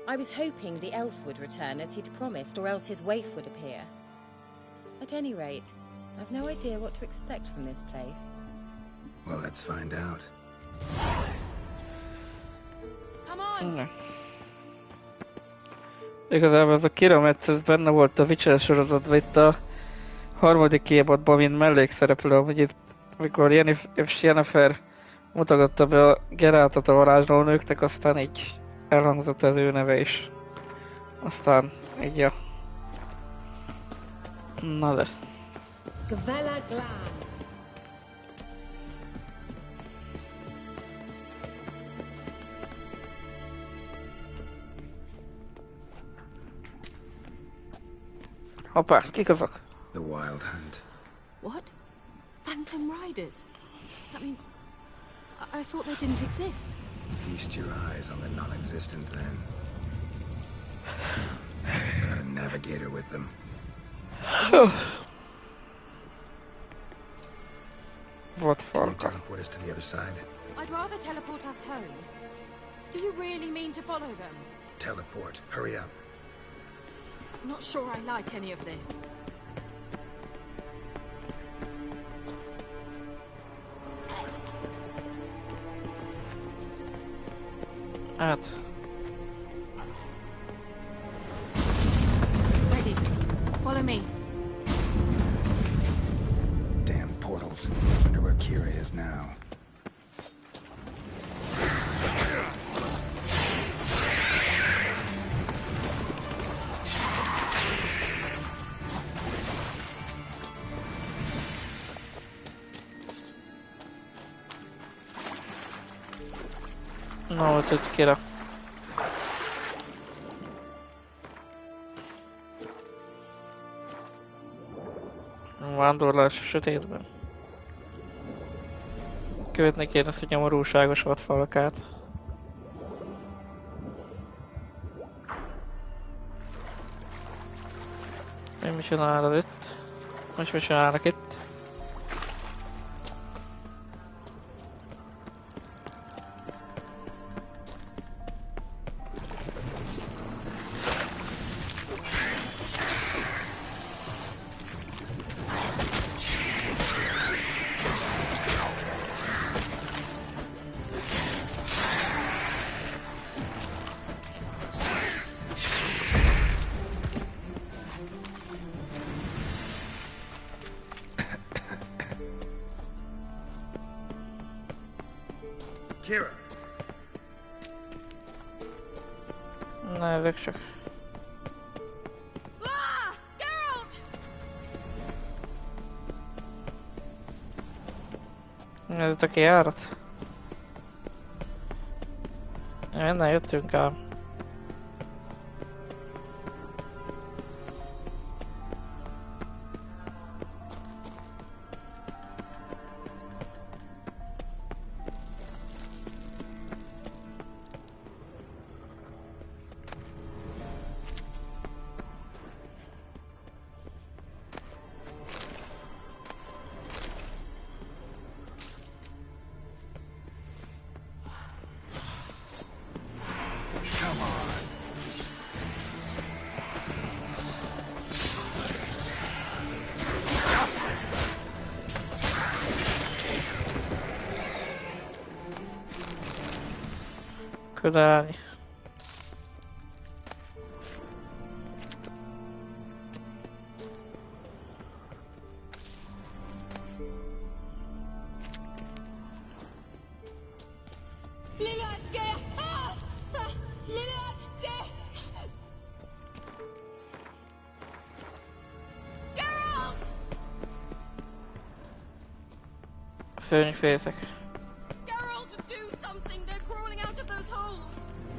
I was hoping the elf would return as he'd promised, or else his waif would appear. At any rate, I've no idea what to expect from this place. Well, let's find out. Come on! Igazából ez a Kiramets, ez benne volt a Wicher sorozatban, itt a harmadik évadban, mint mellékszereplő, hogy itt, amikor Yennefer mutagatta be a Geraltot a varázslónőknek, aztán így elhangzott az ő neve is. Aztán így ja. Na de. Gavella Glan. Hoppá, kik azok? The Wild Hunt. What? Phantom Riders? That means... I thought they didn't exist. Feast your eyes on the non-existent then. Got a navigator with them. What for? Can you teleport us to the other side? I'd rather teleport us home. Do you really mean to follow them? Teleport. Hurry up. Not sure I like any of this. Ready. Follow me. Damn portals. Wonder where Kira is now. No, hogy Kira. Vándorlás a sötétben. Követni kéne ezt a nyomorúságos vadfalkát. Mi csinálod itt? Most mit csinálnak itt? Kira! Na, ezek csak... Geralt! Ez itt a kijárat? Innen jöttünk ám. Ködállni. Szörnyfészek. Geralt, do something! They're crawling out of those holes!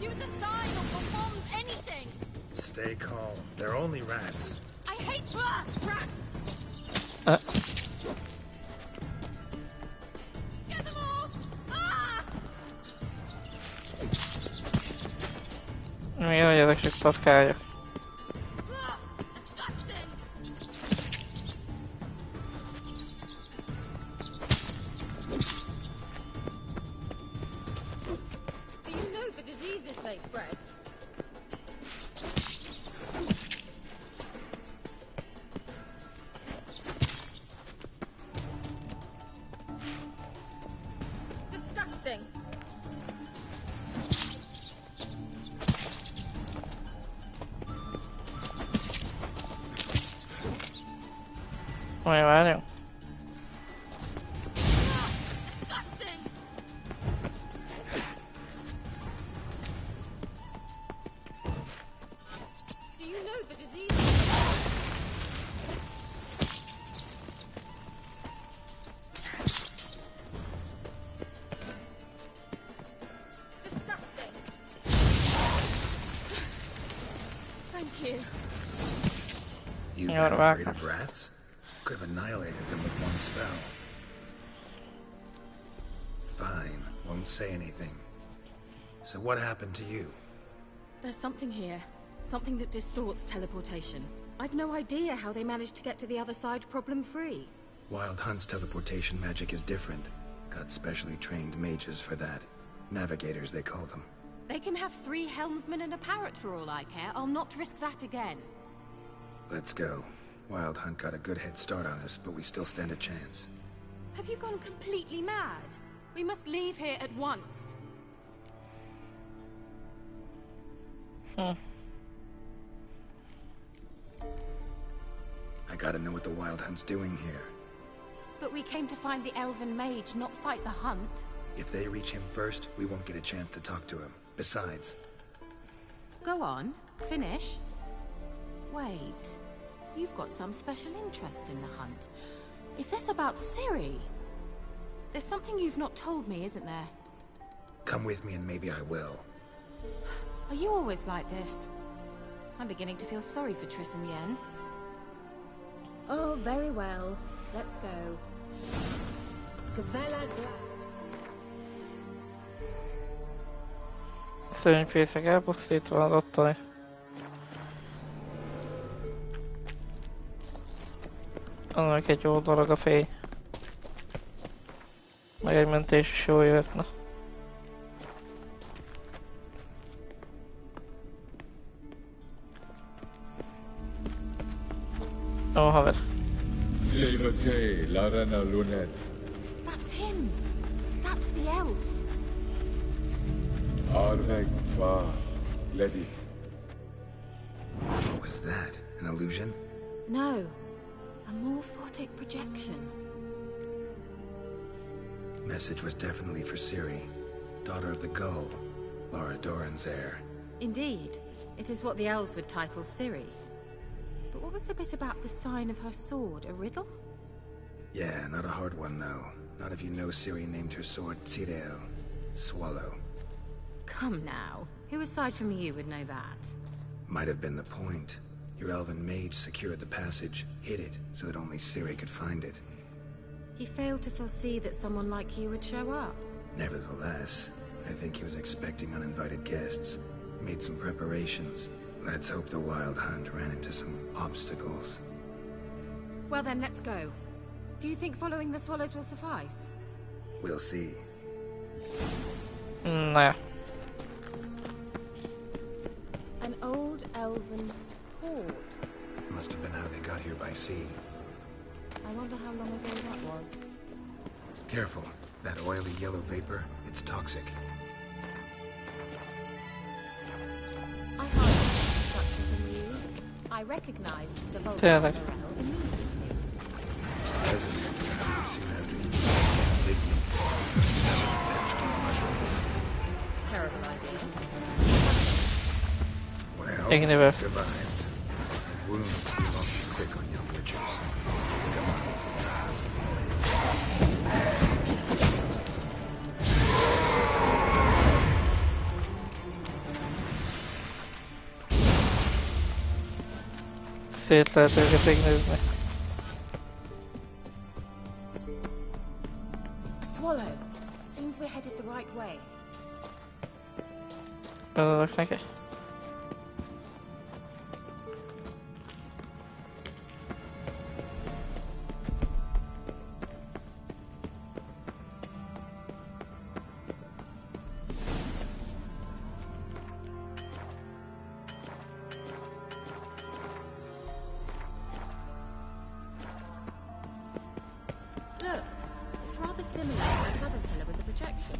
Use a sign or bombs, anything! Stay calm. They're only rats. I hate rats! Get them all! Ah! Mi vagy ezek csak patkányok? Várjunk. Do you know the disease? Disgusting. Thank you. You that afraid of rats? Could have annihilated them with one spell. Fine, won't say anything. So what happened to you? There's something here. Something that distorts teleportation. I've no idea how they managed to get to the other side problem-free. Wild Hunt's teleportation magic is different. Got specially trained mages for that. Navigators, they call them. They can have 3 helmsmen and a parrot for all I care. I'll not risk that again. Let's go. Wild Hunt got a good head start on us, but we still stand a chance. Have you gone completely mad? We must leave here at once. I gotta know what the Wild Hunt's doing here. But we came to find the elven mage, not fight the hunt. If they reach him first, we won't get a chance to talk to him. Besides... Go on. Finish. Wait. You've got some special interest in the hunt. Is this about Ciri? There's something you've not told me, isn't there? Come with me and maybe I will. Are you always like this? I'm beginning to feel sorry for Triss and Yen. Oh, very well. Let's go. Szörnyfészek elpusztítva az ottani. Annak egy jó dolog a fény. Meg egy mentés is jól jöhetne. Ó, haver. That's him! That's the elf! What was that? An illusion? No. A morphotic projection. Message was definitely for Ciri, daughter of the Gull, Lara Doran's heir. Indeed. It is what the elves would title Ciri. But what was the bit about the sign of her sword? A riddle? Yeah, not a hard one though. Not if you know Ciri named her sword Tirel, Swallow. Come now. Who aside from you would know that? Might have been the point. Your elven mage secured the passage, hid it, so that only Ciri could find it. He failed to foresee that someone like you would show up. Nevertheless, I think he was expecting uninvited guests. Made some preparations. Let's hope the Wild Hunt ran into some obstacles. Well then, let's go. Do you think following the swallows will suffice? We'll see. Nah. An old elven port. Must have been how they got here by sea. I wonder how long ago that was. Careful. That oily yellow vapor, it's toxic. I hardly structures anew. I recognized the Tényleg. volcano immediately. Hesitant to have it soon after you take me. These mushrooms. Terrible idea. Well, Ik never. survived. And wounds heal off quick on young witchers. Come on. Szét lehet őket még nézni. A swallow. Seems we're headed the right way. Örülök neki. Look, it's rather similar to that other pillar with the projection.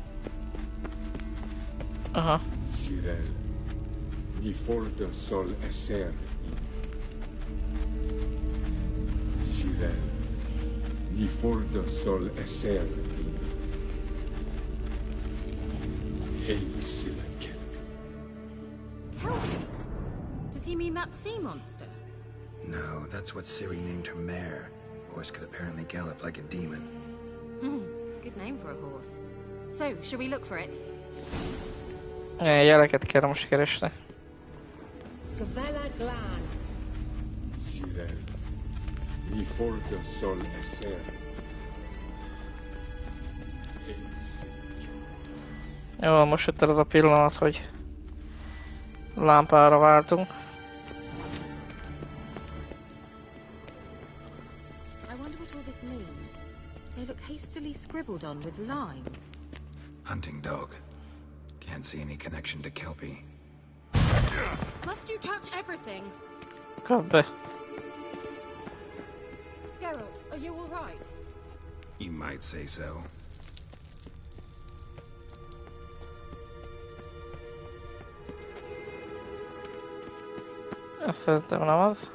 Aha. Sirel, ni forda sol esser in. Sirel, ni forda sol esser in. Hey, Silek. Kelpie? Does he mean that sea monster? No, that's what Ciri named her mare. Horse could apparently gallop like a demon. Good name for a horse. So, shall we look for it? Jeleket kell most keresni. Gavella Glan. Sirel, ni forda sol esser. Hey, Silek. Jó, most jött el az a pillanat, hogy lámpára váltunk. I wonder what all this means. They look hastily scribbled on with lime. Hunting dog. Can't see any connection to Kelpie. Must you touch everything? Kapd be. Geralt, are you all right? You might say so. Ezt szerintem nem az.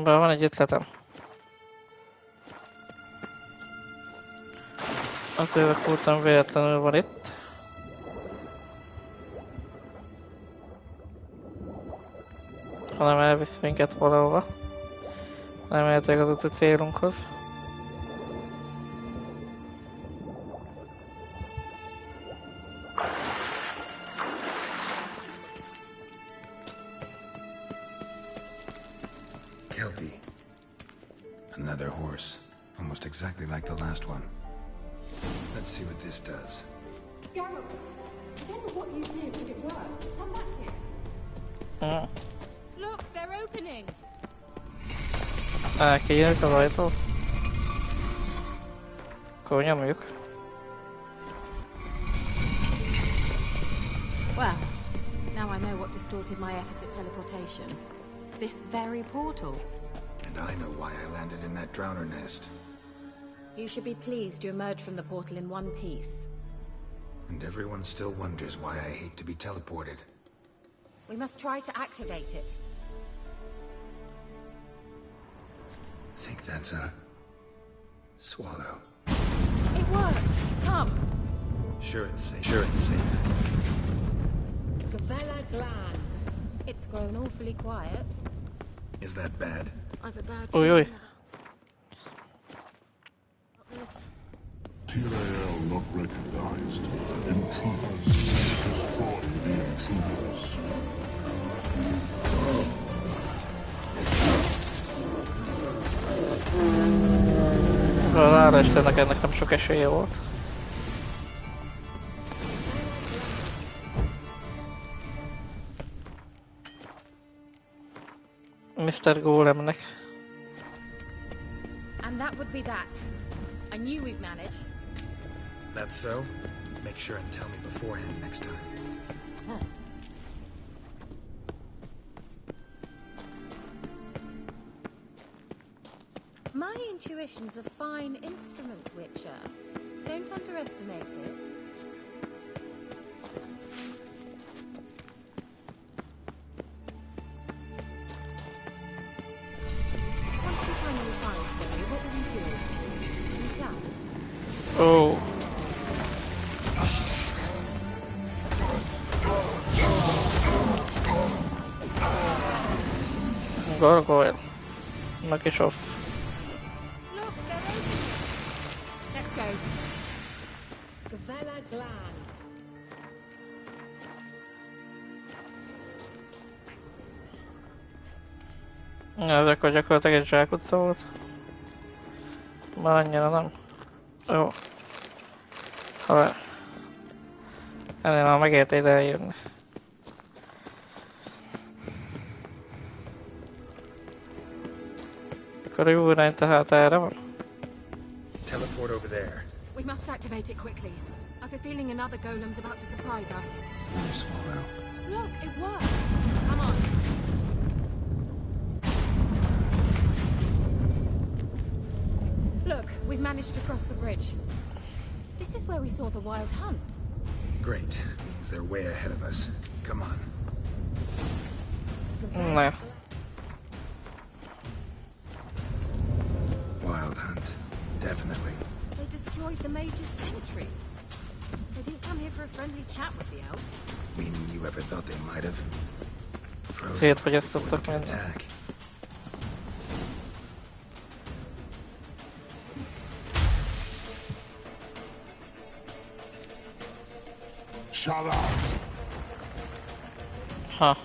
Bár van egy ötletem. Az évek után véletlenül van itt. Hanem elvisz minket valahova. Nem értek az úti célunkhoz. Kelpie. Another horse. Almost exactly like the last one. Let's see what this does. Geralt, whatever what you did, it worked. Come back here. Look, they're opening. Kinyílt az ajtó. Akkor nyomjuk. Well, now I know what distorted my effort at teleportation. This very portal. And I know why I landed in that drowner nest. You should be pleased you emerged from the portal in one piece. And everyone still wonders why I hate to be teleported. We must try to activate it. Think that's a swallow. It worked! Come! Sure it's safe. Sure it's safe. Gavella Glan. It's grown awfully quiet. Is that bad? I've a bad Oi, oi. This. Tyrael not recognized. Intruders. Destroy the intruders. Az Árestennek ennek nem sok esélye volt. Mr. Golemnek. And that would be that. I knew we'd manage. That's so? Make sure and tell me beforehand next time. My intuition's a fine instrument, Wicher. Don't underestimate it. Once you finally find Zoe, what will you do? Any plans? Oh. Gargoyle. Knock it off. Look, they're opening. Let's go. Gavella Glan. Ez akkor gyakorlatilag egy zsákutca volt. Már annyira nem. Jó. Haver. Ennél már megérte ide eljönni. Akkor a jó irány tehát erre van? Teleport over there. We must activate it quickly. I've a feeling another golem's about to surprise us. Swallow. Look, it worked. Come on. Look, we've managed to cross the bridge. This is where we saw the wild hunt. Great. Means they're way ahead of us. Come on. No. Wild hunt. Definitely. They destroyed the Major's sentries. They didn't come here for a friendly chat with the elf. Meaning you ever thought they might have? Frozen Szétfogyasztottak before they mindent. can attack. Shut up! Ha.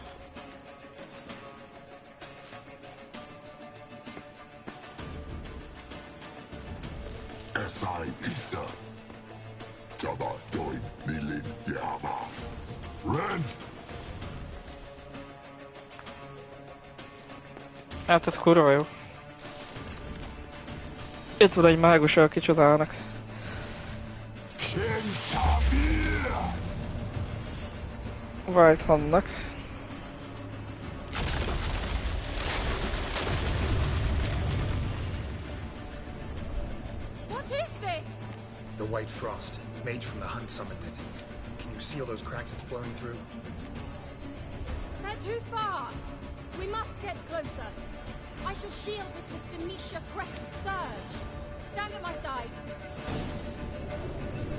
Esai Isa. Tabahtoi Nilin Java. Ren! Hát ez kurva jó. Itt van egy mágus, aki csodálnak. Whitehannak. What is this? The white frost. Mage from the hunt summoned it. Can you seal those cracks it's blowing through? They're too far. We must get closer. I shall shield us with Demetia Crest's surge. Stand at my side.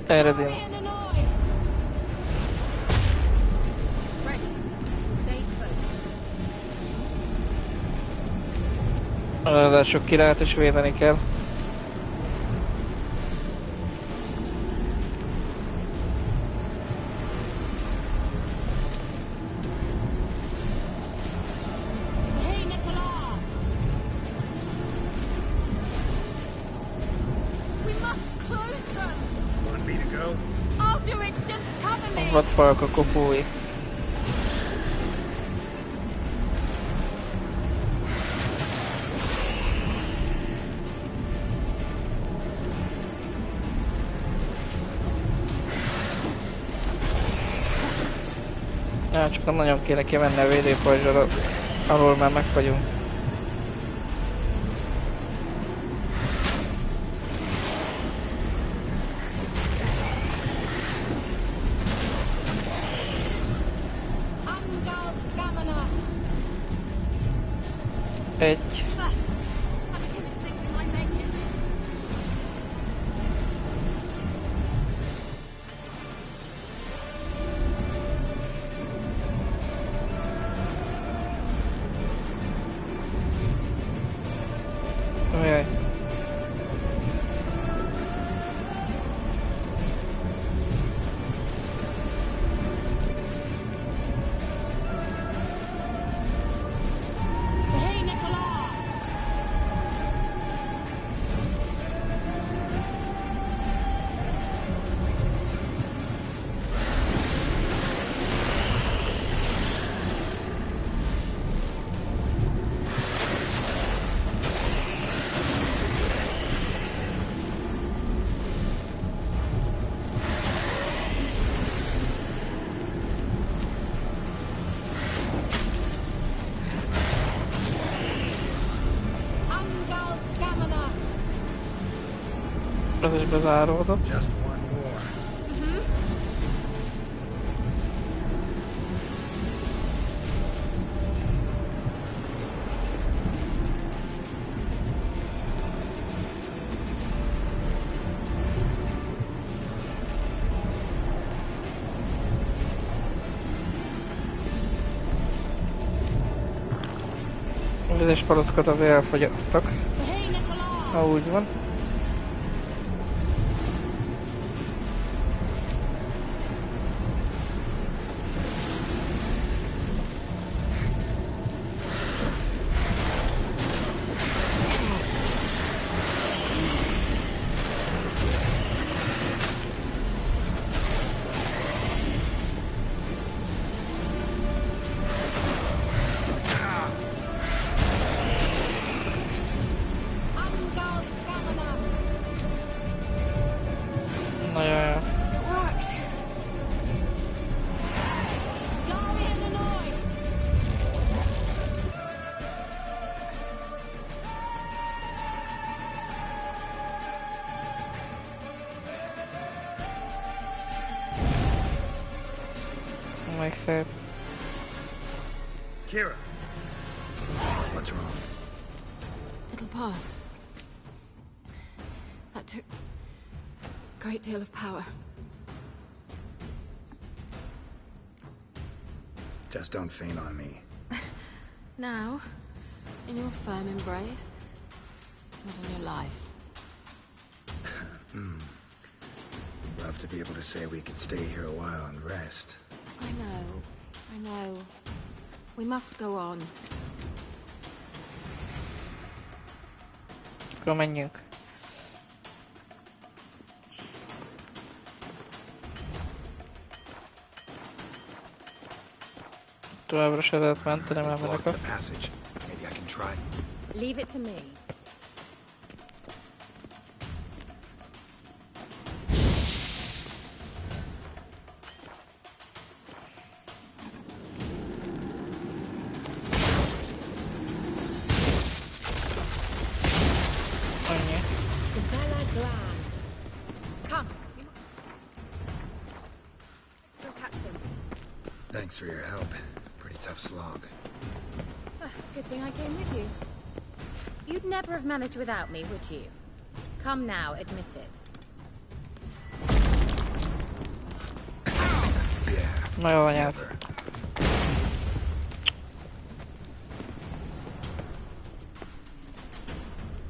Eredin. Ready. Stay close. Ráadásul királyt is védeni kell. Hey, Nicola! We must close them! Want me to go? I'll do it, just cover me! Vadfalak a kopói. Ja, csak nagyon kéne kimenni a védőpajzsra, alól már megfagyunk. Angal Stamina! Egy. I begin to think we might make it. Jaj. Hey, Nicola! Ez is bezáródott. Just one more. A vizes palockot azért elfogyasztok. Ha úgy van. Még szép. Kira, what's wrong? It'll pass. That took a great deal of power. Just don't faint on me. Now, in your firm embrace, not in your life. Love to be able to say we could stay here a while and rest. I know. We must go on. Akkor menjünk. Továbbra se lehet menteni, mert mennek a... Leave it to me. Thanks for your help. Pretty tough slog. Good thing I came with you. You'd never have managed without me, would you? Come now, admit it. Na jó anyád.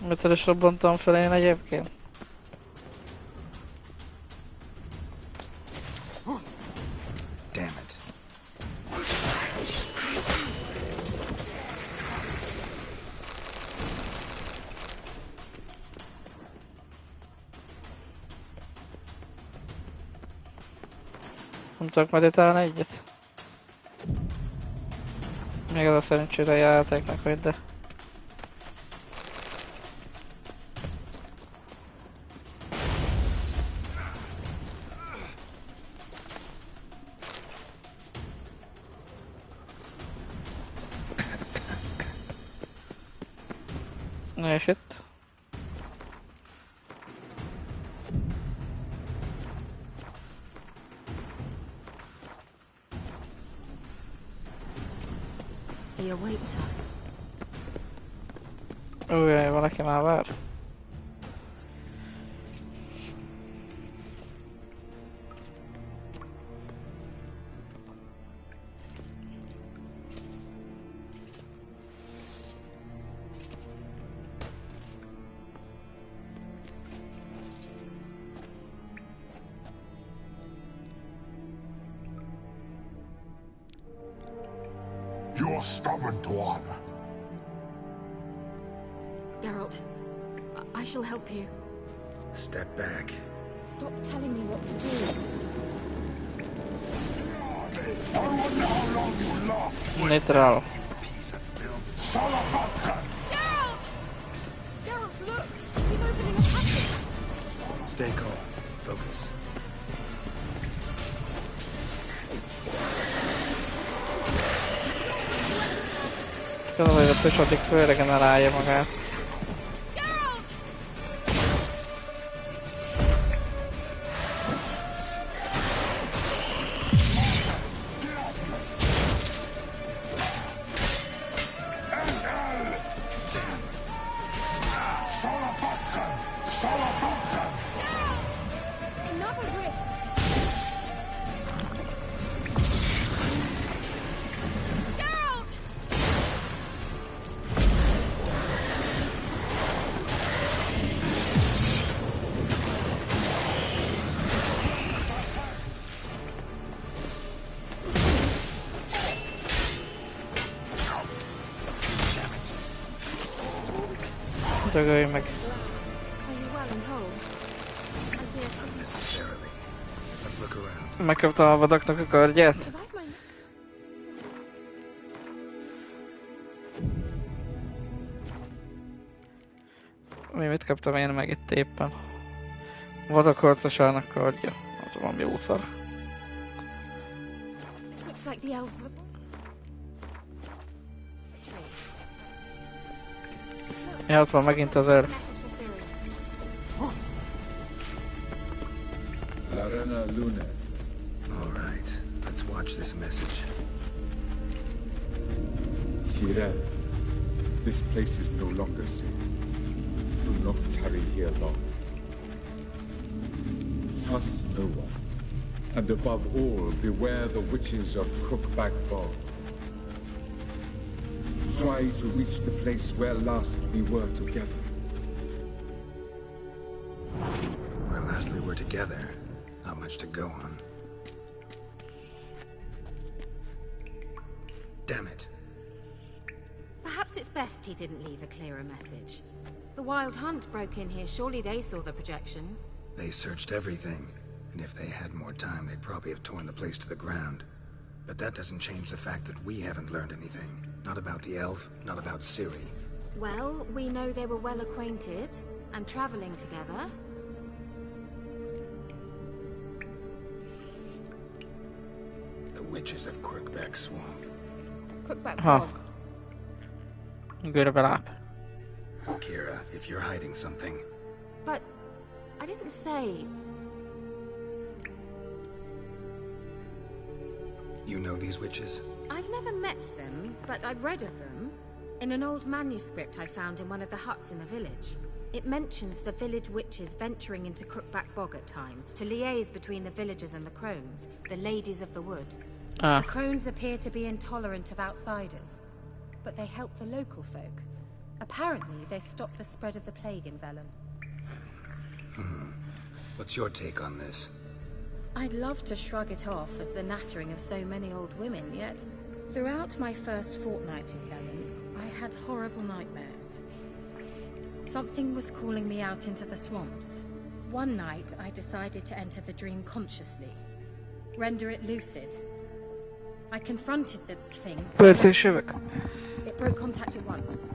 Mitől is robbantam fel én egyébként? Damn it. Nem tudok meditálni egyet? Még az a szerencsére a játéknak, hogy de... Na és itt? He awaits us. Ujjaj, valaki már vár. You're stubborn one. Geralt, I shall help you. Step back. Stop telling me what to do. I wonder how long you last. Literal. Piece of filth. Salafatkan! Geralt! Geralt, look! He's opening a passage! Stay calm. Focus. Az, hogy a pös addig fölregenerálja magát. Dögölj meg. Are you well and whole? I hear Not necessarily. Let's look around. Megkaptam a vadaknak a kardját? Mit kaptam én meg itt éppen? Vadak harcosának kardja. Az valami jó szar. This looks like the elves. Ja, ott van megint az elf. Larena Luna. All right, let's watch this message. Cyril, this place is no longer safe. Do not tarry here long. Trust no one. And above all, beware the witches of Crookback Bog. Try to reach the place where last we were together. Where last we were together. Not much to go on. Damn it. Perhaps it's best he didn't leave a clearer message. The Wild Hunt broke in here. Surely they saw the projection. They searched everything. And if they had more time, they'd probably have torn the place to the ground. But that doesn't change the fact that we haven't learned anything. Not about the elf, not about Ciri. Well, we know they were well acquainted and traveling together. The witches of Crookback Swamp. Crookback Huh. Bog. Good about. Kira, if you're hiding something. But I didn't say. You know these witches? I've never met them, but I've read of them. In an old manuscript I found in one of the huts in the village. It mentions the village witches venturing into Crookback Bog at times to liaise between the villagers and the crones, the ladies of the wood. Ah. The crones appear to be intolerant of outsiders, but they help the local folk. Apparently, they stop the spread of the plague in Velen. What's your take on this? I'd love to shrug it off as the nattering of so many old women, yet throughout my first fortnight in Velen, I had horrible nightmares. Something was calling me out into the swamps. One night, I decided to enter the dream consciously, render it lucid. I confronted the thing. It broke contact at once.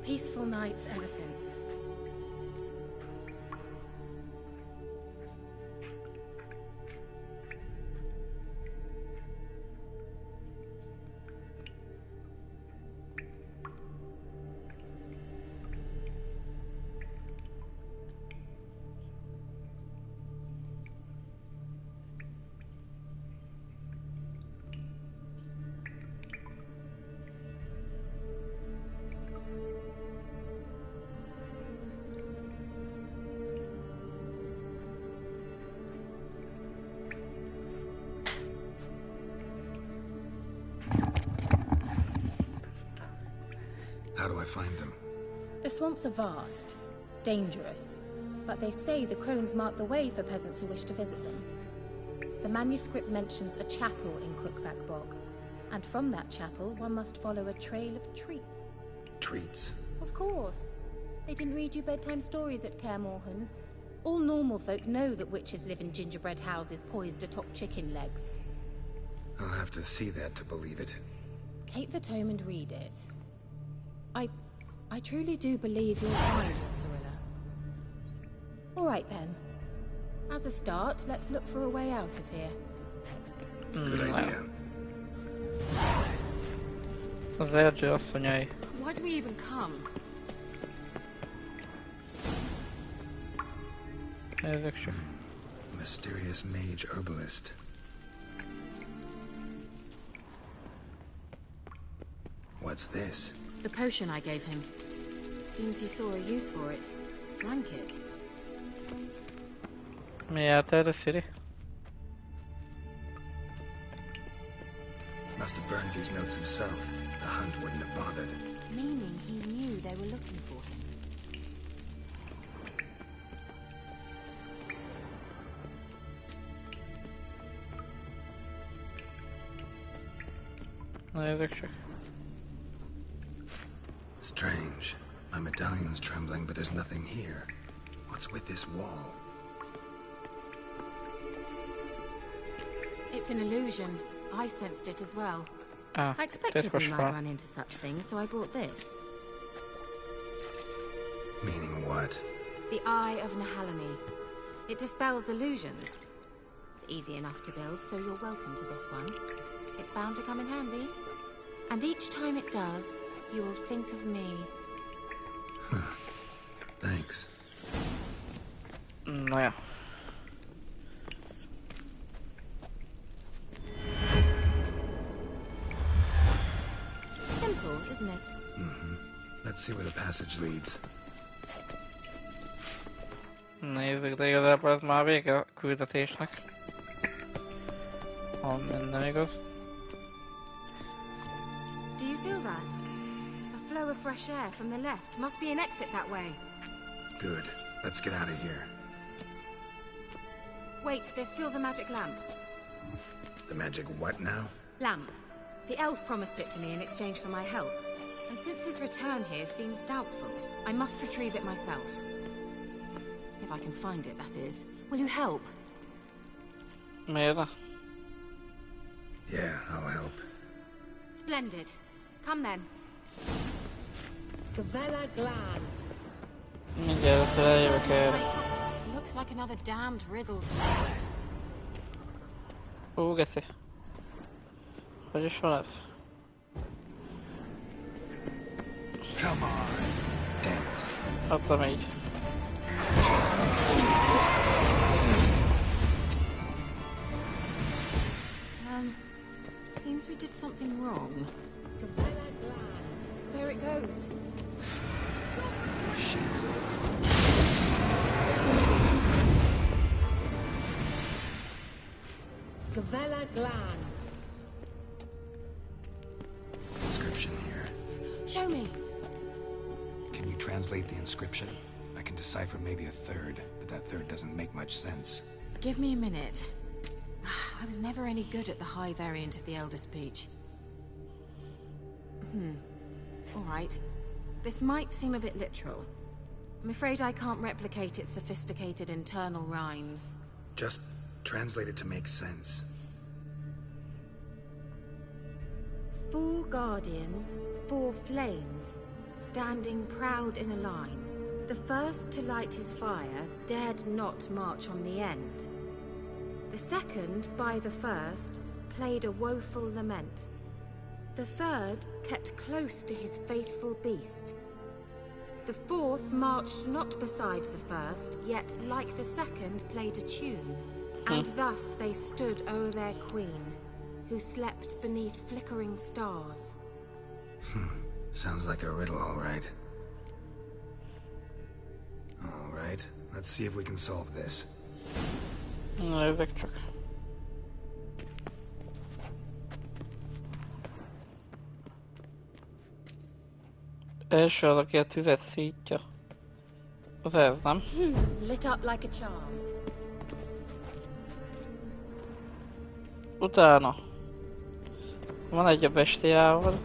Peaceful nights ever since. How do I find them? The swamps are vast, dangerous, but they say the crones mark the way for peasants who wish to visit them. The manuscript mentions a chapel in Crookback Bog, and from that chapel one must follow a trail of treats. Treats? Of course. They didn't read you bedtime stories at Kaer Morhen. All normal folk know that witches live in gingerbread houses poised atop chicken legs. I'll have to see that to believe it. Take the tome and read it. I truly do believe you'll find your Cirilla. All right then. As a start, let's look for a way out of here. Good idea. Az Erzső asszonyai. Why do we even come? Ezek se. Mysterious mage herbalist. What's this? The potion I gave him. Seems he saw a use for it. Drank it. Mi járt erre, Ciri? Must have burned these notes himself. The hunt wouldn't have bothered. Meaning he knew they were looking for him. Na ezek csak. Strange. My medallion's trembling, but there's nothing here. What's with this wall? It's an illusion. I sensed it as well. Ah, I expected we might run into such things, so I brought this. Meaning what? The Eye of Nahalani. It dispels illusions. It's easy enough to build, so you're welcome to this one. It's bound to come in handy. And each time it does, you will think of me. Thanks. Naja. Simple, isn't it? Mm-hmm. Let's see where the passage leads. Nézzük, de igazából ez már vége a küldetésnek. Ha minden igaz. Do you feel that? A flow of fresh air from the left. Must be an exit that way. Good. Let's get out of here. Wait, there's still the magic lamp. The magic what now? Lamp. The elf promised it to me in exchange for my help. And since his return here seems doubtful, I must retrieve it myself. If I can find it, that is. Will you help? Miért? Yeah, I'll help. Splendid. Come then. Gavella Glan. Mindjárt feljövök erre. Looks like another damned riddle. Ó, geci. Hogy is van ez? Come on. Damn it. Adtam így. Seems we did something wrong. There it goes. Shit. Gavella Glan. Inscription here. Show me. Can you translate the inscription? I can decipher maybe a third, but that third doesn't make much sense. Give me a minute. I was never any good at the high variant of the Elder Speech. All right. This might seem a bit literal. I'm afraid I can't replicate its sophisticated internal rhymes. Just translate it to make sense. 4 guardians, 4 flames, standing proud in a line. The first to light his fire dared not march on the end. The second, by the first, played a woeful lament. The third kept close to his faithful beast. The fourth marched not beside the first, yet, like the second, played a tune. And thus they stood o'er their queen, who slept beneath flickering stars. Sounds like a riddle, all right. All right, let's see if we can solve this. Nézzük csak. Első az, aki a tüzet szítja. Az ez, nem? Lit up like a charm. Utána. Van egy a bestiával.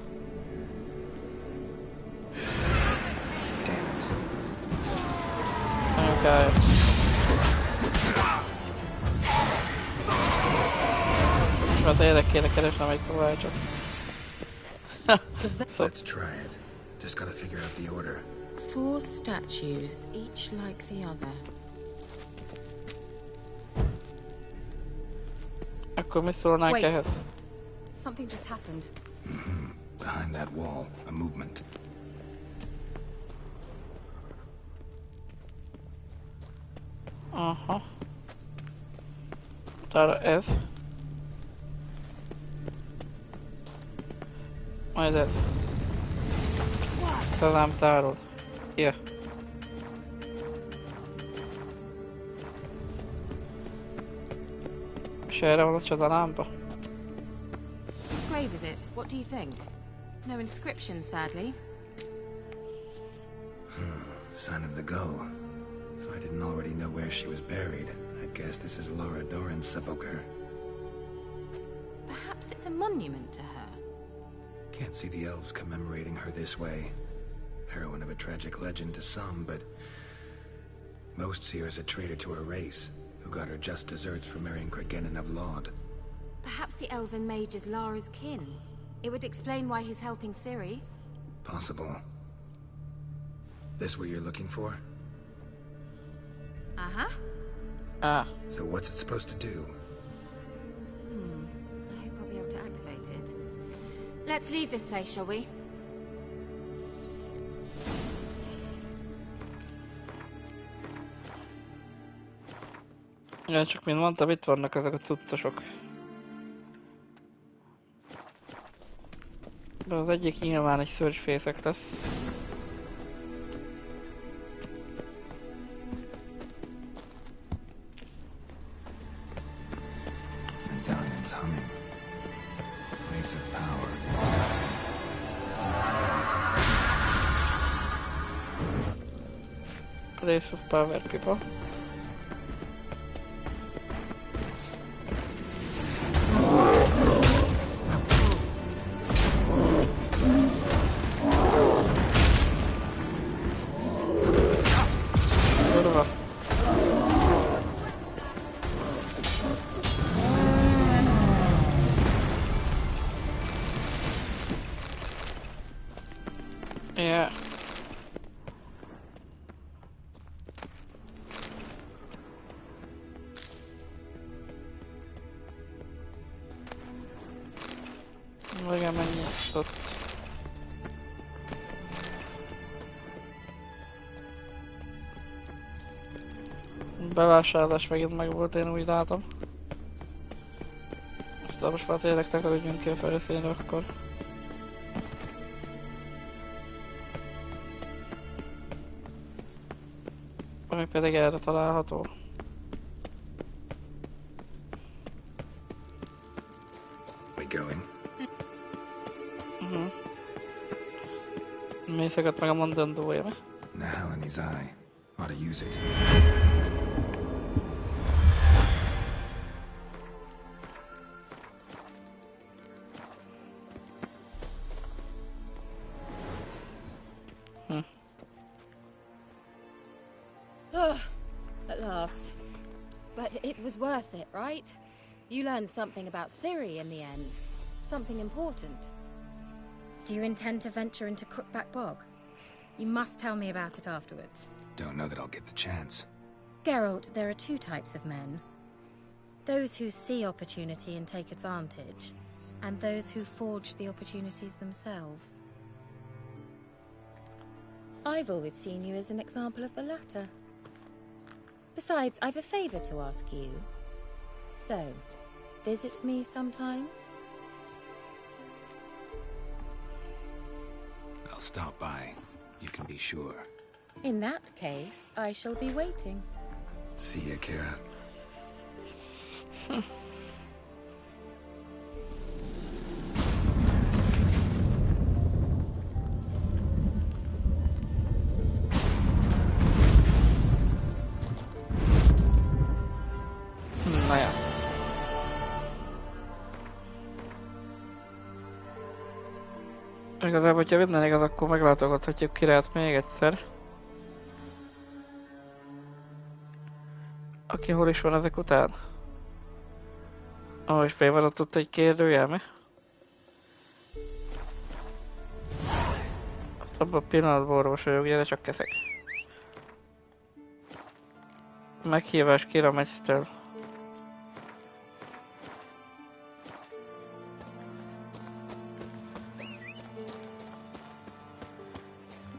Anyukája. És már tényleg kéne keresnem egy kovácsot. Let's try it. Just gotta figure out the order. 4 statues, each like the other. Akkor mi szólnánk ehhez? Something just happened. Behind that wall, a movement. Aha. Utána ez. Majd ez. Szelámtárod. Yeah. És erre van a csodalámpa. This grave, is it? What do you think? No inscription, sadly. Sign of the gull. If I didn't already know where she was buried, I'd guess this is Laura Doran's sepulcher. Perhaps it's a monument to her. Can't see the elves commemorating her this way. Heroine of a tragic legend to some, but most see her as a traitor to her race, who got her just desserts for marrying Cregennan of Laud. Perhaps the elven mage is Lara's kin. It would explain why he's helping Ciri. Possible. This what you're looking for? Uh-huh. Ah. So what's it supposed to do? I hope I'll be able to activate it. Let's leave this place, shall we? Ja, csak mint mondtam, itt vannak ezek a cuccosok. De az egyik nyilván egy szörcsfészek lesz. Medallion's humming. Place of power. What's happening? Place of power, people. Yeah. Igen, mennyi ott. Bevásárlás megint megvolt, én úgy látom. Aztán most már tényleg takarodjunk ki a felszínre akkor. Ami pedig erre található. We going? Mészeket meg a mondandója, mi? Nahal in his eye. Ought to use it. At last. But it was worth it, right? You learned something about Ciri in the end. Something important. Do you intend to venture into Crookback Bog? You must tell me about it afterwards. Don't know that I'll get the chance. Geralt, there are two types of men. Those who see opportunity and take advantage, and those who forge the opportunities themselves. I've always seen you as an example of the latter. Besides, I've a favor to ask you. So, visit me sometime? I'll stop by. You can be sure. In that case, I shall be waiting. See ya, Kira. Na ja. Igazából, hogyha minden igaz, akkor meglátogathatjuk Kirát még egyszer. Aki hol is van ezek után? És felmaradt ott egy kérdőjel, mi? Azt abban a pillanatban orvos vagyok, gyere csak keszek. Meghívás Kira Mester.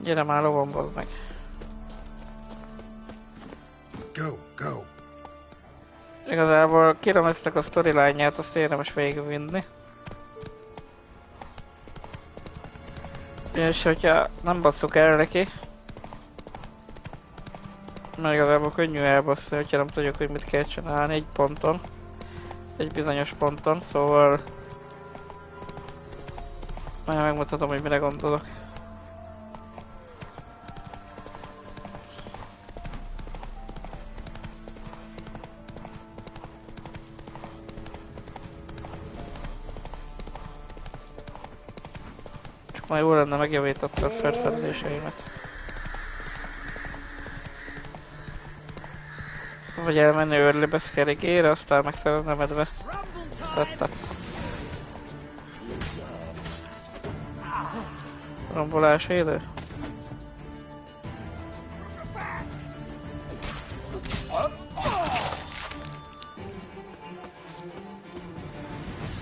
Gyere már lovon, bazd meg. Go, go. Igazából Kiramesznek a storyline-ját azt érdemes végigvinni. És hogyha nem basszuk el neki, mert igazából könnyű elbasszni, hogyha nem tudjuk, hogy mit kell csinálni egy ponton. Egy bizonyos ponton, szóval... Majd megmutatom, hogy mire gondolok. Ma jó lenne megjavította a felfedezéseimet. Vagy elmenni őrlibe szkerigére, aztán megszerezni a medve tettet. Rombolási idő?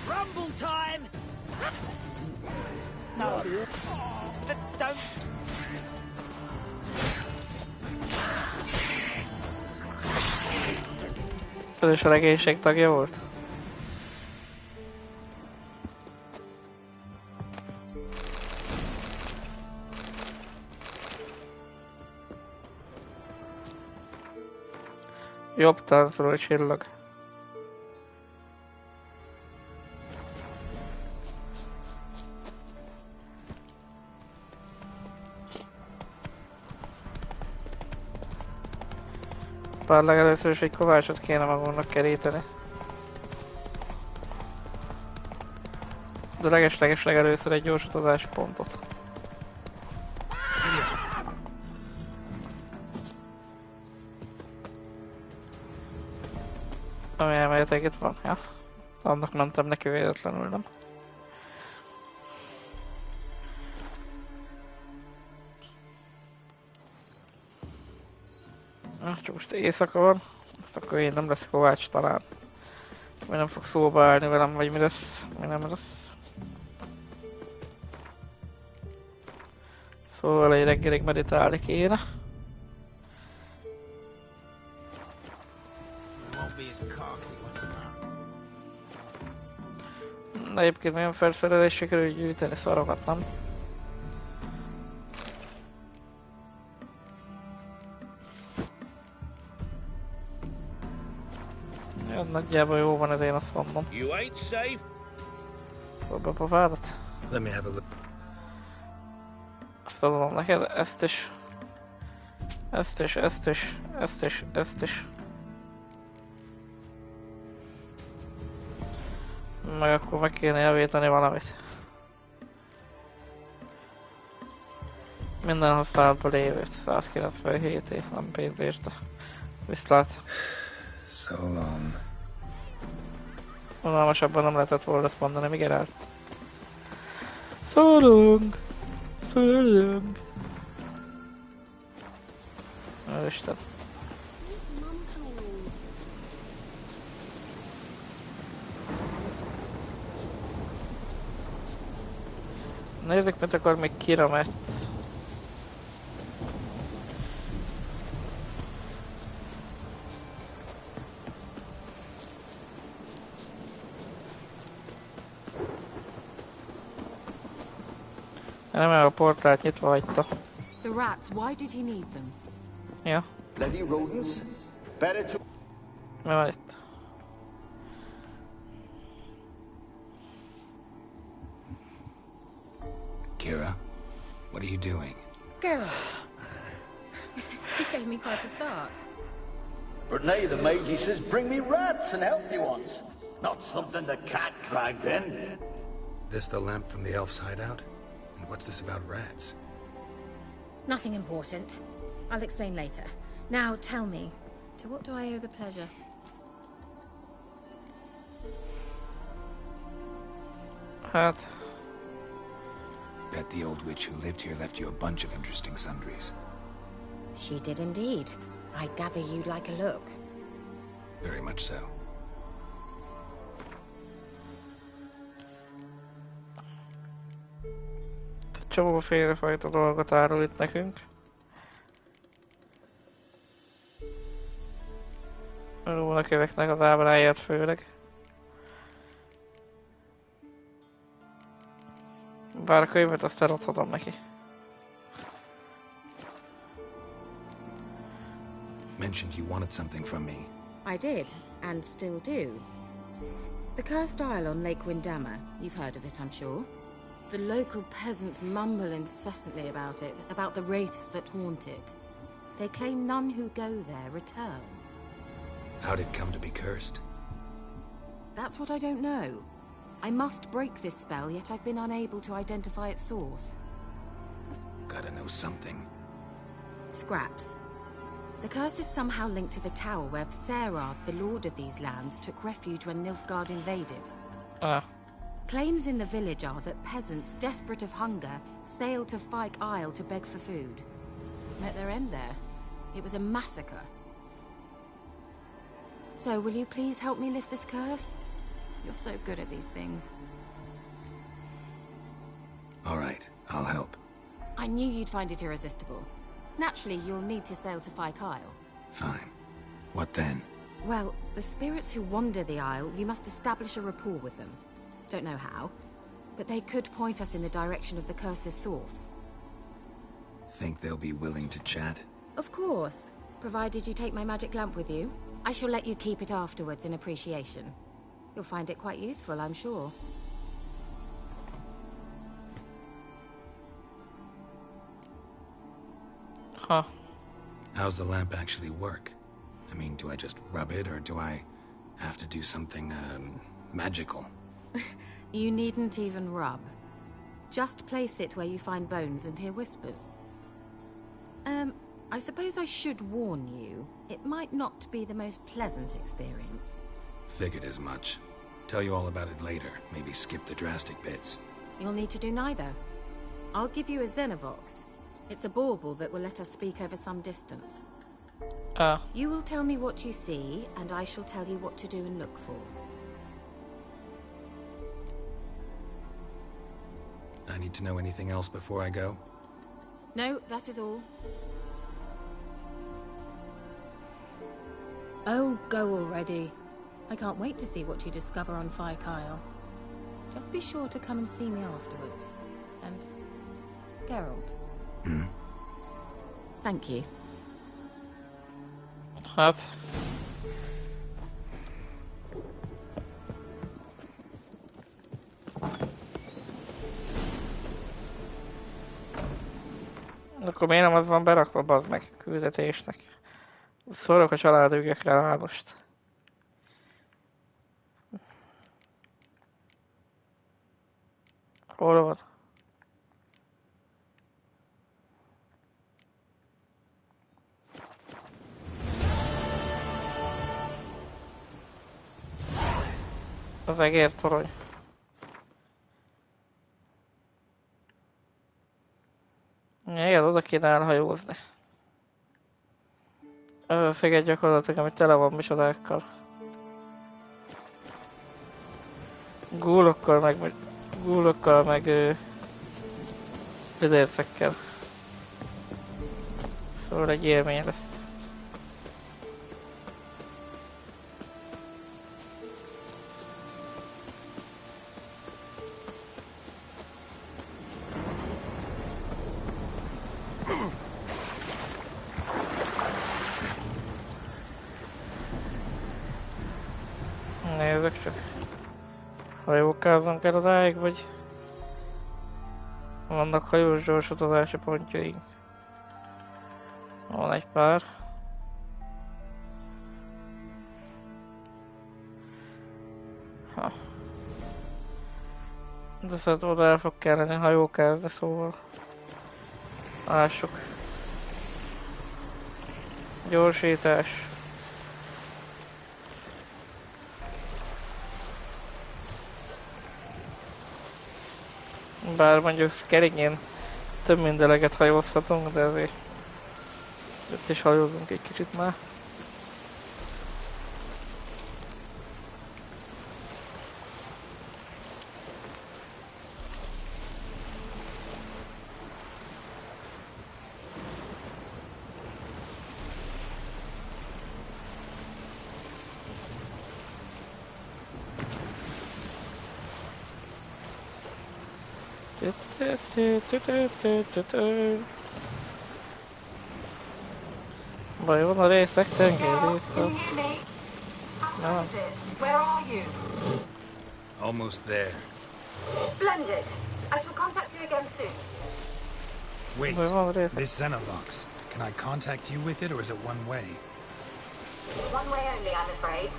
Rumble time! No. Don't. Ez is a legénység tagja volt? Jobb táncoló csillag. Bár legelőször is egy kovácsot kéne magunknak keríteni. De leges legelőször egy gyors utazási pontot. Ami elméletileg itt van, ja. Annak mentem neki véletlenül, nem? Csak most éjszaka van, azt akkor én nem lesz kovács talán. Mi nem fog szóba állni velem, vagy mi lesz, mi nem lesz. Szóval egy reggelig meditálni kéne. De egyébként milyen felszerelés sikerül gyűjteni szarokat, nem? Ja, nagyjából jó van ez, én azt mondom. Fogd be a pofádat. Let me have a look. Azt adom neked, ezt is. Ezt is, ezt is, ezt is, ezt is. Meg akkor meg kéne javítani valamit. Minden használatban lévőt. 197 év, nem pénzés, de viszlát. So long. Unalmasabban nem lehetett volna ezt mondani, mi Geralt? So long. So long. Isten. Nézzük, mit akar még Kiramet. Remélem a portált nyitva hagyta. The rats, why did he need them? Ja. Bloody rodents. Better to... Mi van itt? Kira, what are you doing? Geralt. You gave me quite a start. But now the mage says bring me rats and healthy ones. Not something the cat dragged in. This the lamp from the elf's hideout? And what's this about rats? Nothing important. I'll explain later. Now tell me. To what do I owe the pleasure? Hát. Bet the old witch who lived here left you a bunch of interesting sundries. She did indeed. I gather you'd like a look. Very much so. Csomó félrefajta dolgot árul itt nekünk. Rónaköveknek az ábráját főleg. Bár a könyvet azt eladhatom neki. Mentioned you wanted something from me. I did, and still do. The cursed isle on Lake Windammer. You've heard of it, I'm sure. The local peasants mumble incessantly about it, about the wraiths that haunt it. They claim none who go there return. How'd it come to be cursed? That's what I don't know. I must break this spell, yet I've been unable to identify its source. gotta know something. Scraps. The curse is somehow linked to the tower where Serad, the lord of these lands, took refuge when Nilfgaard invaded. Claims in the village are that peasants, desperate of hunger, sailed to Fyke Isle to beg for food. Met their end there. It was a massacre. So, will you please help me lift this curse? You're so good at these things. All right, I'll help. I knew you'd find it irresistible. Naturally, you'll need to sail to Fyke Isle. Fine. What then? Well, the spirits who wander the Isle, you must establish a rapport with them. Don't know how, but they could point us in the direction of the curse's source. Think they'll be willing to chat? Of course, provided you take my magic lamp with you. I shall let you keep it afterwards in appreciation. You'll find it quite useful, I'm sure. Huh. How's the lamp actually work? I mean, do I just rub it, or do I have to do something, magical? You needn't even rub. Just place it where you find bones and hear whispers. I suppose I should warn you. It might not be the most pleasant experience. Figured as much. Tell you all about it later. Maybe skip the drastic bits. You'll need to do neither. I'll give you a Xenovox. It's a bauble that will let us speak over some distance. You will tell me what you see, and I shall tell you what to do and look for. I need to know anything else before I go? No, that is all. Oh, go already. I can't wait to see what you discover on Fyke Isle. Just be sure to come and see me afterwards. And Geralt. Thank you. Hát. Akkor miért nem az van berakva, bazd meg, küldetésnek? Szorok a családügyekre rá most. Hol van? Az egértorony. Igen, oda kéne elhajózni. Ez a sziget gyakorlatilag, ami tele van micsodákkal. Gúlokkal meg üzérszekkel. Szóval egy élmény lesz. Nézzük csak. Hajókázzon kell odáig, vagy vannak hajós gyorsutazási pontjaink. Van egy pár. De szerintem oda el fog kelleni hajókázni, szóval lássuk. Gyorsítás. Bár mondjuk keringén több mindeleget hajózhatunk, de azért itt is hajózunk egy kicsit már. Baj van a részek tengerészre. No. Where are you? Almost there. Splendid. I shall contact you again soon. Wait, this Xenovox. Can I contact you with it, or is it one way? One way only, I'm afraid.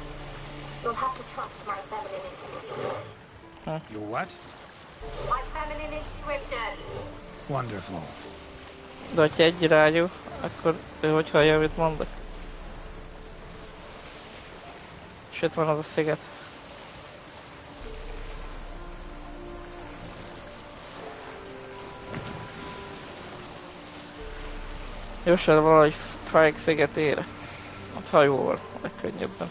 You'll have to trust my feminine intuition. Your what? My feminine intuition. Wonderful. De hogyha egy irányú, akkor ő hogy hallja, amit mondok? És itt van az a sziget. Jósel valahogy Fájk szigetére. Hát hajóval, legkönnyebben.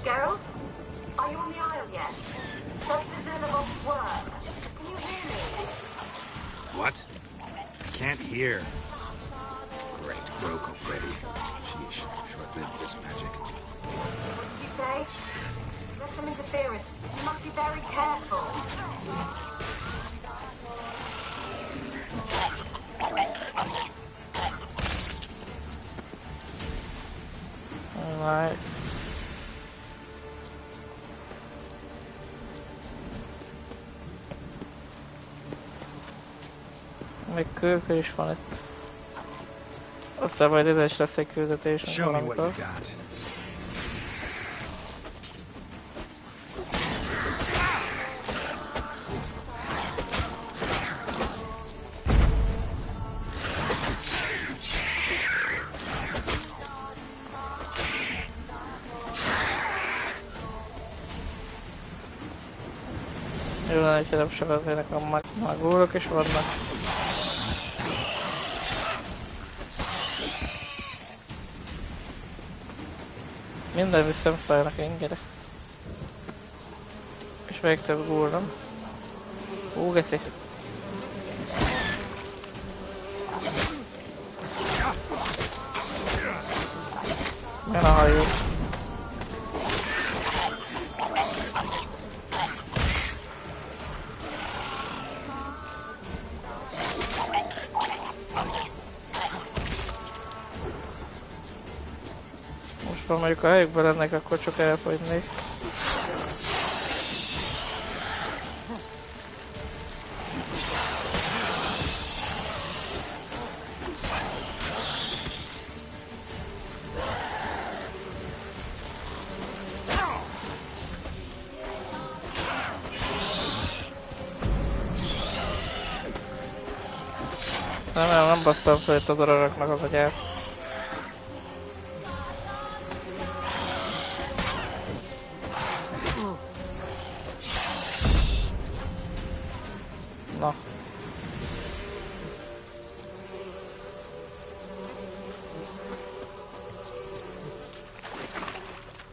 Geralt? Are you on the isle yet? Does Zillivox work? Can you hear me? What? I can't hear. Great, broke already. Sheesh, short-lived this magic. What did you say? There's some interference. You must be very careful. Alright. Még kőkő is van itt. Aztán majd ide is lesz egy küldetésünk valamikor. Jó lenne, hogyha nem sebeznének a magúrok is vannak. Minden visszamszállnak engedek. És még több gúr, nem? Geci. Milyen a hajó? Ha mondjuk a helyükben lennek, akkor csak elfogynék. Nem basztam fel itt a daraboknak az agyát. Na.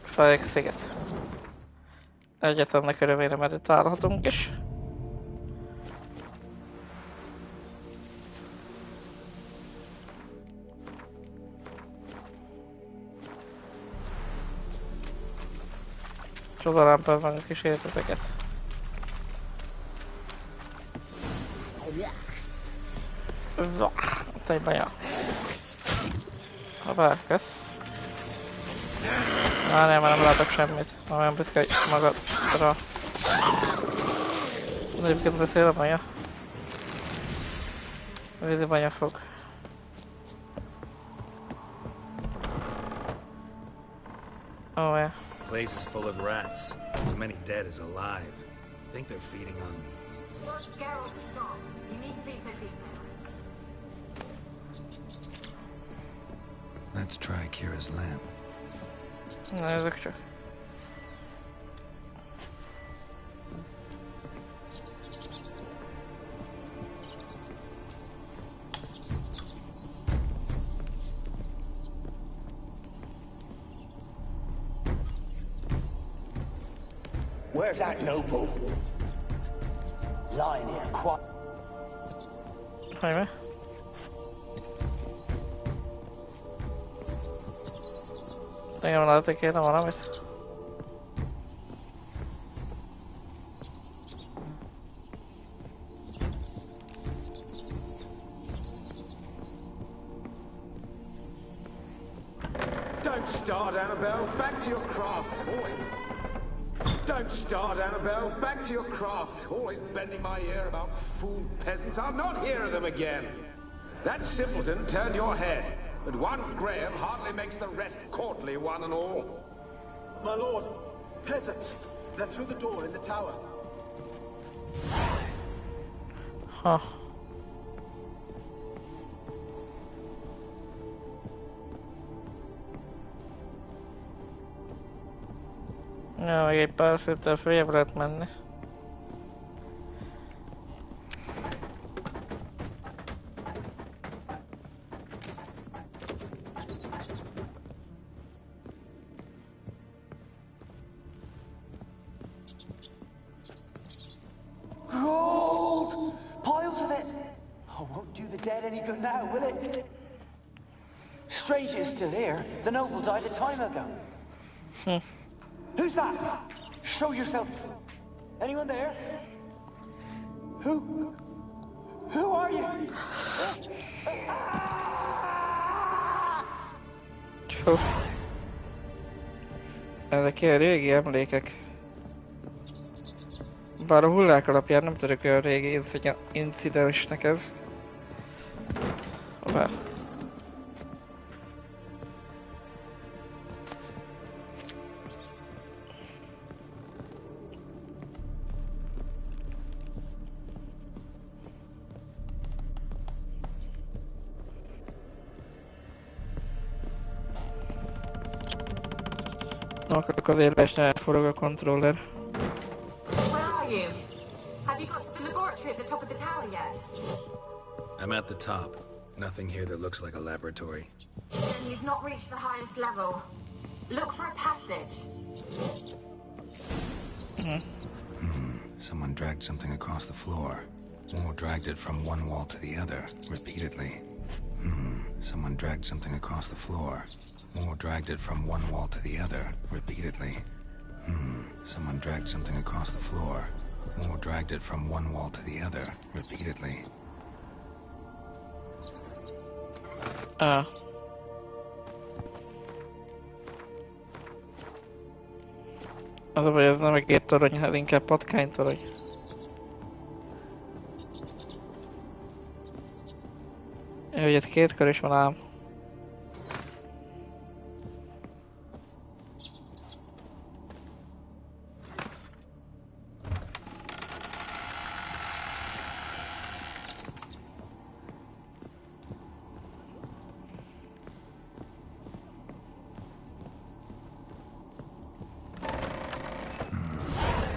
Fájk sziget. Egyetemnek örömére meditálhatunk is. Csodalámpán van a kísérleteket. Ott egy baja. Ha bárkesz. Nem, már nem látok semmit. Már olyan büszke magadra. De egyébként beszél a baja. A vízi baja fog. Oh yeah. The place is full of rats. As many dead as alive. I think they're feeding on... Geralt, stop. You need to be so detailed. Let's try Kira's lamp. Na, ezek csak. Where's that noble? Lying here, quiet. Hi, Engem látni kéne valamit. Don't start, Annabelle. Back to your craft. Don't start, Annabelle. Back to your craft. Always bending my ear about fool peasants. I'll not hear of them again. That simpleton turned your head, but one Graham hardly makes the rest courtly, one and all. My lord, peasants. They're through the door in the tower. Huh. Ja, meg egy pár széttel följebb lehet menni. Gold! Piles of it! Oh, won't do the dead any good now, will it? Strange it's still here. The noble died a time ago. Who's that? Show yourself. Anyone there? Who are you? Csó. Ezek ilyen régi emlékek. Bár a hullák alapján nem tudok olyan régi incidensnek ez. Bár. Akkor azért lesne forog a controller. Where are you? Have you got to the laboratory at the top of the tower yet? I'm at the top. Nothing here that looks like a laboratory. Then you've not reached the highest level. Look for a passage. Someone dragged something across the floor. Or dragged it from one wall to the other, repeatedly. Someone dragged something across the floor. Or dragged it from one wall to the other, repeatedly. Someone dragged something across the floor. Or dragged it from one wall to the other, repeatedly. Az a baj, ez nem egy torony, hát inkább patkánytorony. Hogy itt két kör is van ám.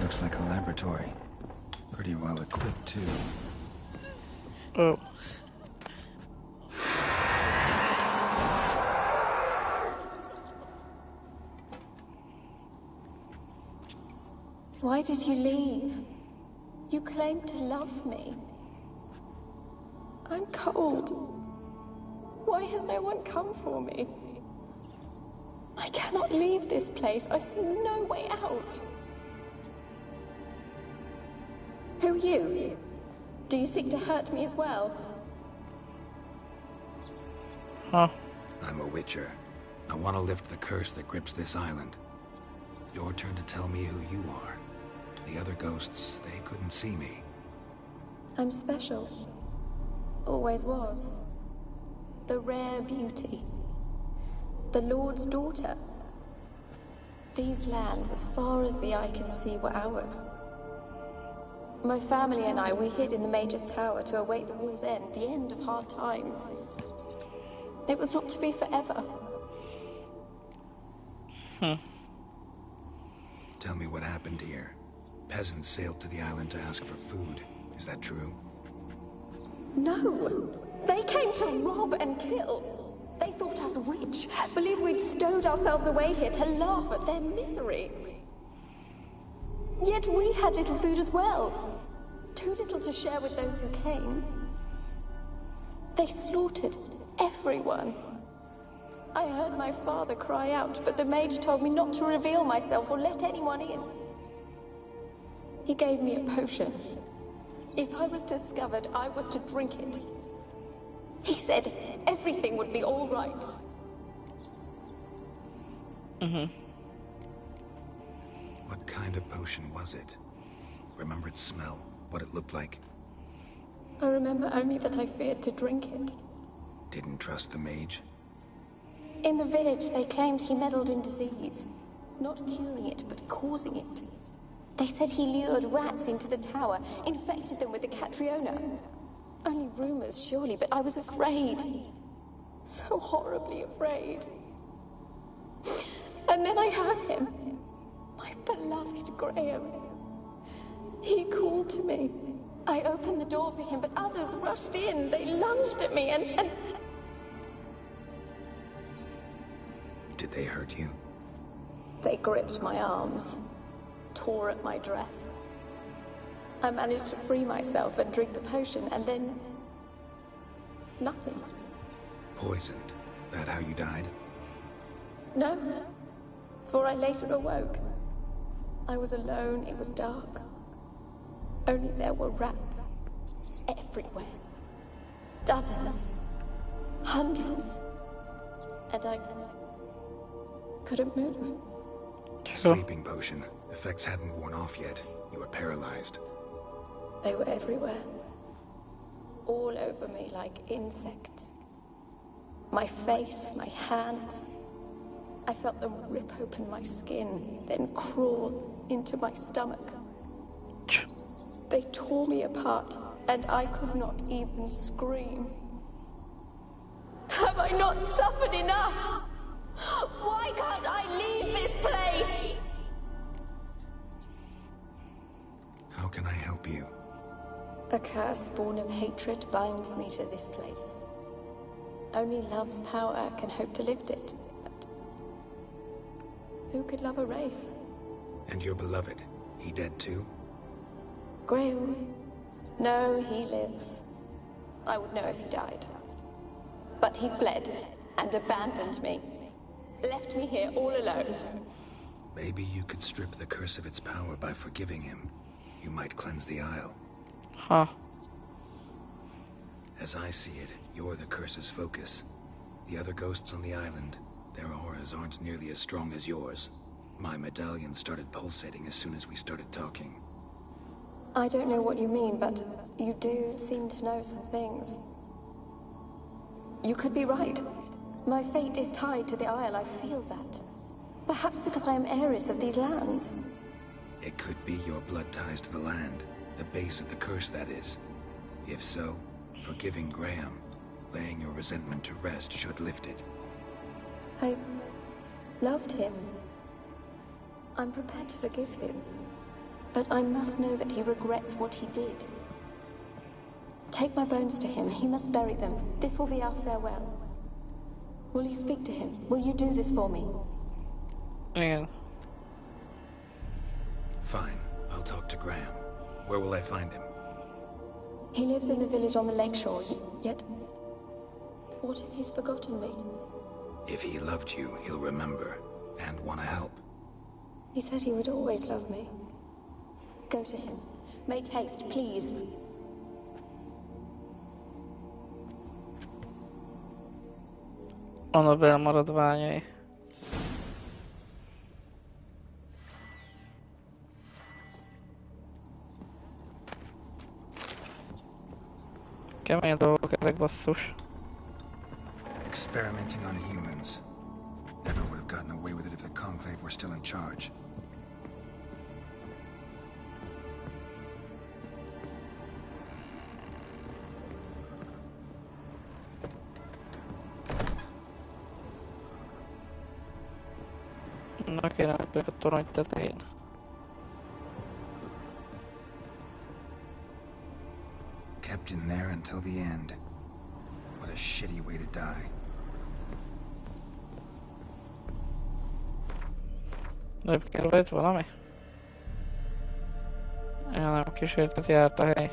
Looks like a laboratory. Pretty well equipped, too. Oh. Why did you leave? You claimed to love me. I'm cold. Why has no one come for me? I cannot leave this place. I see no way out. Who are you? Do you seek to hurt me as well? I'm a Wicher. I want to lift the curse that grips this island. Your turn to tell me who you are. The other ghosts, they couldn't see me. I'm special. Always was. The rare beauty. The Lord's daughter. These lands, as far as the eye can see, were ours. My family and I, we hid in the Major's Tower to await the war's end, the end of hard times. It was not to be forever. Tell me what happened here. Peasants sailed to the island to ask for food. Is that true? No! They came to rob and kill. They thought us rich, believed we'd stowed ourselves away here to laugh at their misery. Yet we had little food as well. Too little to share with those who came. They slaughtered everyone. I heard my father cry out, but the mage told me not to reveal myself or let anyone in. He gave me a potion. If I was discovered, I was to drink it. He said everything would be all right. What kind of potion was it? Remember its smell? What it looked like? I remember only that I feared to drink it. Didn't trust the mage? In the village, they claimed he meddled in disease. Not curing it, but causing it. They said he lured rats into the tower, infected them with the Catriona. Only rumors, surely, but I was afraid. So horribly afraid. And then I heard him. My beloved Graham. He called to me. I opened the door for him, but others rushed in. They lunged at me and... Did they hurt you? They gripped my arms, tore at my dress. I managed to free myself and drink the potion, and then... nothing. Poisoned? That how you died? No, for I later awoke. I was alone, it was dark. Only there were rats everywhere. Dozens. Hundreds. And I couldn't move. Sleeping potion. Effects hadn't worn off yet. You were paralyzed. They were everywhere. All over me like insects. My face, my hands. I felt them rip open my skin, then crawl into my stomach. They tore me apart, and I could not even scream. Have I not suffered enough? Why can't I leave this place? How can I help you? A curse born of hatred binds me to this place. Only love's power can hope to lift it. But who could love a race? And your beloved, he dead too? Graham? No, he lives. I would know if he died. But he fled and abandoned me. Left me here all alone. Maybe you could strip the curse of its power by forgiving him. You might cleanse the Isle. Huh. As I see it, you're the curse's focus. The other ghosts on the island, their auras aren't nearly as strong as yours. My medallion started pulsating as soon as we started talking. I don't know what you mean, but you do seem to know some things. You could be right. My fate is tied to the Isle, I feel that. Perhaps because I am heiress of these lands. It could be your blood ties to the land, the base of the curse, that is. If so, forgiving Graham, laying your resentment to rest should lift it. I loved him. I'm prepared to forgive him. But I must know that he regrets what he did. Take my bones to him. He must bury them. This will be our farewell. Will you speak to him? Will you do this for me? Yeah. Fine. I'll talk to Graham. Where will I find him? He lives in the village on the lakeshore, yet... what if he's forgotten me? If he loved you, he'll remember. And want to help. He said he would always love me. Go to him. Make haste, please. Annabel maradványai. Kemény dolgok ezek, basszus. Experimenting on humans. Never would have gotten away with it if the Conclave were still in charge. Na kéne lepők a torony tetején. Kept in there until the end. What a shitty way to die. Lőbb kell itt valami? Ja, nem, kísértet járt a hely.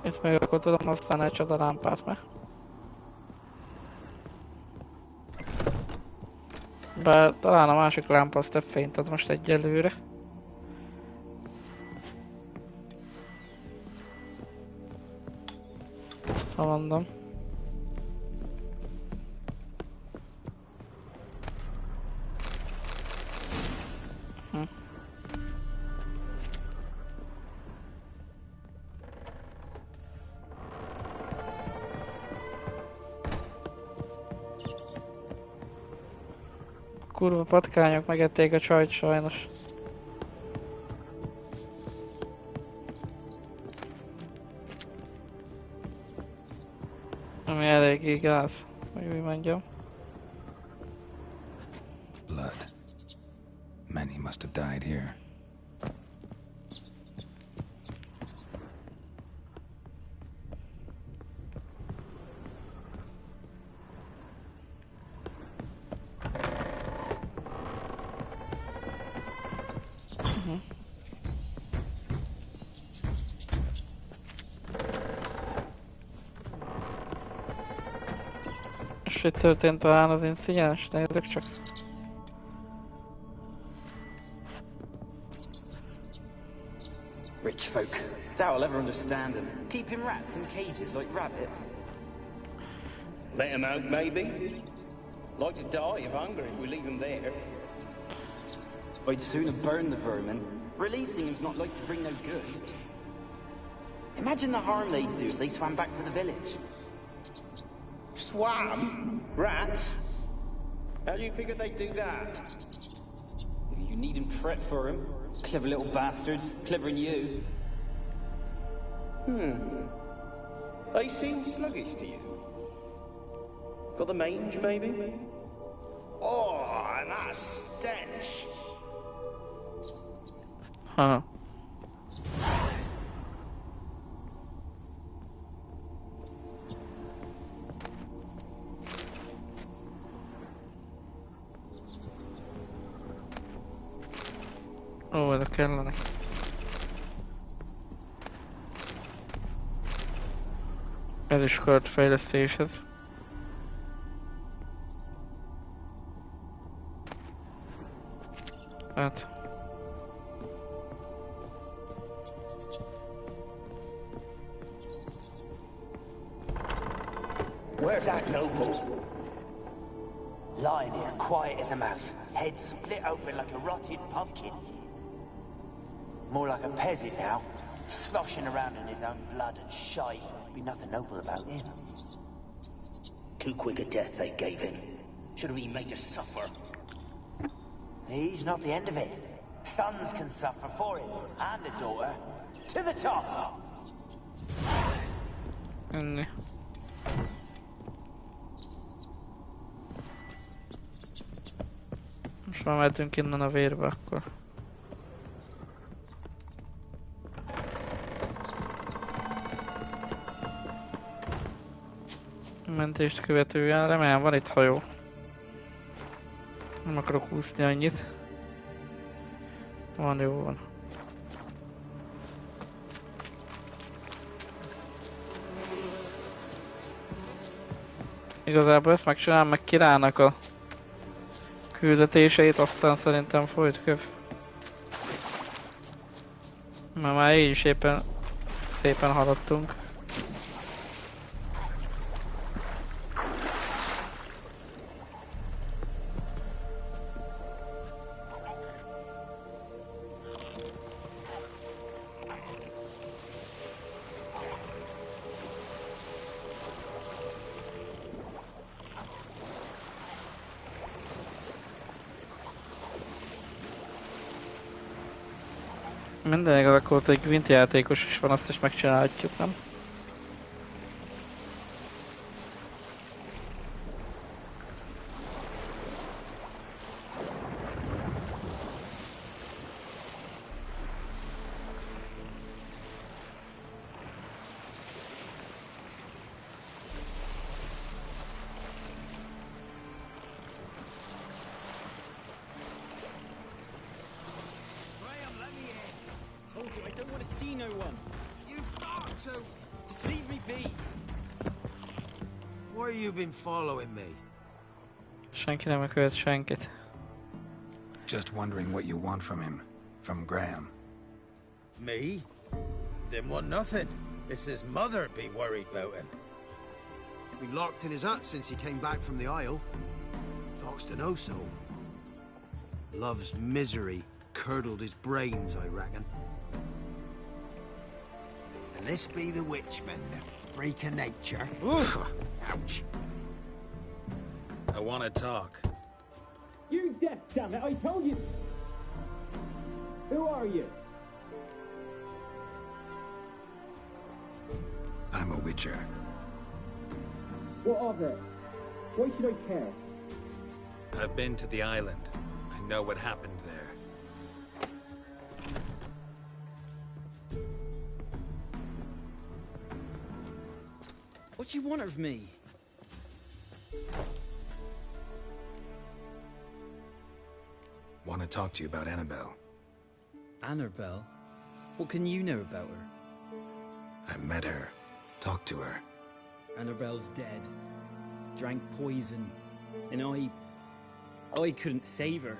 Itt még akkor tudom használni egy csodalámpát, mert... Bár talán a másik lámpa az több fényt ad most egyelőre. Ha mondom. kurva patkányok megették a csajt sajnos. Ami eléggé gáz, hogy úgy mondjam. Blood. Many must have died here. És itt történt talán az incidens, nézzük csak. Rich folk. Doubt I'll ever understand them. Keeping rats in cages like rabbits. Let them out, maybe? Like to die of hunger if we leave them there. I'd sooner burn the vermin. Releasing them's not like to bring no good. Imagine the harm they'd do if they swam back to the village. Swam? Rats? How do you figure they'd do that? You needn't fret for them. Clever little bastards. Clever than you. They seem sluggish to you. Got the mange, maybe? Oh, and that stench! Huh. Ó, ez a kellene. Ez is kartfejlesztéshez. Hát. Where's that noble? Lying here, quiet as a mouse. Head split open like a rotted pumpkin. More like a peasant now. Sloshing around in his own blood and shite. Be nothing noble about him. Too quick a death they gave him. Should have been made to suffer. He's not the end of it. Sons can suffer for him, and a daughter. To the top! Ennyi. Most már mehetünk innen a vérbe akkor. Mentést követően, remélem van itt hajó. Nem akarok úszni annyit. Van, jó van. Igazából ezt megcsinálom, meg Királynak a küldetéseit, aztán szerintem folyt köv. Mert már így is éppen szépen haladtunk. Minden igaz, akkor ott egy Gwent játékos is van, azt is megcsinálhatjuk, nem? Following me. Senki nem követ senkit. Just wondering what you want from him. From Graham. Me? Didn't want nothing. It's his mother be worried about him. Been locked in his hut since he came back from the Isle. Talks to no soul. Love's misery curdled his brains, I reckon. And this be the witchman, the freak of nature. Ouch. I want to talk. You deaf Damn it, I told you! Who are you? I'm a Wicher. What of it? Why should I care? I've been to the island. I know what happened there. What do you want of me? Want to talk to you about Annabelle. Annabelle? What can you know about her? I met her. Talked to her. Annabelle's dead. Drank poison. And I couldn't save her.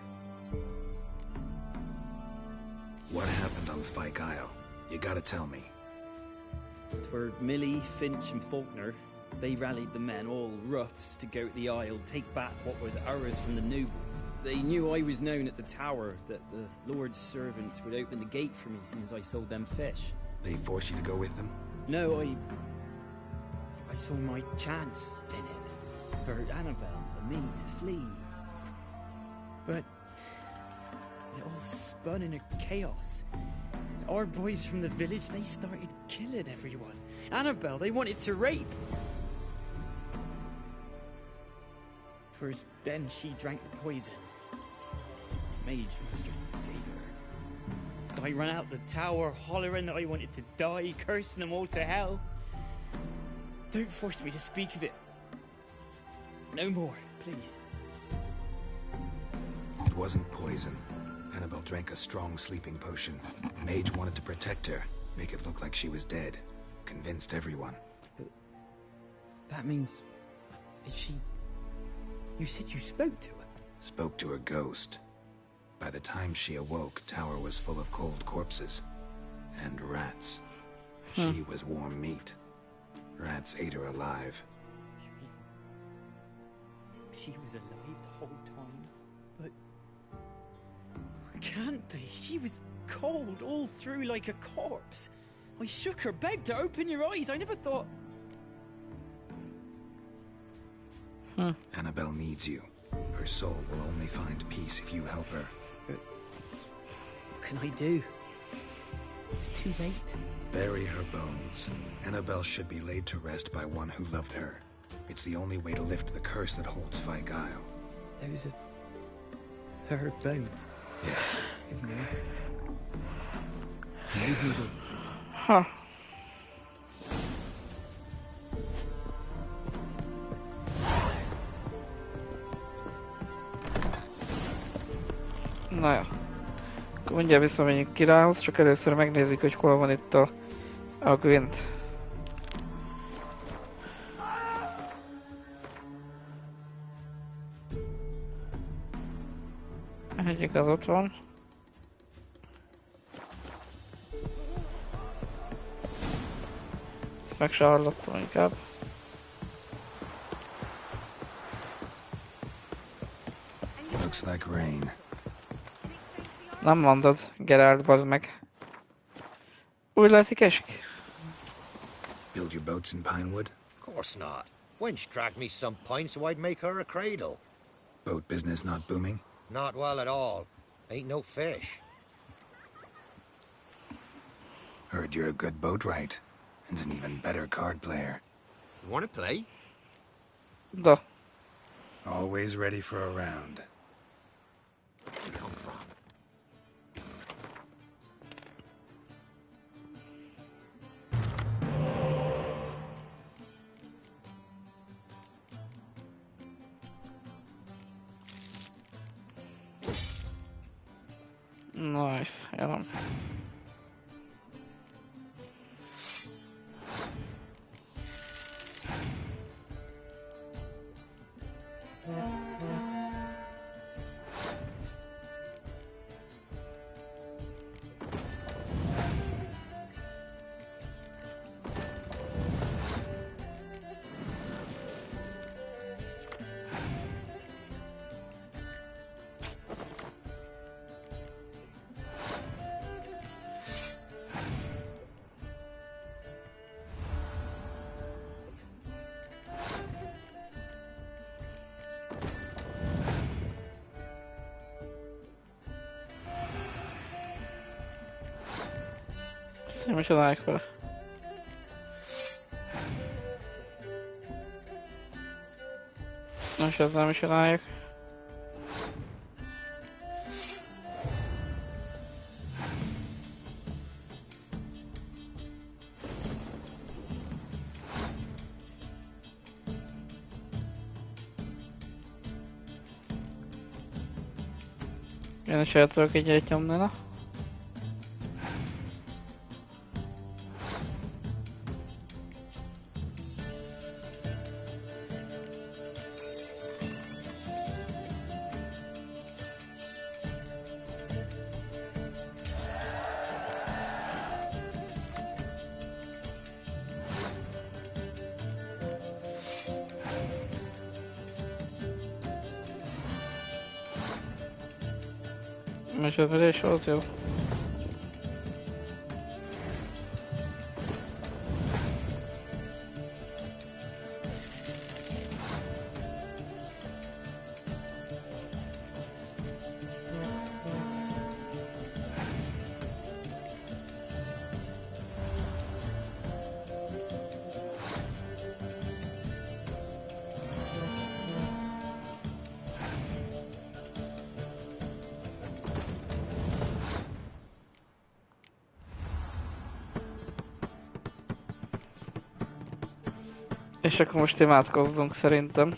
What happened on Fyke Isle? You gotta tell me. Twere Millie, Finch and Faulkner. They rallied the men, all roughs, to go to the Isle, take back what was ours from the noble. They knew I was known at the tower, that the Lord's servants would open the gate for me since I sold them fish. They forced you to go with them? No, I saw my chance in it. For Annabelle and me to flee. But it all spun in a chaos. Our boys from the village, they started killing everyone. Annabelle, they wanted to rape. 'Twas then she drank the poison. Mage must have gave her. I ran out the tower, hollering that I wanted to die, cursing them all to hell. Don't force me to speak of it. No more, please. It wasn't poison. Annabelle drank a strong sleeping potion. Mage wanted to protect her, make it look like she was dead. Convinced everyone. But that means... Is she... You said you spoke to her? Spoke to her ghost. By the time she awoke, tower was full of cold corpses. And rats. She was warm meat. Rats ate her alive. She was alive the whole time, but... It can't be. She was cold all through like a corpse. I shook her, begged her, open your eyes. I never thought... Annabelle needs you. Her soul will only find peace if you help her. What can I do? It's too late. Bury her bones. Annabelle should be laid to rest by one who loved her. It's the only way to lift the curse that holds Fyke Isle. Those are... her bones? Yes. Give me. Leave me be. Huh. Na jó. Akkor mindjárt visszamegyünk királyhoz, csak először megnézzük, hogy hol van itt a Gwent. Egyik az ott van. Ezt meg se hallottam inkább. Looks like rain. Nem mondod, Geralt, bazd meg. Úgy látszik esik. Build your boats in Pinewood? Of course not. Wench dragged me some pine so I'd make her a cradle. Boat business not booming? Not well at all. Ain't no fish. Heard you're a good boatwright, and an even better card player. You wanna play? Da. Always ready for a round. Where you come from? Nice, jelen. Nem is csinálják vele. És ezzel nem is csináljuk. Én is el tudok egyet nyomni, na? És ez is volt jó. És akkor most imádkozzunk szerintem.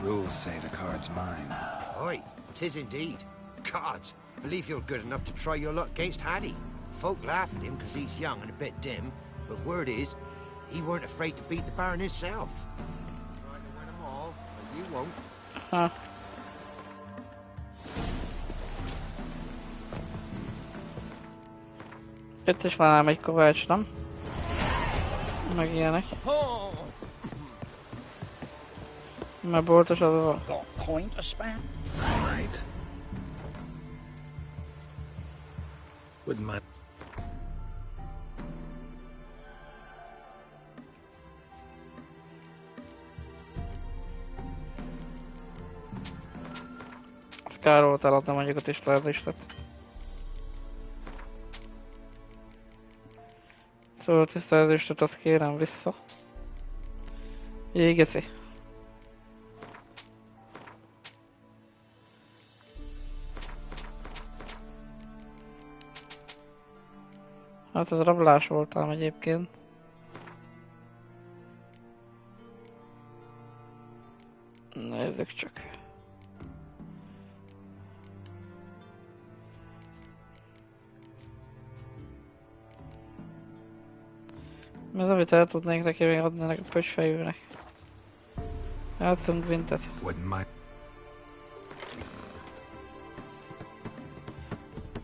Rules say the card's mine. Aye, 'tis indeed. Cards, believe you're good enough to try your luck against Hattie. Folk laugh at him because he's young and a bit dim, but word is, he weren't afraid to beat the Baron himself. Try to win them all, but you won't. Huh. Itt is van ám egy kovács, nem? Meg ilyenek. Mert boltos az van. Got coin to spend? Right. Wouldn't mind. Kár volt eladni mondjuk a tisztelődést. Szóval a tisztelődést azt kérem vissza. Jégeszi. Hát ez rablás voltám egyébként. Nézzük csak. Mi az, amit el tudnék neki még adni ennek a pöcsfejűnek? Játszunk Vintet.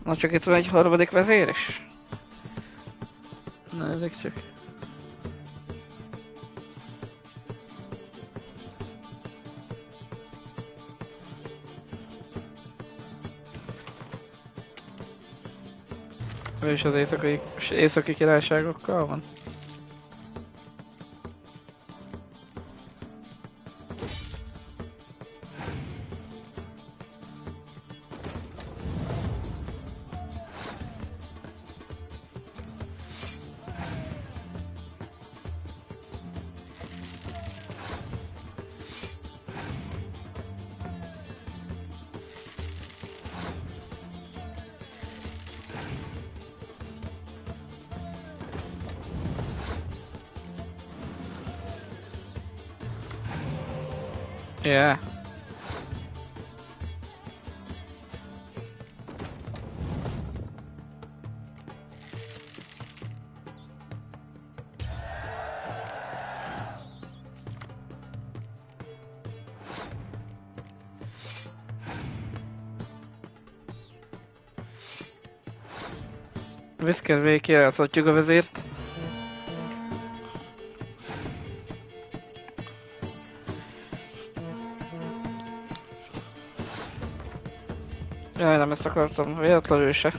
Na csak itt van egy harmadik vezér is. Nézzük csak. Ő is az északi királyságokkal van. Yeah. Viszkedve kijátszhatjuk a vezért. nem ezt akartam, véletlenül se.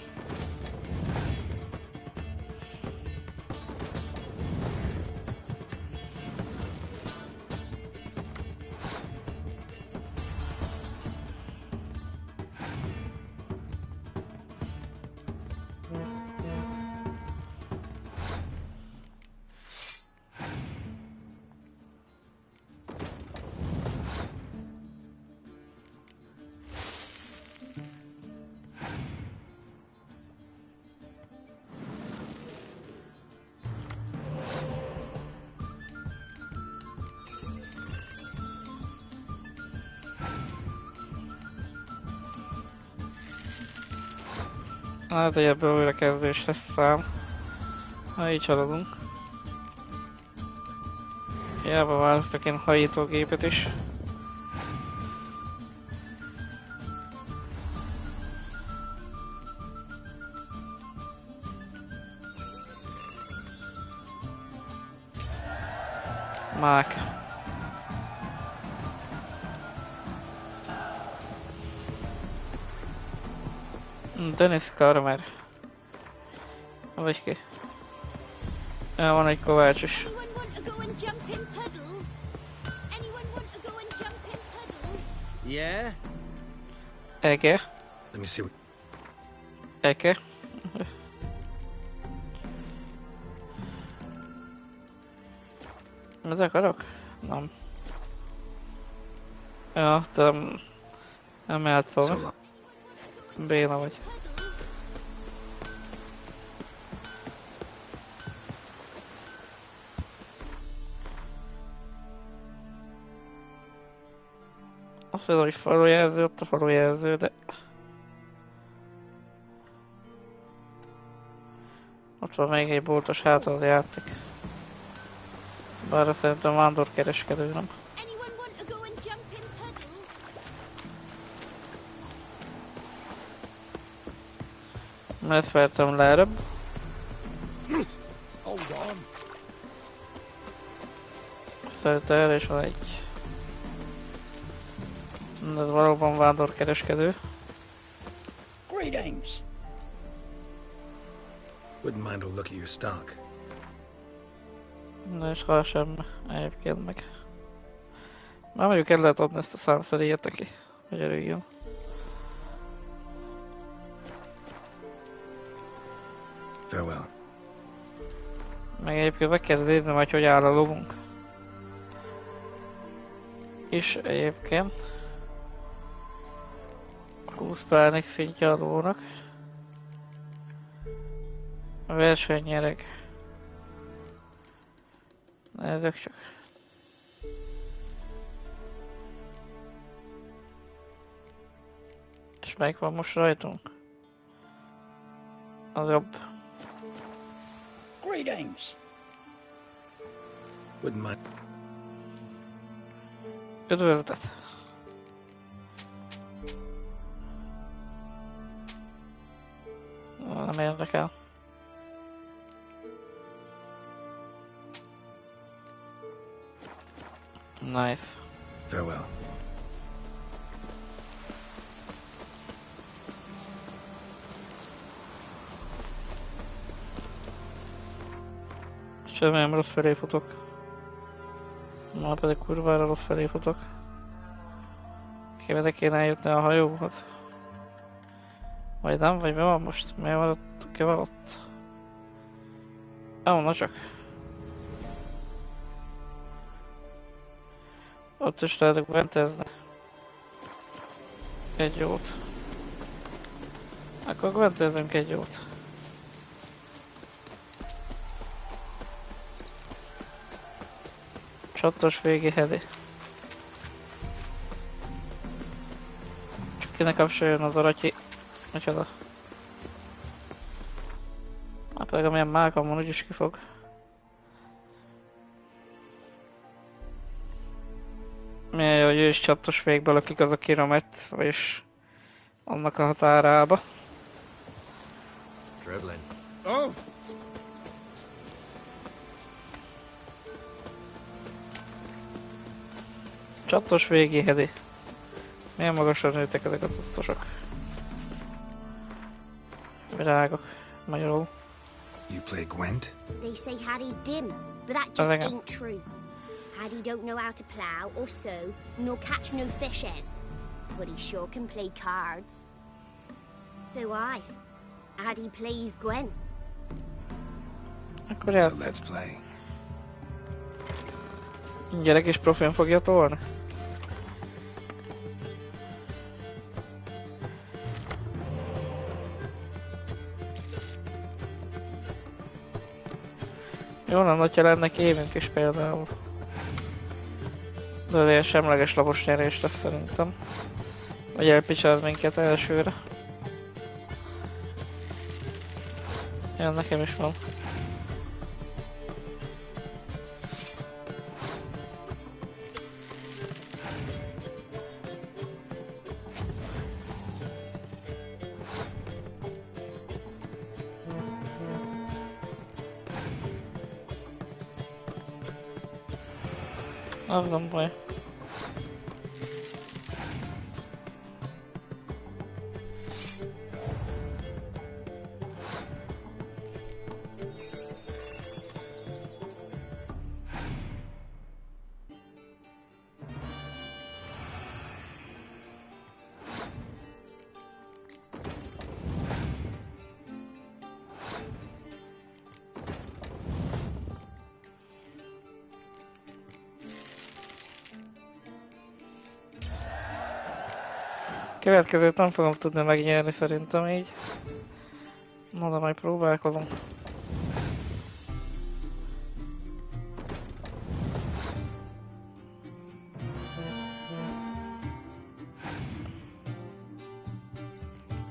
Hát, hogy ebből újrakezdés lesz szám. Ha így haladunk. Hiába választok én hajítógépet is. Mák. Dennis Karmer. Vagy ki? Ja, van egy kovács is. Yeah? Ege. Let me see what... Ege. Ez akarok? Nem. Ja, te nem játszol. Béna vagy. Azt mondom, hogy falujelző, ott a falujelző, de... Ott van még egy boltos hátra játék. Bár szerintem vándorkereskedő, nem? Mert feltem lejrebb. Szerintem erre is van egy. Ez valóban vándorkereskedő. Greetings. Wouldn't mind a look at your stock. De és hal sem egyébként meg. Már mondjuk el lehet adni ezt a számszerélyet neki, hogy örüljön. Farewell. Meg egyébként meg kell nézni majd, hogy áll a lovunk. És egyébként 20 pánik szintje a lónak. A versenynyereg. Nézzük csak. És melyik van most rajtunk? Az jobb. Greetings. Wouldn't mind. Üdvözlet. Nem érdekel. Nice. Farewell. Semmilyen rossz felé futok. Már pedig kurvára rossz felé futok. Kéne kéne eljutni a hajóhoz. Vagy nem? Vagy mi van most? Mi van ott? Ki van ott? Na csak. Ott is lehetek bentezni. Egy jót. Akkor bentezünk egy jót. Csattos végi hedi. Csak ki ne kapcsoljon az aratyi. Micsoda. Hát pedig amilyen mákam van, úgyis kifog. Milyen jó, hogy ő is csattos végből lakik az a kilomet, vagyis annak a határába. Dribbling. Oh! Csattos végi hedi. Milyen magasan nőttek ezek a cuccosok. Virágok. Magyarul. You play Gwent? They say Hattie's dim, but that just ain't true. Hattie don't know how to plough or sew, nor catch no fishes. But he sure can play cards. So Hattie plays Gwen. So let's play. Gyerek is profin fogja tolni. Jó lenne, hogyha lenne évünk is például. De azért semleges lapos nyerés lesz szerintem. Vagy elpicsáz minket elsőre. Ja, nekem is van. Az nem baj. Következőt nem fogom tudni megnyerni szerintem így. Na, de majd próbálkozom.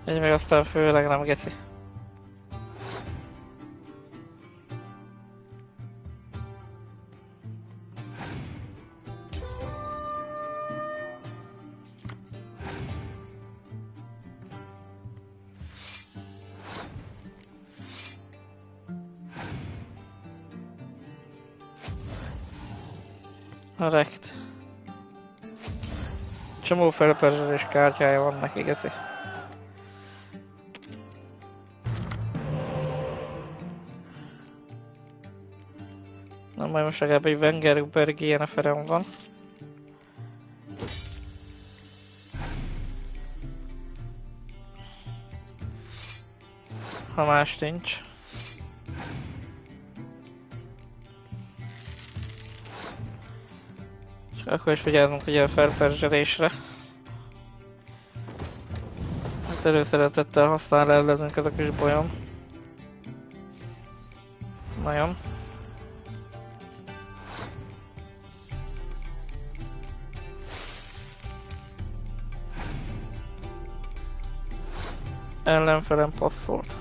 Egy meg aztán főleg nem geci. Rekt. Csomó felperzselés kártyája van neki, geci. Na majd most legalább egy Wengerberg ilyen ferem van. Ha más nincs. Akkor is vigyázzunk ugye a felperzselésre. Hát előszeretettel használ ellenünk ez a kis bolyom. Nagyon. Ellenfelem passzolt.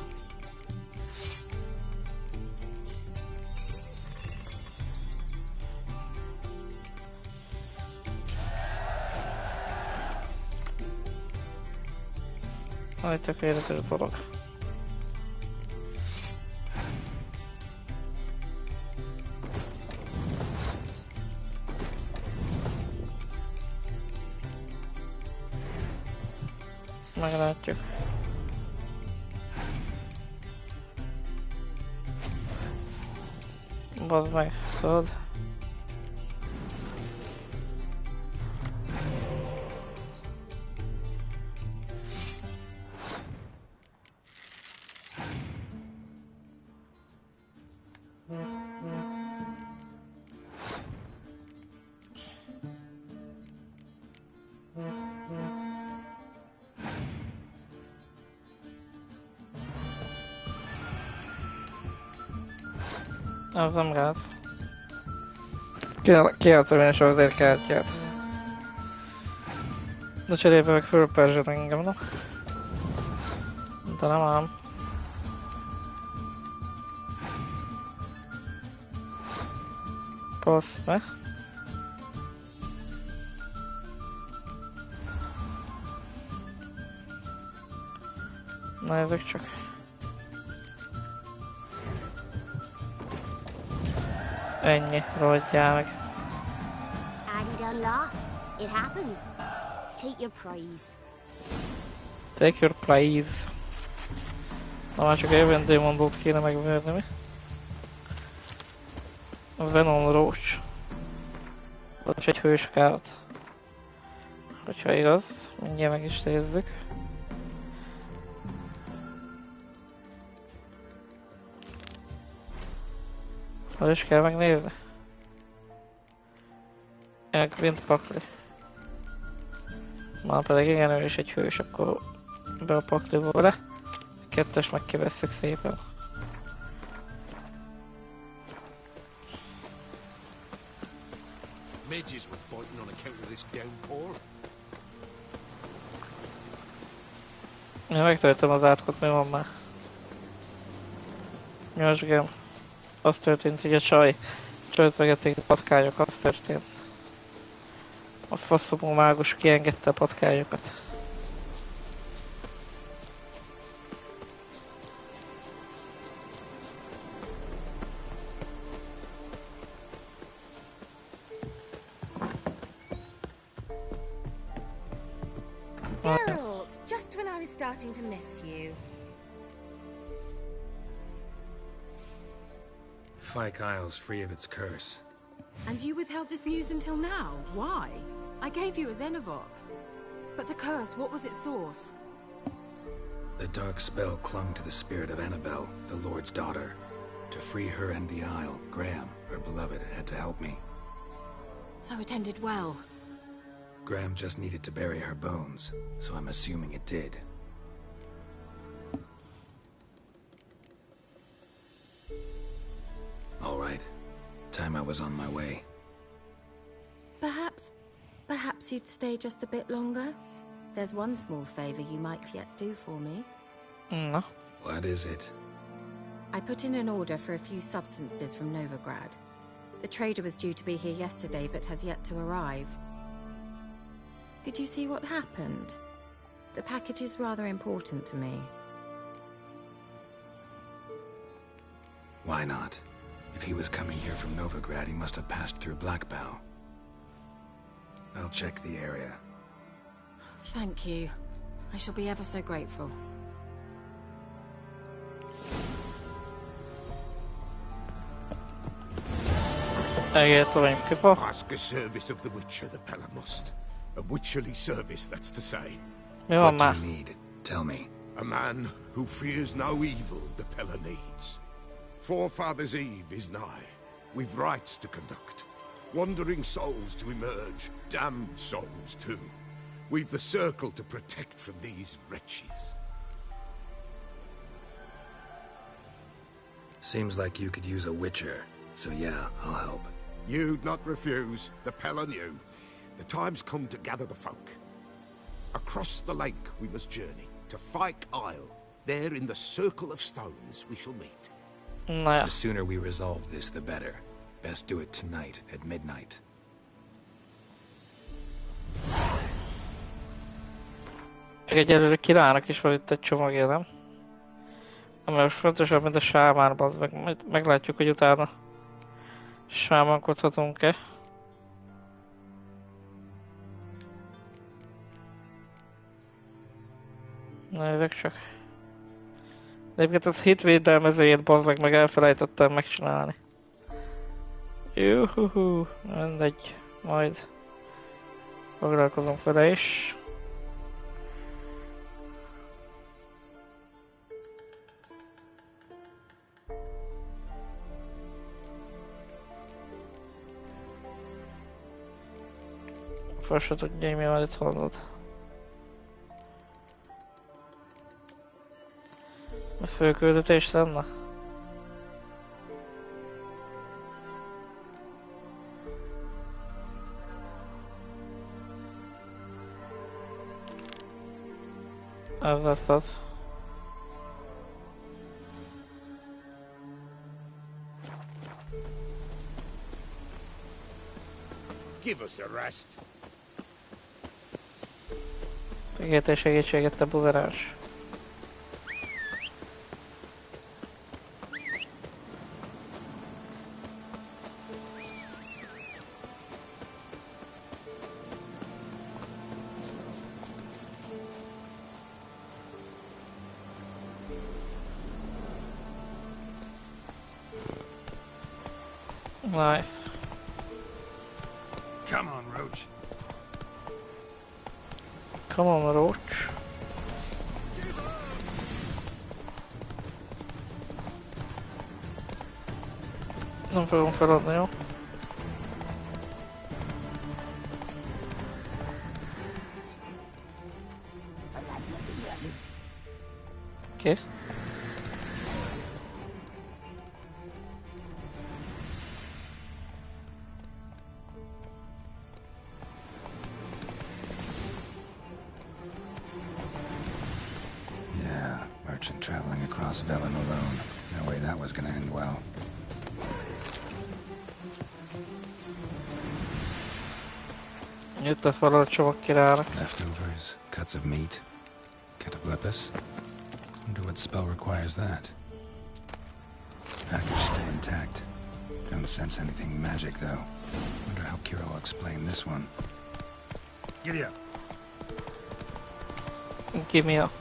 Nagy tökéletes dolog. Meglátjuk. Bazd meg, tudod? Az nem gáz. Kiálltam én is azért kártyát. De cserébe meg fölperzsed engem, no? De nem ám. Passz meg. Nézzük csak. Ennyi, rohadjál meg. Hadn't done lost. It happens. Take your prize. Take your prize. Na már csak egy démondót kéne megverni, mi? A Venom Roach. Vagy egy hőskárt. Hogyha igaz, mindjárt meg is nézzük. Hol is kell megnézni? Elkvint pakli. Már pedig igen, ő is egy hős, akkor be a pakliból le. A kettes meg kivesszük szépen. Midges were biting on account of this downpour. Én megtöltöm az átkot, mi van már? Nyosgám. Az történt, hogy a csaj csajt megették a patkányok, az történt. A faszomó mágus kiengedte a patkányokat. Geralt, just when I was starting to miss you. Fyke Isle's free of its curse. And you withheld this news until now? Why? I gave you a Xenovox. But the curse, what was its source? The dark spell clung to the spirit of Annabelle, the Lord's daughter. To free her and the Isle, Graham, her beloved, had to help me. So it ended well. Graham just needed to bury her bones, so I'm assuming it did. All right. Time I was on my way. Perhaps you'd stay just a bit longer? There's one small favor you might yet do for me. No. What is it? I put in an order for a few substances from Novigrad. The trader was due to be here yesterday, but has yet to arrive. Could you see what happened? The package is rather important to me. Why not? If he was coming here from Novigrad, he must have passed through Blackbow. I'll check the area. Thank you. I shall be ever so grateful. Ask a service of the Wicher, the Pella must. A Witcherly service, that's to say. What do you need? Tell me. A man who fears no evil the Pella needs. Forefathers' Eve is nigh. We've rites to conduct. Wandering souls to emerge. Damned souls, too. We've the circle to protect from these wretches. Seems like you could use a Wicher, so yeah, I'll help. You'd not refuse. The Pella knew. The time's come to gather the folk. Across the lake we must journey, to Fyke Isle. There in the circle of stones we shall meet. The sooner we resolve this, the better. Best do it tonight, at midnight. Csak egyelőre királynak is van itt egy csomagja, nem? Ami most fontosabb, mint a sámánban, meglátjuk, hogy utána sámánkodhatunk-e. Nézzük csak. De egyébként az hitvédelmezőjét bazd meg elfelejtettem megcsinálni. Juhuhu, mindegy, majd foglalkozunk vele is. Fel se tudja, hogy mi van itt hallod. A főküldetés lenne? Ez lesz az. Give us a rest. Ígértél segítséget, te buzerás. Nice. Come on, Roach. Come on, Roach. Nem fogom feladni, jó? Oké. Yeah, merchant traveling across Velen alone. No way that was gonna end well. Jött lesz valahogy csomag királynak. Leftovers, cuts of meat, cataplepis. Wonder what spell requires that. Package still intact. Don't sense anything magic though. Wonder how Kira will explain this one. Giddy up. Give me up.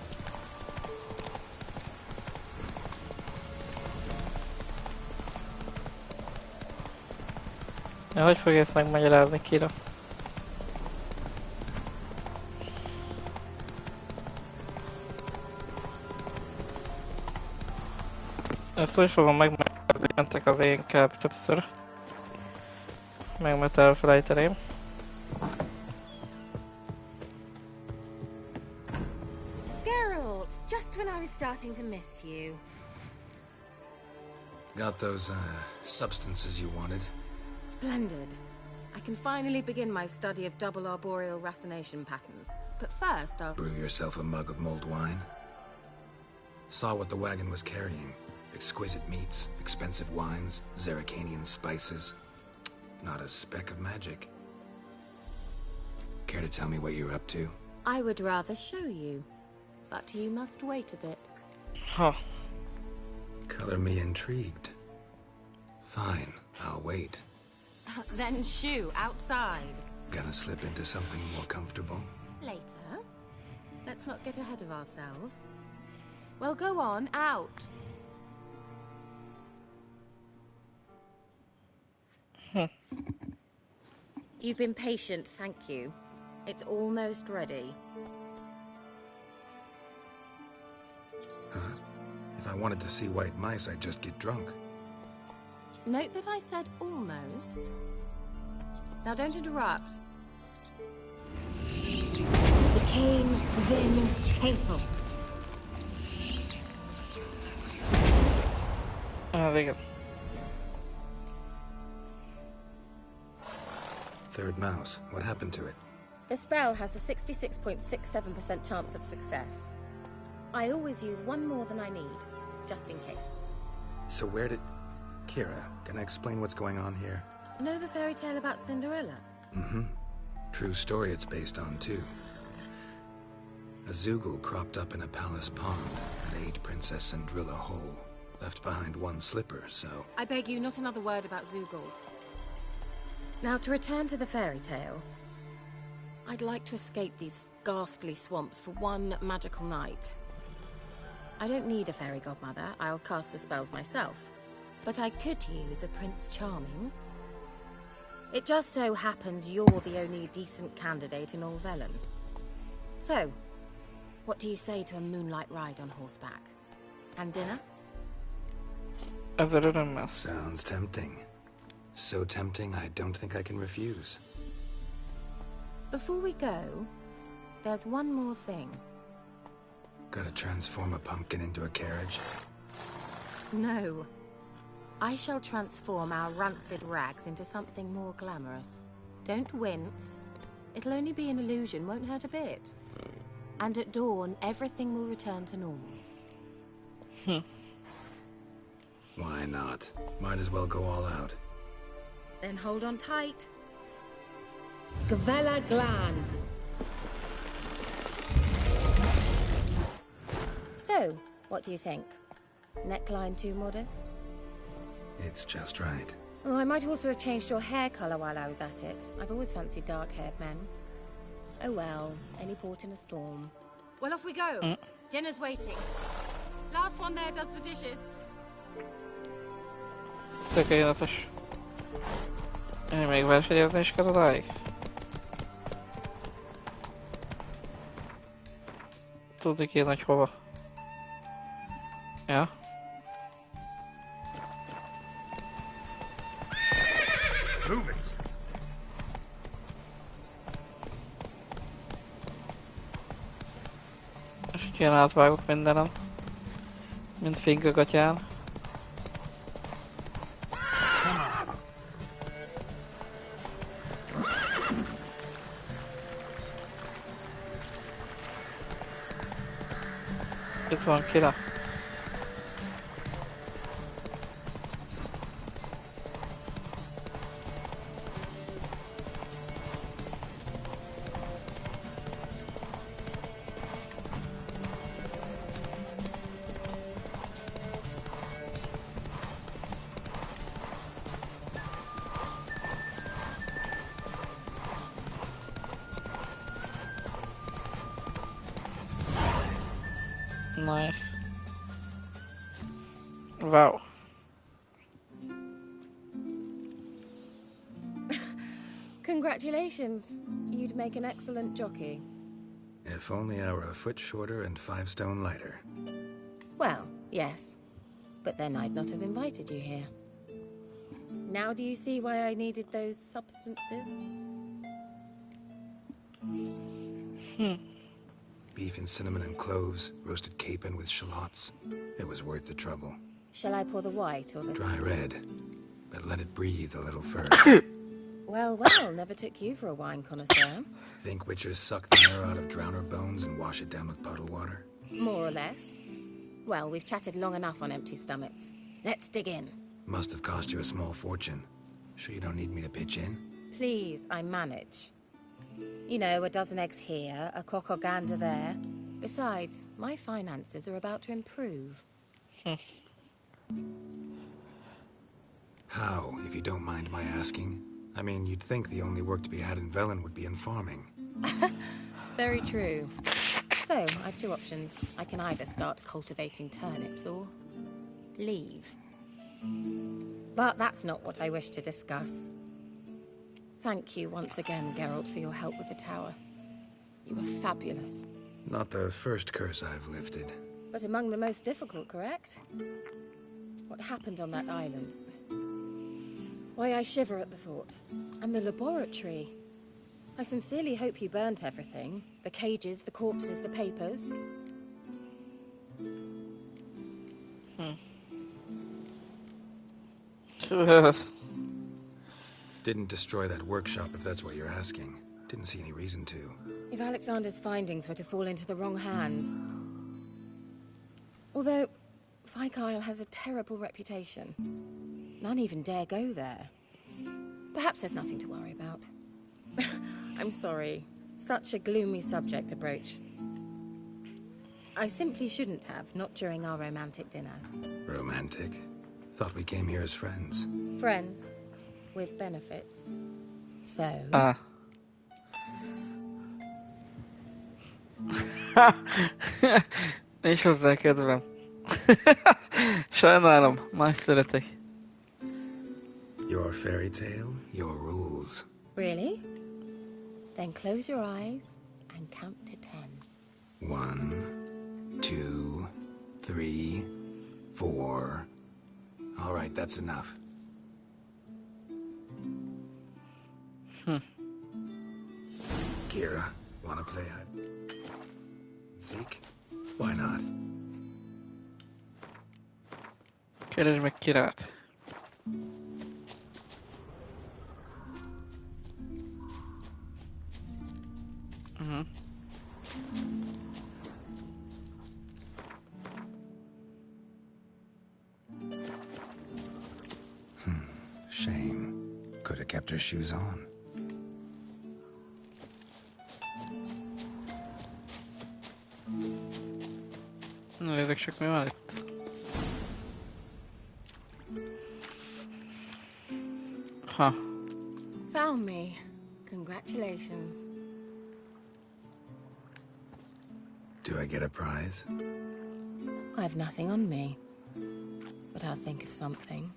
Ja, hogy fogja ezt megmagyarázni, Kira? Ezt úgy fogom megmagyarázni entek a végén kell többször. Meg mert elfelejteném. Geralt, just when I was starting to miss you. Got those, substances you wanted? Splendid. I can finally begin my study of double arboreal racination patterns. But first, I'll... Brew yourself a mug of mulled wine? Saw what the wagon was carrying. Exquisite meats, expensive wines, Zerrikanian spices. Not a speck of magic. Care to tell me what you're up to? I would rather show you, but you must wait a bit. Huh. Color me intrigued. Fine, I'll wait. Then shoo, outside. Gonna slip into something more comfortable? Later. Let's not get ahead of ourselves. Well, go on, out. You've been patient, thank you. It's almost ready. Huh? If I wanted to see white mice, I'd just get drunk. Note that I said almost. Now don't interrupt. Became then hateful. Oh, there you go. Third mouse. What happened to it? The spell has a 66.67% chance of success. I always use one more than I need, just in case. So where did... Kira, can I explain what's going on here? Know the fairy tale about Cinderella? Mm-hmm. True story it's based on, too. A Zoogle cropped up in a palace pond and ate Princess Cinderella whole. Left behind one slipper, so... I beg you, not another word about Zoogles. Now, to return to the fairy tale. I'd like to escape these ghastly swamps for one magical night. I don't need a fairy godmother, I'll cast the spells myself. But I could use a Prince Charming. It just so happens you're the only decent candidate in all Velen. So, what do you say to a moonlight ride on horseback? And dinner? Sounds tempting. So tempting, I don't think I can refuse. Before we go, there's one more thing. Gotta transform a pumpkin into a carriage? No. I shall transform our rancid rags into something more glamorous. Don't wince. It'll only be an illusion, won't hurt a bit. And at dawn, everything will return to normal. Why not? Might as well go all out. Then hold on tight. Gavella Glan. So, what do you think? Neckline too modest? It's just right. Oh, I might also have changed your hair colour while I was at it. I've always fancied dark-haired men. Oh well, any port in a storm. Well, off we go. Dinner's waiting. Last one there does the dishes. Tökéletes. Én még versenyezni is kell odáig? Tudni kéne, hogy hova. Ja. Move it. És ilyen átvágok mindenem. Mint fingagatján. Itt van Kira. Nice. Wow. Congratulations. You'd make an excellent jockey. If only I were a foot shorter and 5 stone lighter. Well, yes. But then I'd not have invited you here. Now do you see why I needed those substances? Beef and cinnamon and cloves, roasted capon with shallots. It was worth the trouble. Shall I pour the white or the... Dry red, but let it breathe a little first. Well, well, never took you for a wine connoisseur. Think witchers suck the marrow out of drowner bones and wash it down with puddle water? More or less. Well, we've chatted long enough on empty stomachs. Let's dig in. Must have cost you a small fortune. Sure you don't need me to pitch in? Please, I manage. You know, a dozen eggs here, a cock or gander there. Besides, my finances are about to improve. How, if you don't mind my asking? I mean, you'd think the only work to be had in Velen would be in farming. Very true. So, I've 2 options. I can either start cultivating turnips or leave. But that's not what I wish to discuss. Thank you once again, Geralt, for your help with the tower. You were fabulous. Not the first curse I've lifted. But among the most difficult, correct? What happened on that island? Why, I shiver at the thought. And the laboratory. I sincerely hope you burnt everything. The cages, the corpses, the papers. Didn't destroy that workshop, if that's what you're asking. Didn't see any reason to. If Alexander's findings were to fall into the wrong hands... Although, Fyke Isle has a terrible reputation. None even dare go there. Perhaps there's nothing to worry about. I'm sorry. Such a gloomy subject to broach. I simply shouldn't have, not during our romantic dinner. Romantic? Thought we came here as friends. Friends. With benefits. So... Nincs hozzá kedvem. Sajnálom, más szeretek. Your fairy tale, your rules. Really? Then close your eyes and count to 10. 1, 2, 3, 4. All right, that's enough. Kira, wanna play hide? Seek? Why not? Keresd meg Kirát. Shame. Could have kept her shoes on. Nézzük csak mi van itt. Found me. Congratulations. Do I get a prize? I have nothing on me. But I'll think of something.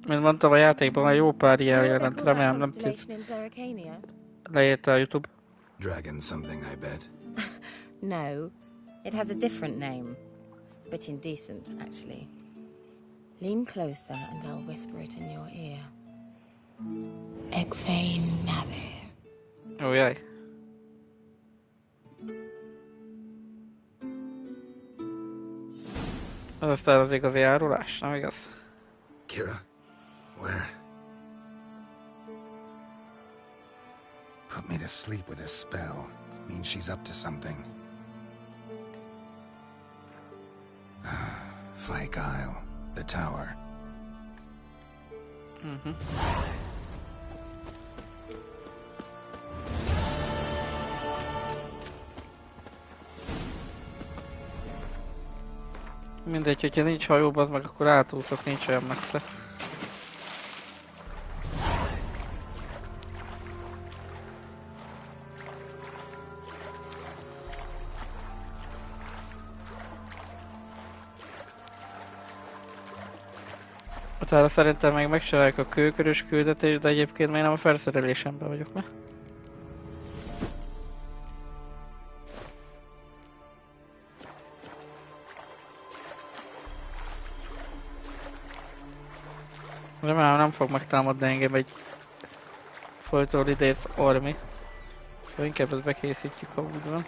Mint mondtam, a játékban már jó pár ilyen jelent, remélem nem leírta a YouTube. Dragon something, I bet. No, it has a different name, but indecent, actually. Lean closer and I'll whisper it in your ear. Egfain Nave. Ó, jaj. Ez aztán az igazi árulás, nem igaz? Kira, where? Put me to sleep with a spell. Means she's up to something. Fyke Isle, the tower. Mhm. Mindegy, hogyha nincs hajóban, az meg akkor átúszok, nincs olyan messze. Utána szerintem még megcsináljuk a kőkörös küldetést, de egyébként még nem a felszerelésemben vagyok, ne? Remélem nem fog megtámadni engem egy folytól idéz army. Szóval inkább ezt bekészítjük, ha úgy van.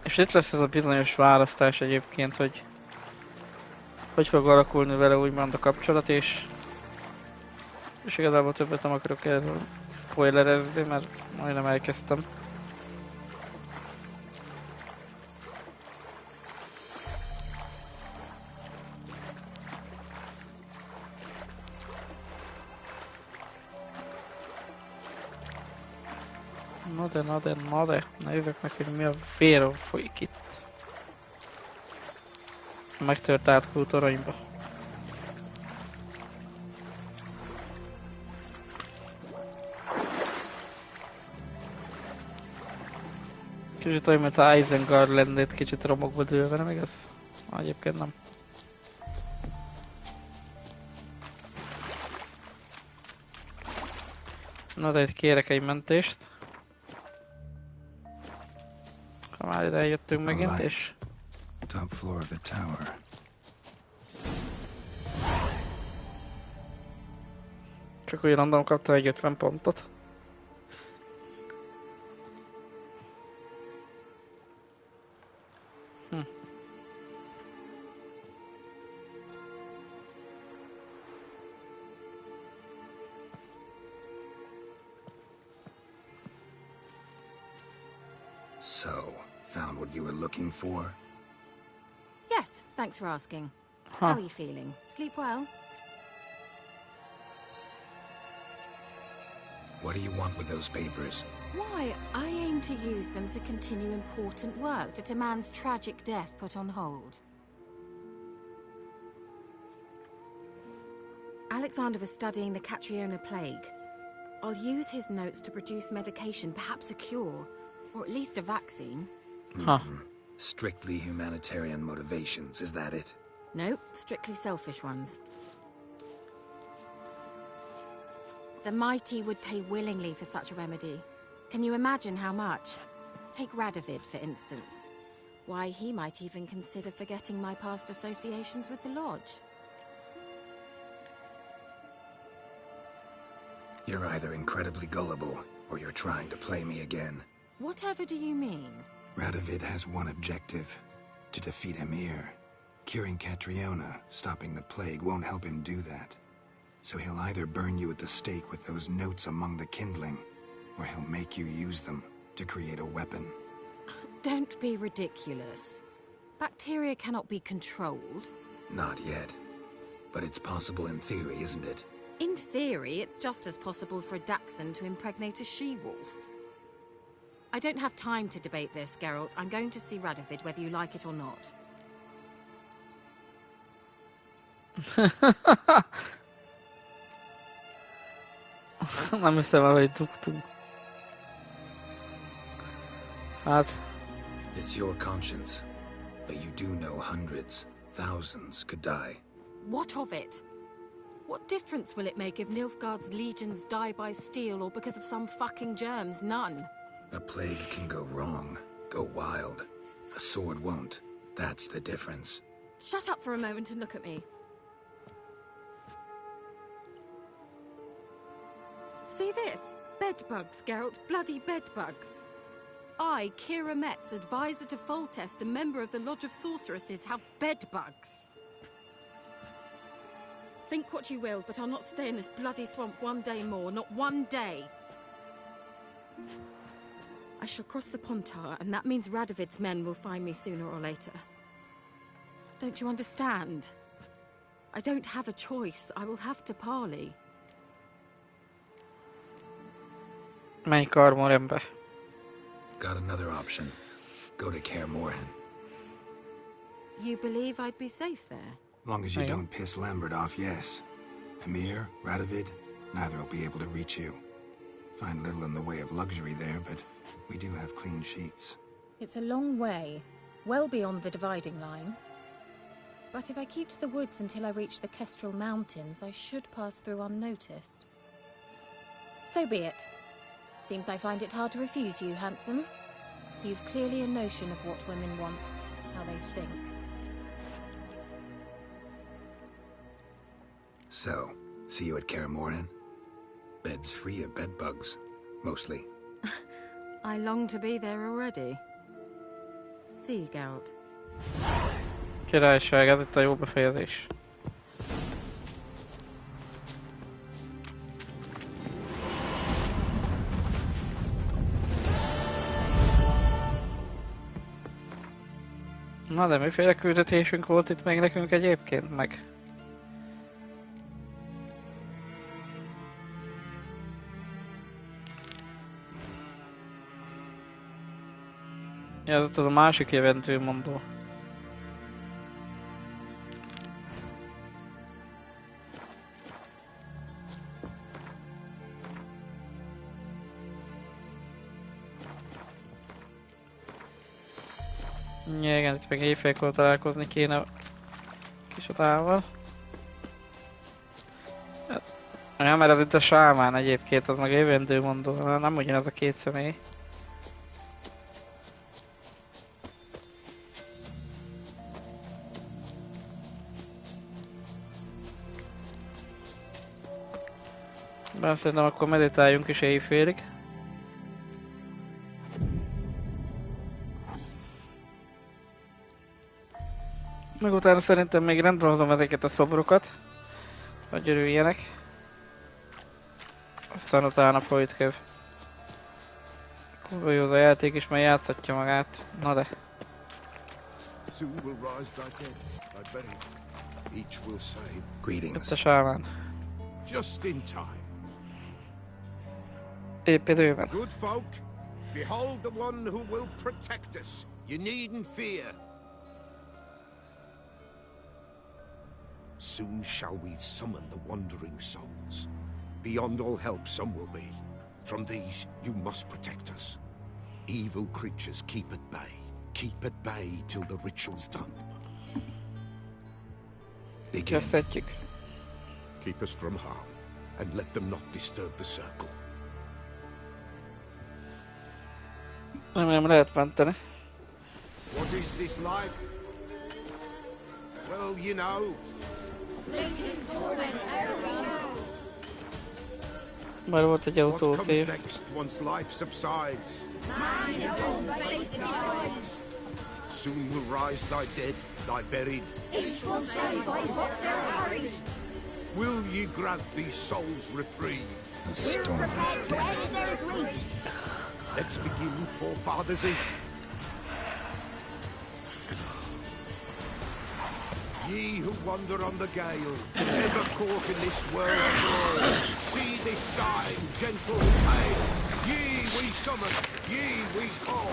És itt lesz ez a bizonyos választás egyébként, hogy fog alakulni vele úgymond a kapcsolat, és igazából többet nem akarok erről spoilerezni, mert majdnem elkezdtem. Na de, nézzük meg, hogy mi a vér folyik itt. Megtört átkult aranyba. Kicsit olyan, mint a Isengard lennéd, kicsit romokba dőlve, nem igaz? Egyébként nem. Na de itt kérek egy mentést. Ha már ide eljöttünk megint, és... Top floor of the tower. Csak úgy random kapta egy 50 pontot. So, found what you were looking for? Yes, thanks for asking. How are you feeling? Sleep well? What do you want with those papers? Why, I aim to use them to continue important work that a man's tragic death put on hold. Alexander was studying the Catriona plague. I'll use his notes to produce medication, perhaps a cure, or at least a vaccine. Strictly humanitarian motivations, is that it? No, strictly selfish ones. The mighty would pay willingly for such a remedy. Can you imagine how much? Take Radovid, for instance. Why, he might even consider forgetting my past associations with the Lodge. You're either incredibly gullible, or you're trying to play me again. Whatever do you mean? Radovid has one objective: to defeat Emir. Curing Catriona, stopping the plague, won't help him do that. So he'll either burn you at the stake with those notes among the kindling, or he'll make you use them to create a weapon. Don't be ridiculous. Bacteria cannot be controlled. Not yet. But it's possible in theory, isn't it? In theory, it's just as possible for a dachshund to impregnate a she-wolf. I don't have time to debate this, Geralt. I'm going to see Radovid whether you like it or not. Nem hiszem el, hogy dugtunk. Hát... It's your conscience, but you do know hundreds, thousands could die. What of it? What difference will it make if Nilfgaard's legions die by steel or because of some fucking germs? None. A plague can go wrong, go wild. A sword won't. That's the difference. Shut up for a moment and look at me. See this? Bedbugs, Geralt. Bloody bedbugs. I, Kira Metz, advisor to Foltest, a member of the Lodge of Sorceresses, have bedbugs. Think what you will, but I'll not stay in this bloody swamp one day more. Not one day. I shall cross the Pontar, and that means Radovid's men will find me sooner or later. Don't you understand? I don't have a choice. I will have to parley. Menj Karmorhenbe. Got another option. Go to Kaer Morhen. You believe I'd be safe there? Long as you don't piss Lambert off, yes. Emir, Radovid, neither will be able to reach you. Find little in the way of luxury there, but we do have clean sheets. It's a long way, well beyond the dividing line. But if I keep to the woods until I reach the Kestrel Mountains, I should pass through unnoticed. So be it. Seems I find it hard to refuse you, handsome. You've clearly a notion of what women want, how they think. So, see you at Kaer Morhen? Beds free of bedbugs, mostly. I long to be there already. See you, Geralt. Királyság, ez itt a jó befejezés. Na de miféle küldetésünk volt itt meg nekünk egyébként, meg? Ja, ez a másik eventőmondó. Igen, itt meg éjfélkor találkozni kéne a kis atával. Ja, mert ez itt a sámán egyébként, az meg évendőmondó, nem ugyanaz a két személy. Bár szerintem akkor meditáljunk is éjfélig. Meg utána szerintem még rendben hozom ezeket a szobrokat, hogy örüljenek. Aztán utána folyt köv. Kurva jó az a játék is, mert játszhatja magát. Na de. Itt a sámán. Just in time. Épp időben. Good folk, behold the one who will protect us. You needn't fear. Soon shall we summon the wandering souls. Beyond all help some will be. From these you must protect us. Evil creatures keep at bay. Keep at bay till the ritual's done. Kezdhetjük. Keep us from harm, and let them not disturb the circle. Nem lehet menteni. What is this life? Well, you know. Már volt egy autó What comes szép. next once life subsides? Soon will rise thy dead, thy buried. Each will say by what they're hurried. Will ye grant these souls reprieve? A storm, damn it. Let's begin, forefathers Eve. Ye who wander on the gale, ever caught in this world's thrall, see this sign, gentle pain. Ye we summon, ye we call.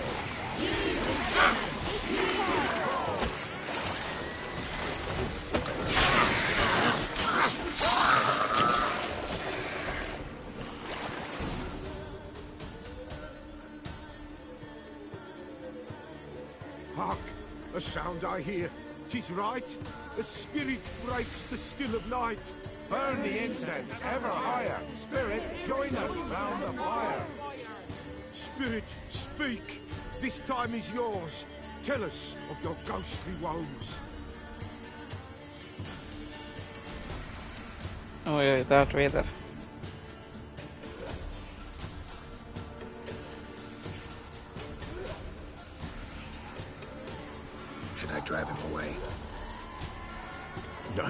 Ye we summon, ye we call. Hark! A sound I hear. 'Tis right. A spirit breaks the still of night. Burn the incense ever higher. Spirit, join us round the fire. Spirit, speak. This time is yours. Tell us of your ghostly woes. Oj, Darth Vader. Should I drive him away? No.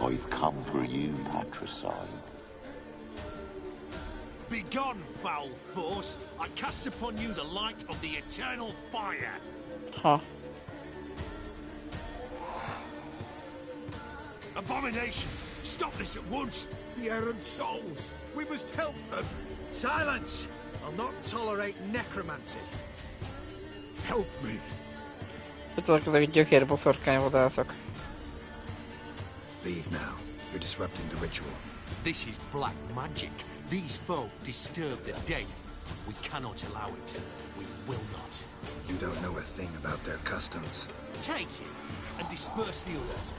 I've come for you, patricide. Begone, foul force! I cast upon you the light of the eternal fire! Huh. Abomination! Stop this at once! The errant souls! We must help them! Silence! I'll not tolerate necromancy. Help me! Hogy gyökérboszorkányvadászok. Leave now. You're disrupting the ritual. This is black magic. These folk disturb the dead. We cannot allow it. We will not. You don't know a thing about their customs. Take him and disperse the others.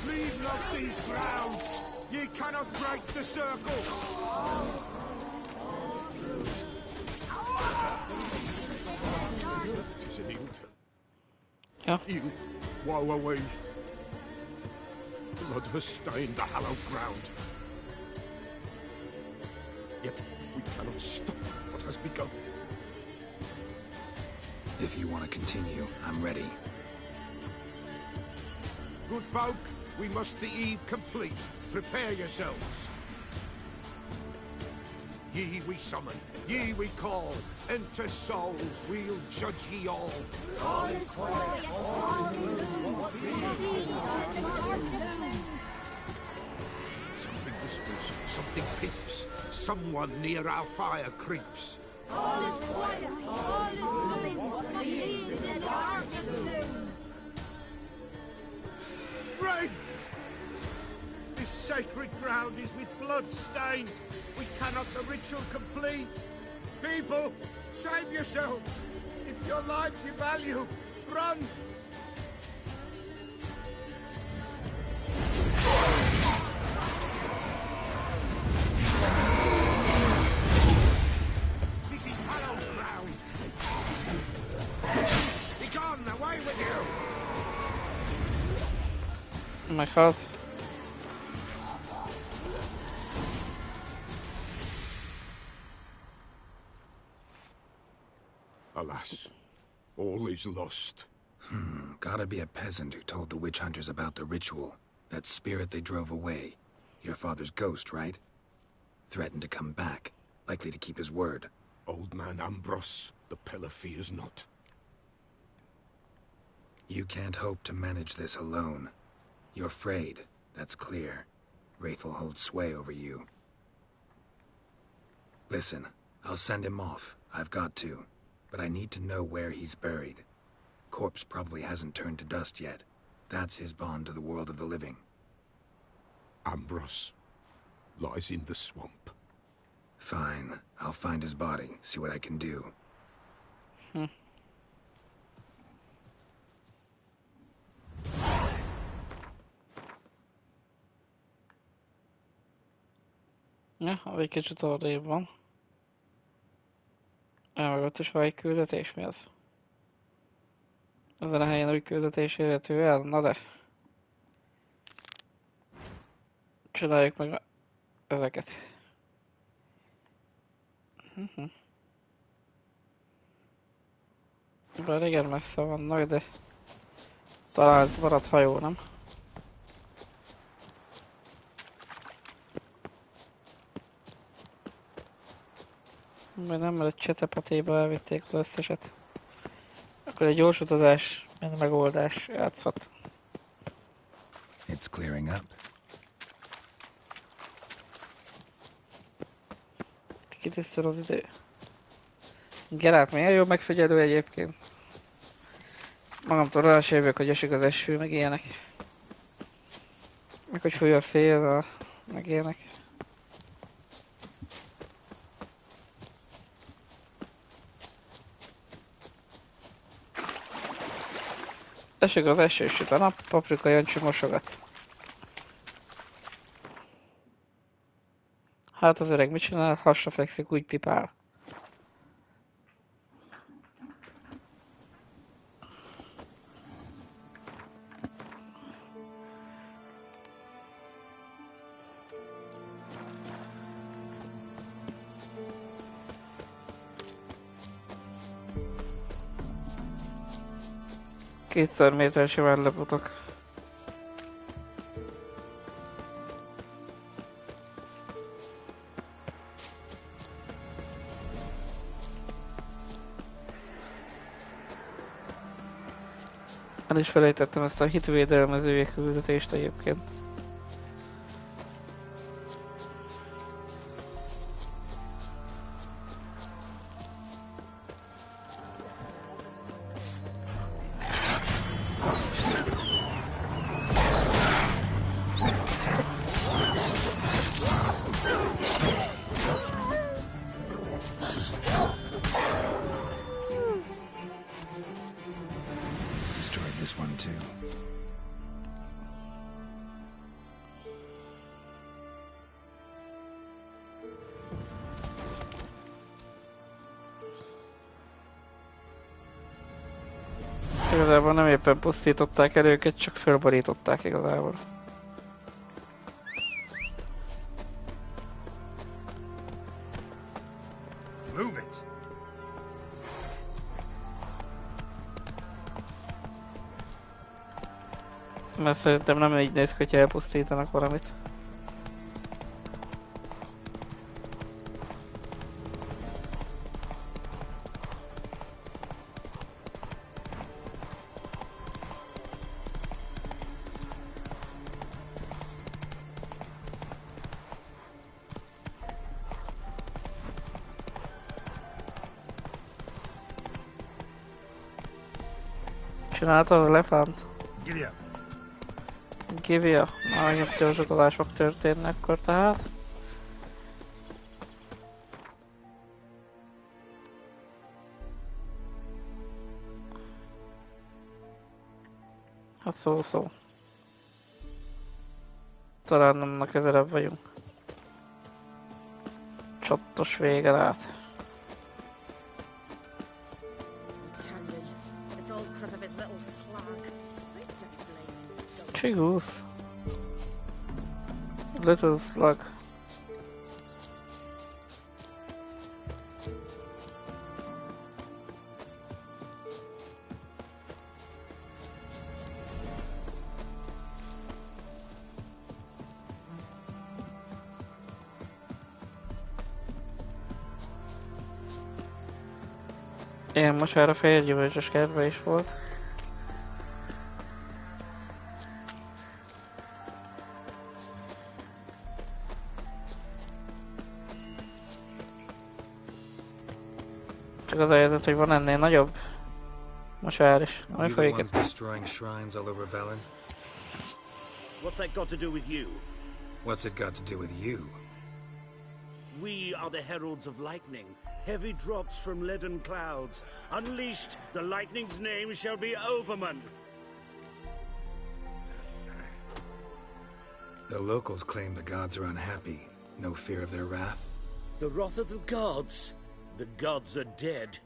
Leave not these grounds! Ye cannot break the circle! Tis an ill tale. Yeah. Ill, woe away. Blood has stained the hallowed ground. Yet we cannot stop what has begun. If you want to continue, I'm ready. Good folk, we must the eve complete. Prepare yourselves. Ye we summon, ye we call. Enter souls, we'll judge ye all. All is quiet, all is Something whispers, something peeps. Someone near our fire creeps. all is quiet, all is moving, in the darkest gloom. Wraiths! This sacred ground is with blood stained. We cannot the ritual complete. People, save yourself. If your lives you value, run! This is hallowed ground. Begone, away with you! My house. Alas, all is lost. Gotta be a peasant who told the witch hunters about the ritual. That spirit they drove away. Your father's ghost, right? Threatened to come back. Likely to keep his word. Old man Ambrose, the pillar fears not. You can't hope to manage this alone. You're afraid, that's clear. Wraith will hold sway over you. Listen, I'll send him off. I've got to. But I need to know where he's buried. Corpse probably hasn't turned to dust yet. That's his bond to the world of the living. Ambrose lies in the swamp. Fine. I'll find his body, see what I can do. Ja, egy kicsit odébb van. Elmaradt is van egy küldetés, mi az? Ezen a helyen új küldetés érhető el? Na de. Csináljuk meg ezeket. Bár igen messze vannak, de talán maradt hajó, nem? Mert nem, mert a csetepatéba elvitték az összeset. Akkor egy gyors utazás, mint megoldás játszhat. It's clearing up. Kitisztul az idő. Geralt milyen jó megfigyelő egyébként. Magamtól rásérvök, hogy esik az eső, meg ilyenek. Meg hogy fúj a szél, meg ilyenek. Esik az eső, süt a nap, Paprika Jancsi mosogat. Hát az öreg mit csinál? Hasra fekszik, úgy pipál. Kétszer méter simán lefutok. El is felejtettem ezt a hitvédelmezői küldetést egyébként. Igazából nem éppen pusztították el őket, csak fölborították igazából. Move it. Mert szerintem nem így néz ki, hogyha elpusztítanak valamit. Csinálta az elefánt? Giddy up. Give up. Már megint gyorsatolás fog történni akkor tehát. Hát szó. Talán nem a közelebb vagyunk. Csattos vége át. Goose. Little slug. Ilyen most már a félgyümölcsös kertben is volt. Csak az a helyzet, hogy van ennél nagyobb. Most már is. Ami folyik itt. Destroying shrines all over Velen? What's that got to do with you? What's it got to do with you? We are the heralds of lightning. Heavy drops from leaden clouds. Unleashed, the lightning's name shall be Overman. The locals claim the gods are unhappy. No fear of their wrath? The wrath of the gods? The gods are dead.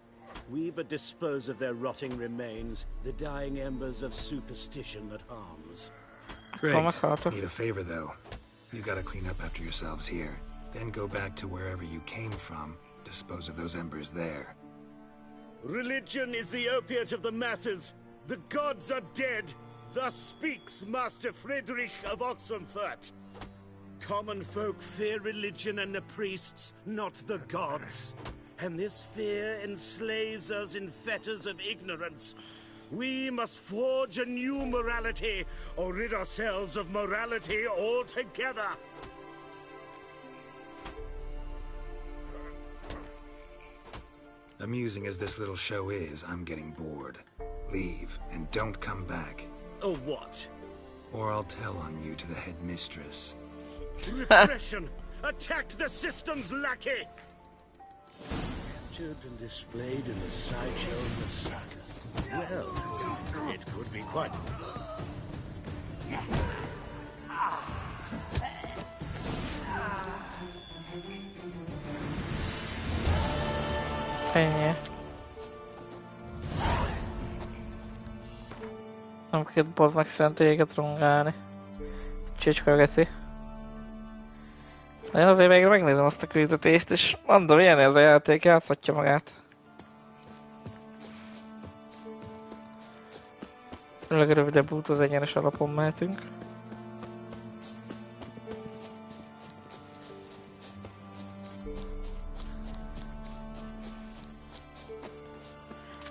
We but dispose of their rotting remains, the dying embers of superstition that harms. Great. Need a favor, though. You gotta clean up after yourselves here. Then go back to wherever you came from. Dispose of those embers there. Religion is the opiate of the masses. The gods are dead. Thus speaks Master Friedrich of Oxenfurt. Common folk fear religion and the priests, not the gods. and this fear enslaves us in fetters of ignorance. We must forge a new morality, or rid ourselves of morality altogether. Amusing as this little show is, I'm getting bored. Leave, and don't come back. Oh, what? Or I'll tell on you to the headmistress. Repression! Attack the system's lackey! Captured and displayed in the sideshow of the circus. Well, it could be quite... Ennyi. Nem kell bazd meg szentélyeket rongálni. Csicska geszi. Én azért még megnézem azt a küldetést, és mondom, ilyen ez a játék, játszhatja magát. Legrövidebb út az egyenes alapon mehetünk.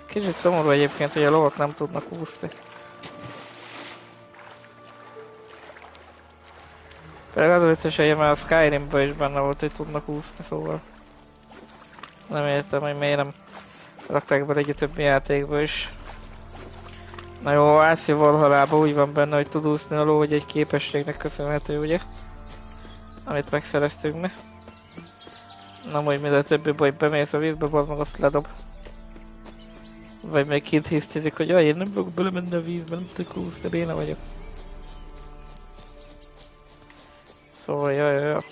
Kicsit szomorú egyébként, hogy a lovak nem tudnak úszni. Pedig az biztos, hogy már a Skyrimben is benne volt, hogy tudnak úszni, szóval... Nem értem, hogy miért nem rakták be egy többi játékba is. Na jó, Ászi Valhallában úgy van benne, hogy tud úszni a ló, hogy egy képességnek köszönhető, ugye? Amit megszereztünk mi. Nem úgy, mint a többi baj, bemész a vízbe, bazd meg azt ledob. Vagy még kint hisztizik, hogy jaj, én nem fogok belemenni a vízbe, nem tudok úszni, béna vagyok. Szóval jaj.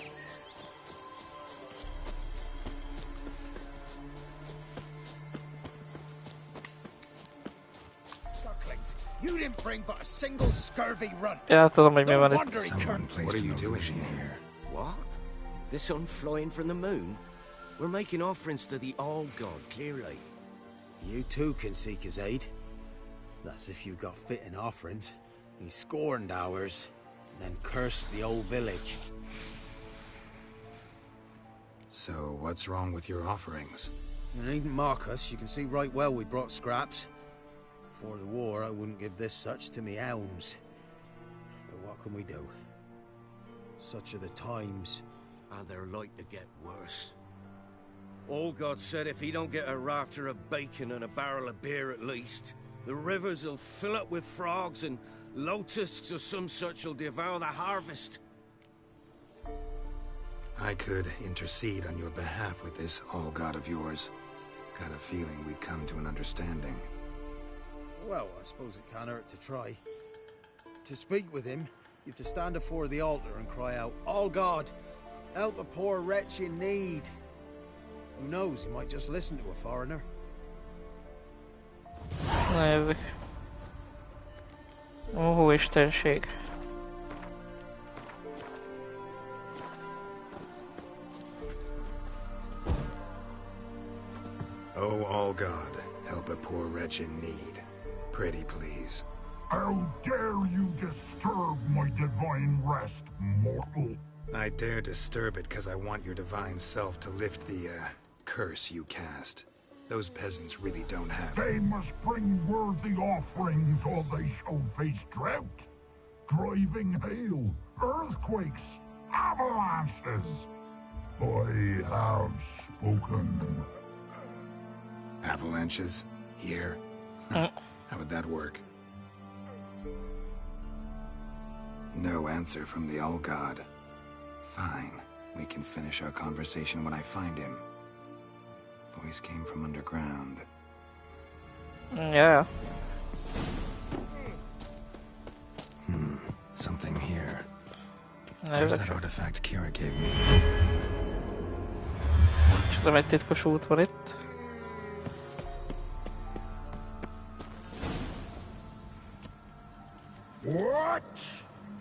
You didn't bring but a single scurvy run. Ja, tudom, hogy mi van itt. What are you doing here? What? The sun flying from the moon? We're making offerings to the All-God, clearly. You too can seek his aid. That's if you've got fitting offerings. He scorned ours, then cursed the old village. So, what's wrong with your offerings? You needn't mock us. You can see right well we brought scraps. Before the war, I wouldn't give this such to me hounds. But what can we do? Such are the times. And they're like to get worse. All-God said if he don't get a rafter of bacon and a barrel of beer at least, the rivers will fill up with frogs and locusts or some such will devour the harvest. I could intercede on your behalf with this All-God of yours. Got a feeling we'd come to an understanding. Well, I suppose it can't hurt to try. To speak with him, you have to stand before the altar and cry out, All-God, help a poor wretch in need. Who knows, he might just listen to a foreigner. Nézzük. Ó, istenség. Oh, All-God, help a poor wretch in need. Pretty please. How dare you disturb my divine rest, mortal? I dare disturb it because I want your divine self to lift the, curse you cast. Those peasants really don't have... They must bring worthy offerings or they shall face drought, driving hail, earthquakes, avalanches. I have spoken. Avalanches? Here? How would that work? No answer from the All-God. Fine. We can finish our conversation when I find him. Voice came from underground. Yeah. Something here. No, Where's that artifact Kira gave me? Tudom, egy titkos út van itt. What?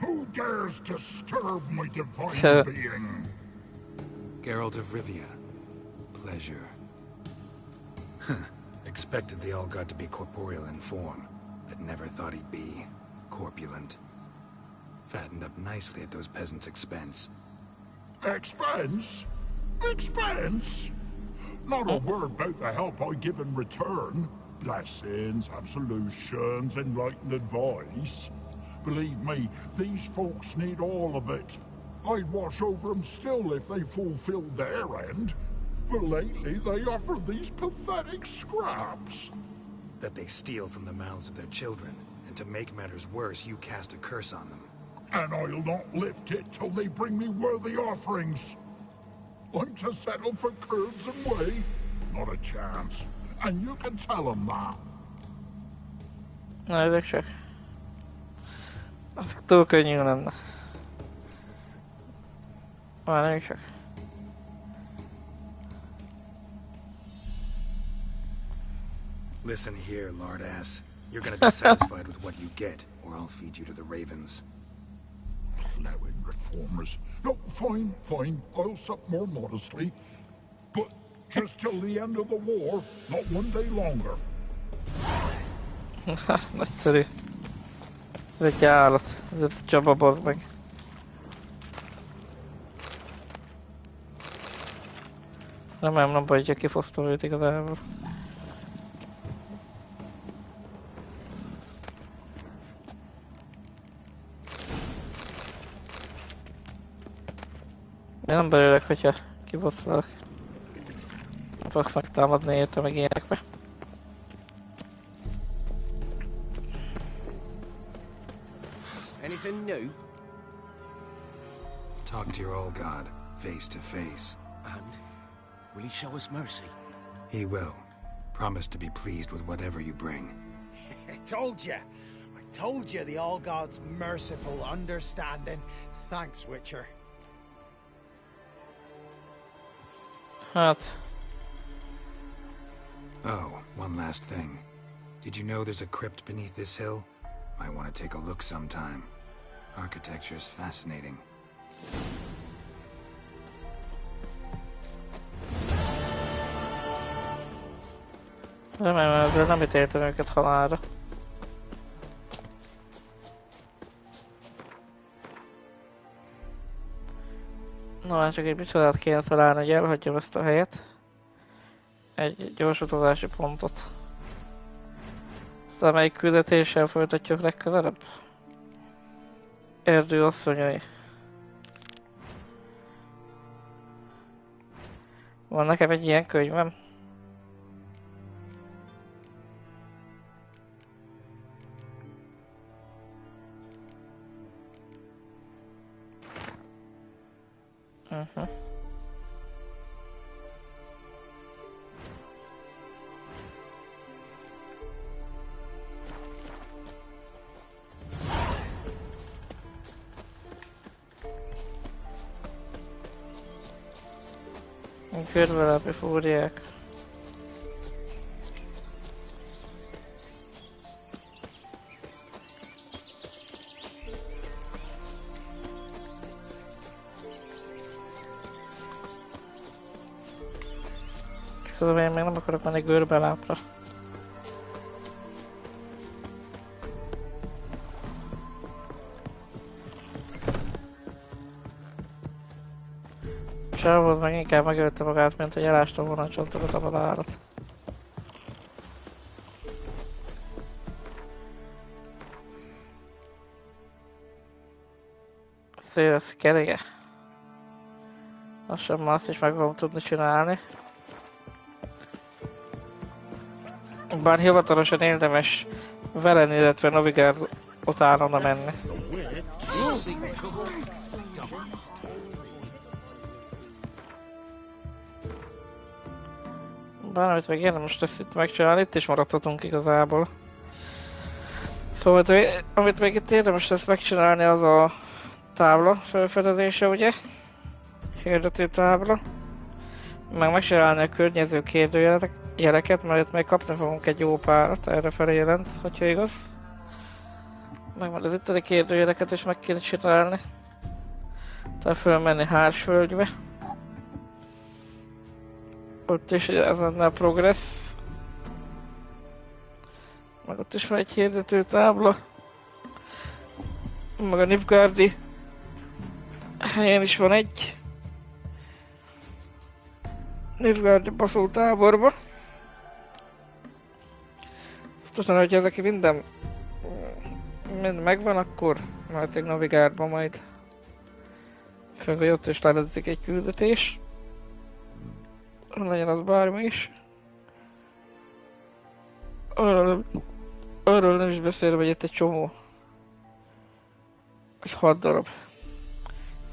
Who dares disturb my divine being? Geralt of Rivia. Pleasure. Expected the All-God to be corporeal in form, but never thought he'd be corpulent. Fattened up nicely at those peasants' expense. Expense? Expense? Not a word about the help I give in return. Blessings, absolutions, enlightened advice. Believe me, these folks need all of it. I'd watch over them still if they fulfilled their end. But lately they offer these pathetic scraps. That they steal from the mouths of their children, and to make matters worse, you cast a curse on them. And I'll not lift it till they bring me worthy offerings. I'm to settle for curds and whey? Not a chance. And you can tell them that. Na, ezek csak. Az túl könnyű lenne. Várjunk csak. Listen here, lardass. You're gonna be satisfied with what you get, or I'll feed you to the ravens. Plowing reformers. No, fine, fine. I'll sup more modestly. But just till the end of the war, not one day longer. Nagyszerű. Ez egy állat. Ez egy Csaba, bazd meg. Remélem nem baj, hogy kifosztom őt igazából. Én nem belőlek, hogyha kifosztalak. Nem fogok megtámadni érte meg ilyenekbe. Anything new? Talk to your old god, face to face. And will he show us mercy? He will. Promise to be pleased with whatever you bring. I told you the All God's merciful understanding. Thanks, Wicher. Hát. Oh, one last thing. Did you know there's a crypt beneath this hill? Might want to take a look sometime. Architecture's fascinating. Remélem, ezzel nem ítéltem őket halálra. Na, már csak egy micsodát kéne találni, hogy elhagyjam ezt a helyet. Egy gyors utazási pontot. Aztán melyik küldetéssel folytatjuk legközelebb? Erdő asszonyai. Van nekem egy ilyen könyvem? Körbelápi fúriák. Közben én még nem akarok menni görbelápra. Sávhoz meg inkább megölte magát, mint hogy elásta volna a csontokat a vadállat. Széles kerege. Lassan már azt is meg fogom tudni csinálni. Bár hivatalosan érdemes velen, illetve Novigár utána menni. Bármit meg érdemes lesz itt megcsinálni, itt is maradhatunk igazából. Szóval amit még itt érdemes lesz megcsinálni, az a tábla felfedezése, ugye? Hirdető tábla. Meg megcsinálni a környező kérdőjeleket, mert itt még kapni fogunk egy jó párat, errefelé jelent, hogyha igaz. Meg majd az itteni kérdőjeleket is meg kéne csinálni. Tehát fölmenni Hársvölgybe. Ott is ez lenne a progress. Meg ott is van egy hirdető tábla. Meg a Nilfgaardi helyen is van egy. Nilfgaardi baszó táborba. Aztán, hogyha ezek mind megvan, akkor mehetünk Novigrádba majd. Főleg, hogy ott is leledzik egy küldetés. Legyen az bármi is. Arról nem is beszélve, hogy itt egy csomó. Vagy 6 darab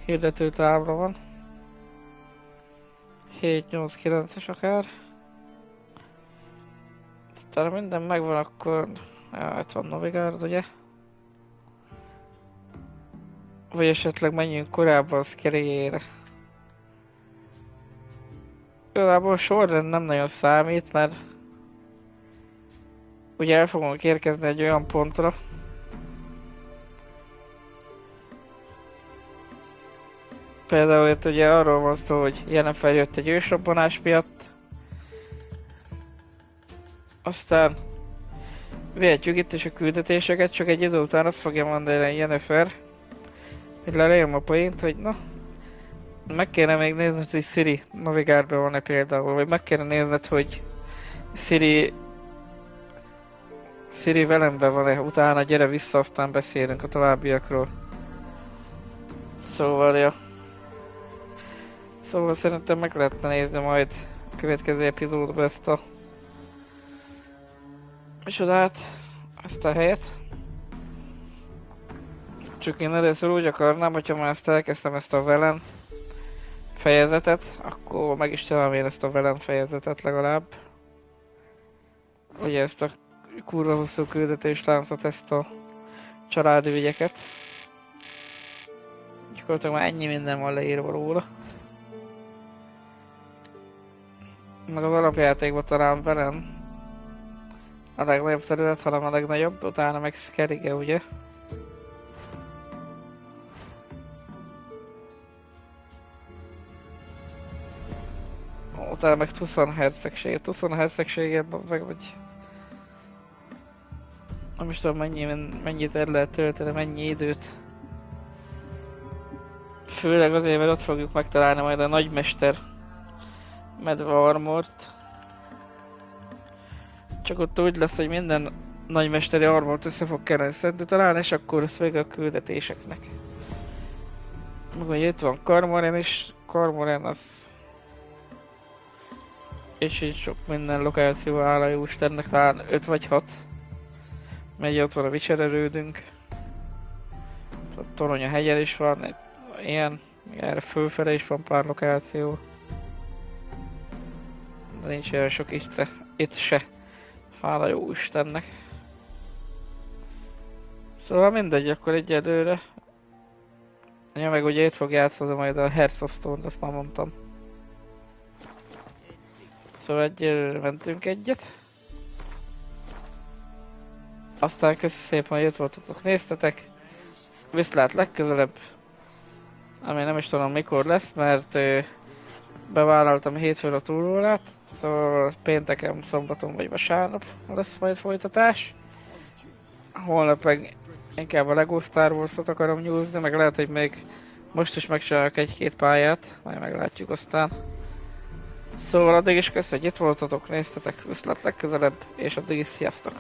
hirdető tábla van. 7, 8, 9-es akár. Tehát ha minden megvan, akkor... Ja, itt van Novigrad, ugye? Vagy esetleg menjünk korábban a Skerryére. Igazából a sorrend nem nagyon számít, mert... Ugye el fogunk érkezni egy olyan pontra, például itt ugye arról van szó, hogy Yennefer jött egy ősrobbanás miatt. Aztán vihetjük itt is a küldetéseket, csak egy idő után azt fogja mondani Yennefer, hogy lelejön a poént, hogy na, meg kéne még nézned, hogy Ciri Novigrádban van-e például, vagy meg kéne nézned, hogy Ciri velemben van-e, utána gyere vissza, aztán beszélünk a továbbiakról. Szóval, ja. Szóval szerintem meg lehetne nézni majd a következő epizódban ezt a... Micsodát, ezt a helyet. Csak én először úgy akarnám, hogyha már ezt elkezdtem ezt a Velen fejezetet, akkor meg is csinálom én ezt a Velen fejezetet legalább. Ugye ezt a kurva hosszú küldetésláncot, ezt a családi ügyeket. Gyakorlatilag már ennyi minden van leírva róla. Meg az alapjátékban talán Velen a legnagyobb terület, hanem a legnagyobb, utána meg Skerrige, ugye? Utána meg Tucson hercegség. Tucson hercegségében meg vagy... Nem is tudom mennyit el lehet tölteni, mennyi időt. Főleg azért, mert ott fogjuk megtalálni majd a nagymester medve armort. Csak ott úgy lesz, hogy minden nagymesteri armort össze fog kellene szedni talán, és akkor lesz vége a küldetéseknek. Meg ugye itt van Karmoren is, Karmoren az... És így sok minden lokáció áll a jóistennek, talán 5 vagy 6. Megy ott van a Wicher erődünk. A Torony a hegyen is van, ilyen, erre fölfele is van pár lokáció. De nincs olyan sok itt se. Hála jó Istennek. Szóval mindegy, akkor egyelőre. Ja, meg ugye itt fog játszani majd a Hearts of Stone, azt már mondtam. Szóval egyelőre mentünk egyet. Aztán köszi szépen, hogy itt voltatok, néztetek. Viszlát legközelebb. Ami nem is tudom mikor lesz, mert bevállaltam hétfőn a túlórát. Szóval pénteken, szombaton vagy vasárnap lesz majd folytatás. Holnap meg inkább a Lego Star Wars-ot akarom nyúzni, meg lehet, hogy még most is megcsinálok egy-két pályát, majd meglátjuk aztán. Szóval addig is köszönjük, hogy itt voltatok, néztetek, viszlát legközelebb, és addig is sziasztok!